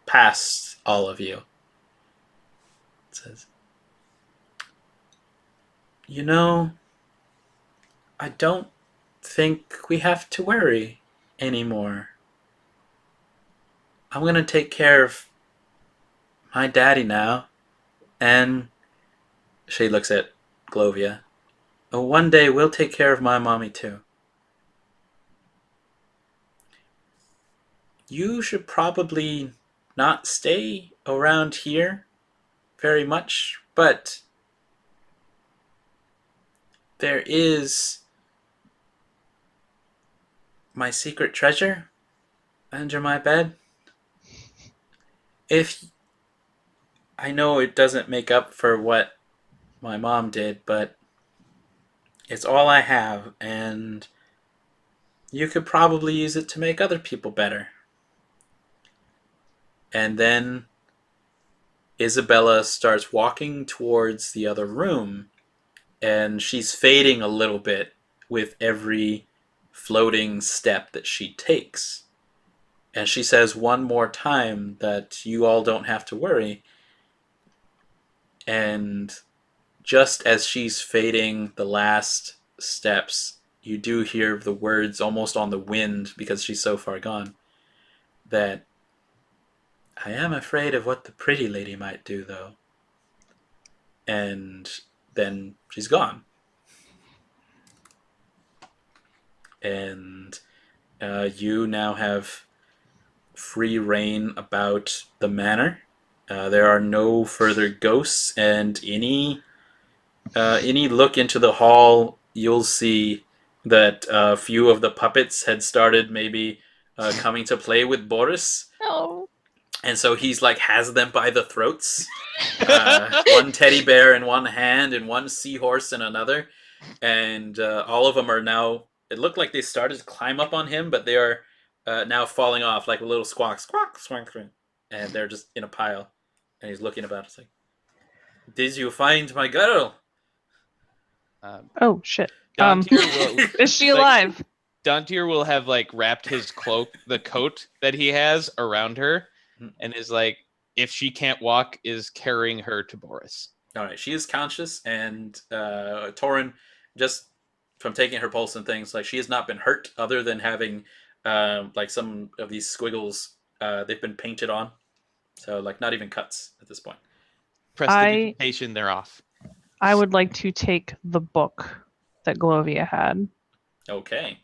past all of you. It says, "You know, I don't think we have to worry anymore. I'm going to take care of my daddy now." And she looks at Glovia. "Oh, one day we'll take care of my mommy too. You should probably not stay around here very much, but there is my secret treasure under my bed. If I know it doesn't make up for what my mom did, but it's all I have, and you could probably use it to make other people better." And then Isabella starts walking towards the other room, and she's fading a little bit with every floating step that she takes. And she says one more time that you all don't have to worry. And just as she's fading the last steps, you do hear the words almost on the wind because she's so far gone that I am afraid of what the pretty lady might do, though. And then she's gone. And you now have free reign about the manor. There are no further ghosts, and any look into the hall, you'll see that a few of the puppets had started maybe coming to play with Boris. Oh. And so he's like has them by the throats. One teddy bear in one hand and one seahorse in another. And all of them are now, it looked like they started to climb up on him, but they are now falling off like a little squawk, squawk, squawk, squawk. And they're just in a pile. And he's looking about. It's like, did you find my girl? Oh shit. Dantiir will, Is she alive? Dantiir will have like wrapped his cloak, the coat that he has around her, and is like, if she can't walk, is carrying her to Boris. All right, she is conscious, and Toren, just from taking her pulse and things, like she has not been hurt other than having like some of these squiggles. They've been painted on, so like not even cuts at this point. Prestidigitation, they're off. I would like to take the book that Glovia had, Okay.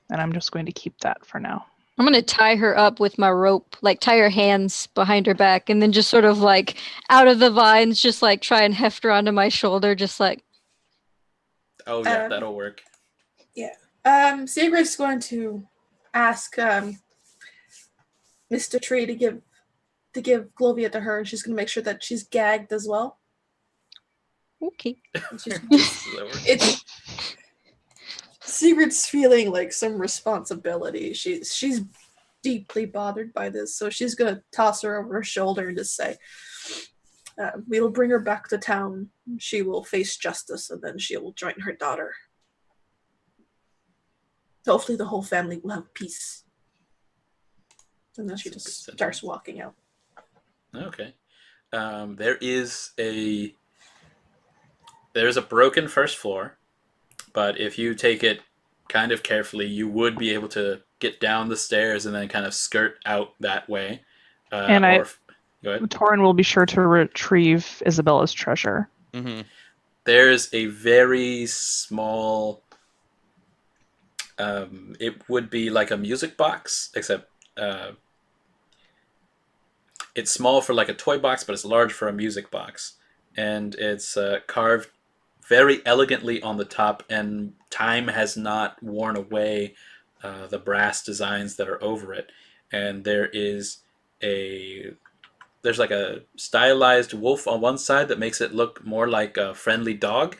and I'm just going to keep that for now. I'm going to tie her up with my rope, like tie her hands behind her back, and then just sort of like out of the vines, just like try and heft her onto my shoulder, just like. Oh yeah, that'll work. Segrid's going to ask Mr. Tree to give Glovia to her, and she's going to make sure that she's gagged as well. Okay. It's Sigrid's feeling like some responsibility. She's deeply bothered by this, so she's gonna toss her over her shoulder and just say, "We'll bring her back to town. She will face justice, and then she will join her daughter. Hopefully, the whole family will have peace." And then she just starts walking out. Okay. There's a broken first floor, but if you take it kind of carefully, you would be able to get down the stairs and then kind of skirt out that way. Go ahead. Toren will be sure to retrieve Isabella's treasure. Mm-hmm. There's a very small. It would be like a music box, except it's small for like a toy box, but it's large for a music box, and it's carved very elegantly on the top, and time has not worn away the brass designs that are over it. And there's like a stylized wolf on one side that makes it look more like a friendly dog,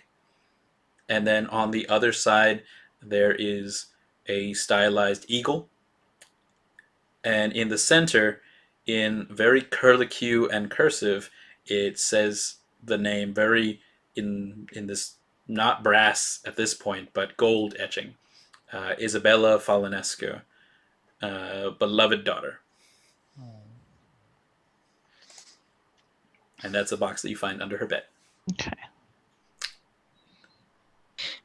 and then on the other side there is a stylized eagle, and in the center, in very curlicue and cursive, it says the name very in this, not brass at this point, but gold etching. Isabella Falinescu, beloved daughter. And that's a box that you find under her bed. Okay.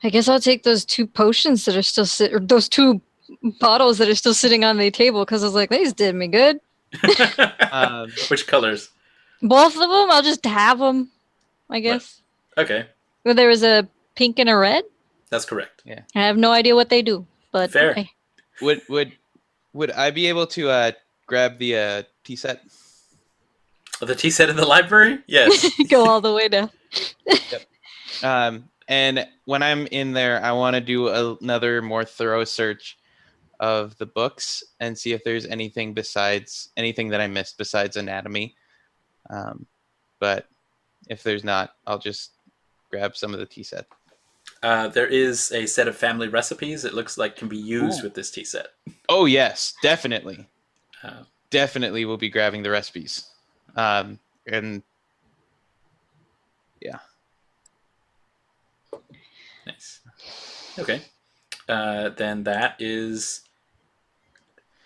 I guess I'll take those 2 potions that are still those 2 bottles that are still sitting on the table, because I was like, these did me good. Which colors? Both of them. I'll just have them, I guess. Okay. Well, there was a pink and a red. That's correct. Yeah. I have no idea what they do, but fair. Would I be able to grab the tea set? The tea set in the library? Yes. Go all the way down. Yep. And when I'm in there, I want to do another more thorough search of the books and see if there's anything that I missed besides anatomy. But if there's not, I'll just grab some of the tea set. There is a set of family recipes it looks like can be used with this tea set. Oh, yes, definitely. Definitely will be grabbing the recipes. And yeah. Nice. Okay. Then that is...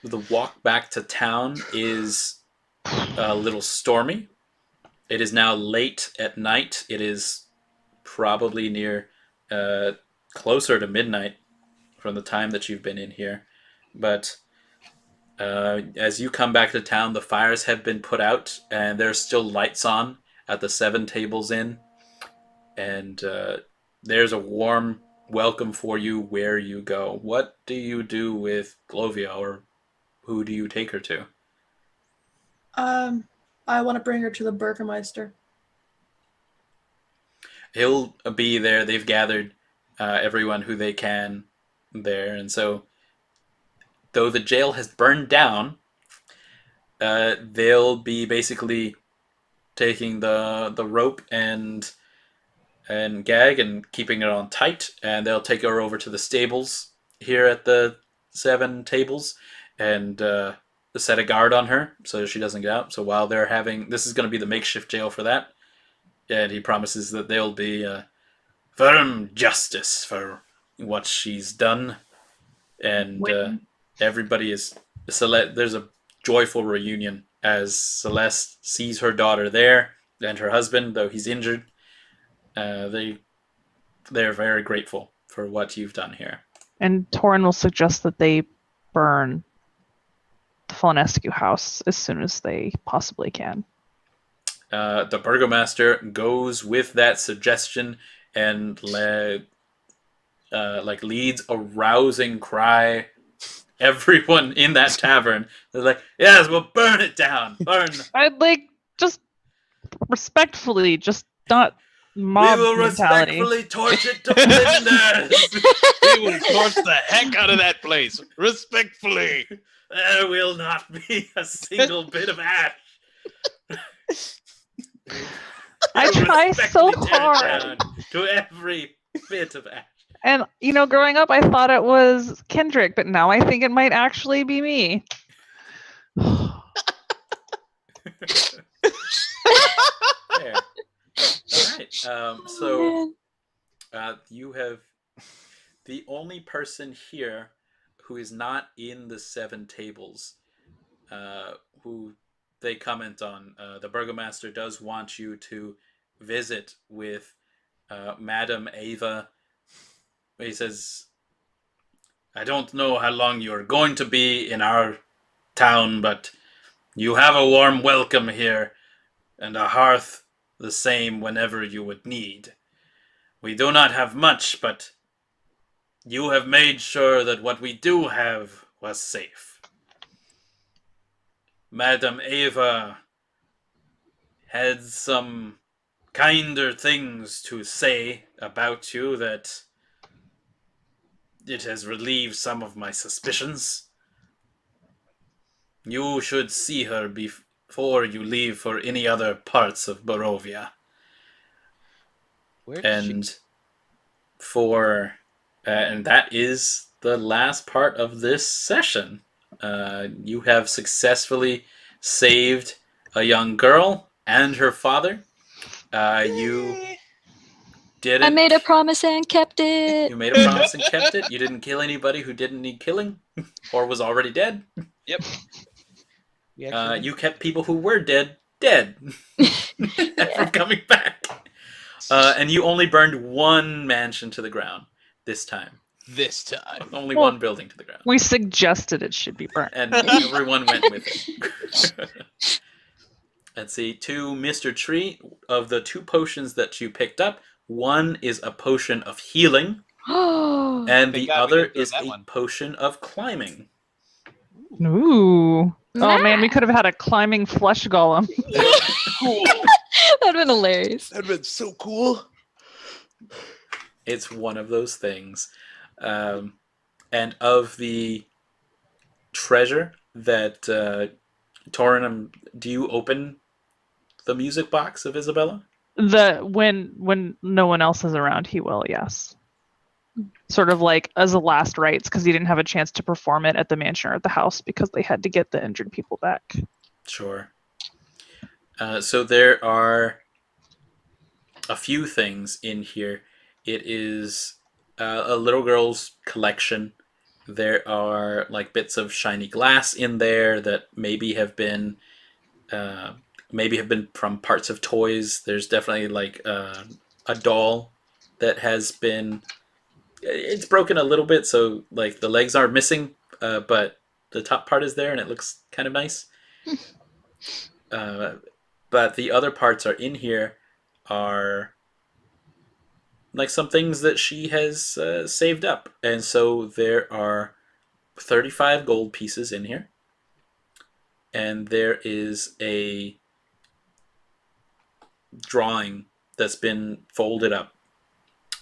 The walk back to town is a little stormy. It is now late at night. It is probably near closer to midnight from the time that you've been in here. But as you come back to town, the fires have been put out, and there's still lights on at the 7 tables inn. And there's a warm welcome for you where you go. What do you do with Glovia, or who do you take her to? I want to bring her to the Burgermeister. He'll be there. They've gathered everyone who they can there, and so though the jail has burned down, they'll be basically taking the rope and gag and keeping it on tight, and they'll take her over to the stables here at the 7 tables and set a guard on her so she doesn't get out. So while they're having, this is going to be the makeshift jail for that, and he promises that there'll be firm justice for what she's done, and everybody is there's a joyful reunion as Celeste sees her daughter there and her husband, though he's injured. They're very grateful for what you've done here. And Toren will suggest that they burn the Falanescu house as soon as they possibly can. The Burgomaster goes with that suggestion and leads a rousing cry. Everyone in that tavern, they're like, yes, we'll burn it down. Burn. I'd just respectfully, just not mob We will mentality. respectfully torch it to flinders. We will torch the heck out of that place. Respectfully. There will not be a single bit of ash. I We will try so respectfully tear it hard. down to every bit of ash. And, growing up, I thought it was Kendrick, but now I think it might actually be me. There. All right. So you have the only person here who is not in the 7 tables, who they comment on. The Burgomaster does want you to visit with Madam Ava. He says, I don't know how long you're going to be in our town, but you have a warm welcome here, and a hearth the same whenever you would need. We do not have much, but you have made sure that what we do have was safe. Madam Ava had some kinder things to say about you that it has relieved some of my suspicions. You should see her before you leave for any other parts of Barovia. Where did And and that is the last part of this session. You have successfully saved a young girl and her father. You did it. I made a promise and kept it. You made a promise and kept it. You didn't kill anybody who didn't need killing or was already dead. Yep. We actually You kept people who were dead from coming back. And you only burned 1 mansion to the ground this time. this time. Only Well, 1 building to the ground. We suggested it should be burnt. And everyone went with it. Let's see. To Mr. Tree, of the 2 potions that you picked up, 1 is a potion of healing, and Thank the God we other didn't do is that a one. potion of climbing. Ooh. Oh man, we could have had a climbing flesh golem. Cool. That'd been hilarious. That'd been so cool. It's one of those things. And of the treasure that Toren, do you open the music box of Isabella? When no one else is around, he will, yes. Sort of like as a last rites, because he didn't have a chance to perform it at the mansion or at the house because they had to get the injured people back. Sure. So there are a few things in here. It is a little girl's collection. There are like bits of shiny glass in there that maybe have been maybe have been from parts of toys. There's definitely like a doll that has been, it's broken a little bit, so like the legs are missing, but the top part is there and it looks kind of nice. But the other parts are in here are like some things that she has saved up. And so there are 35 gold pieces in here. And there is a drawing that's been folded up.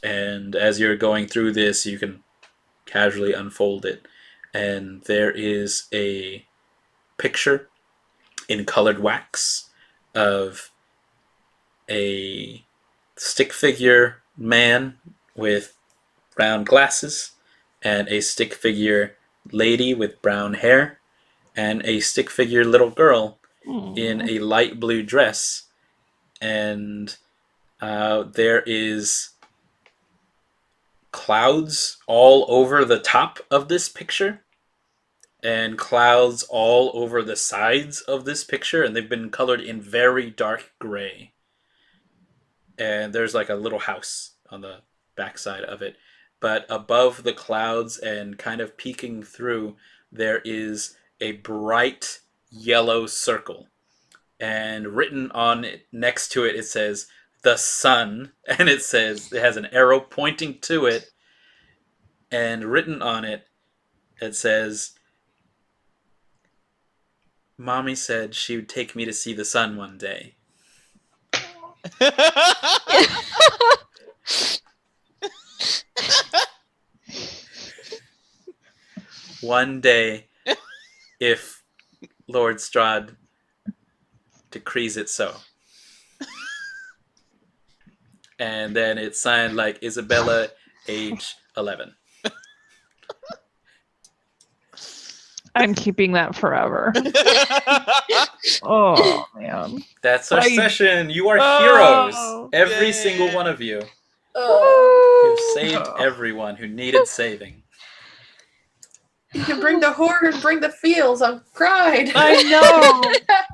And as you're going through this, you can casually unfold it. And there is a picture in colored wax of a stick figure man with brown glasses, and a stick figure lady with brown hair, and a stick figure little girl in a light blue dress. And there is clouds all over the top of this picture, and clouds all over the sides of this picture, and they've been colored in very dark gray. And there's like a little house on the backside of it. But above the clouds and kind of peeking through, there is a bright yellow circle. And written on it, next to it, it says, "The Sun." And it has an arrow pointing to it. And written on it, it says, "Mommy said she would take me to see the sun one day." One day, if Lord Strahd decrees it so. And then it's signed like Isabella, age 11. I'm keeping that forever. Oh man. That's our Right. session. You are Oh, heroes. Every yay. single one of you. Oh, You've saved everyone who needed saving. you can bring the horror and bring the feels. I've cried. I know.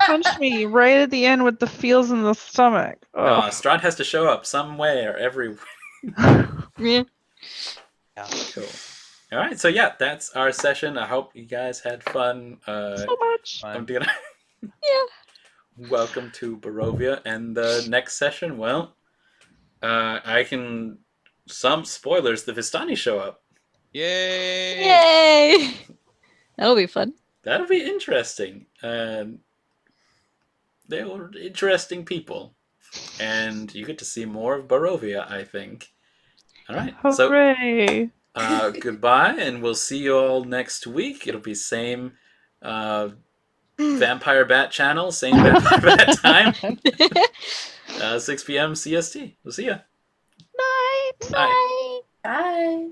Punch me right at the end with the feels in the stomach. Oh. Strahd has to show up somewhere every. Yeah. Cool. All right, so yeah, that's our session. I hope you guys had fun. So much. I'm gonna. Yeah. Welcome to Barovia, and the next session. Well, I can. Some spoilers. The Vistani show up. Yay! Yay! That'll be fun. That'll be interesting. They were interesting people, and you get to see more of Barovia, I think. All right, so Hooray. goodbye, and we'll see you all next week. It'll be same Vampire Bat channel, same Vampire Bat time, 6 p.m. CST. We'll see ya. Night. Bye. Bye.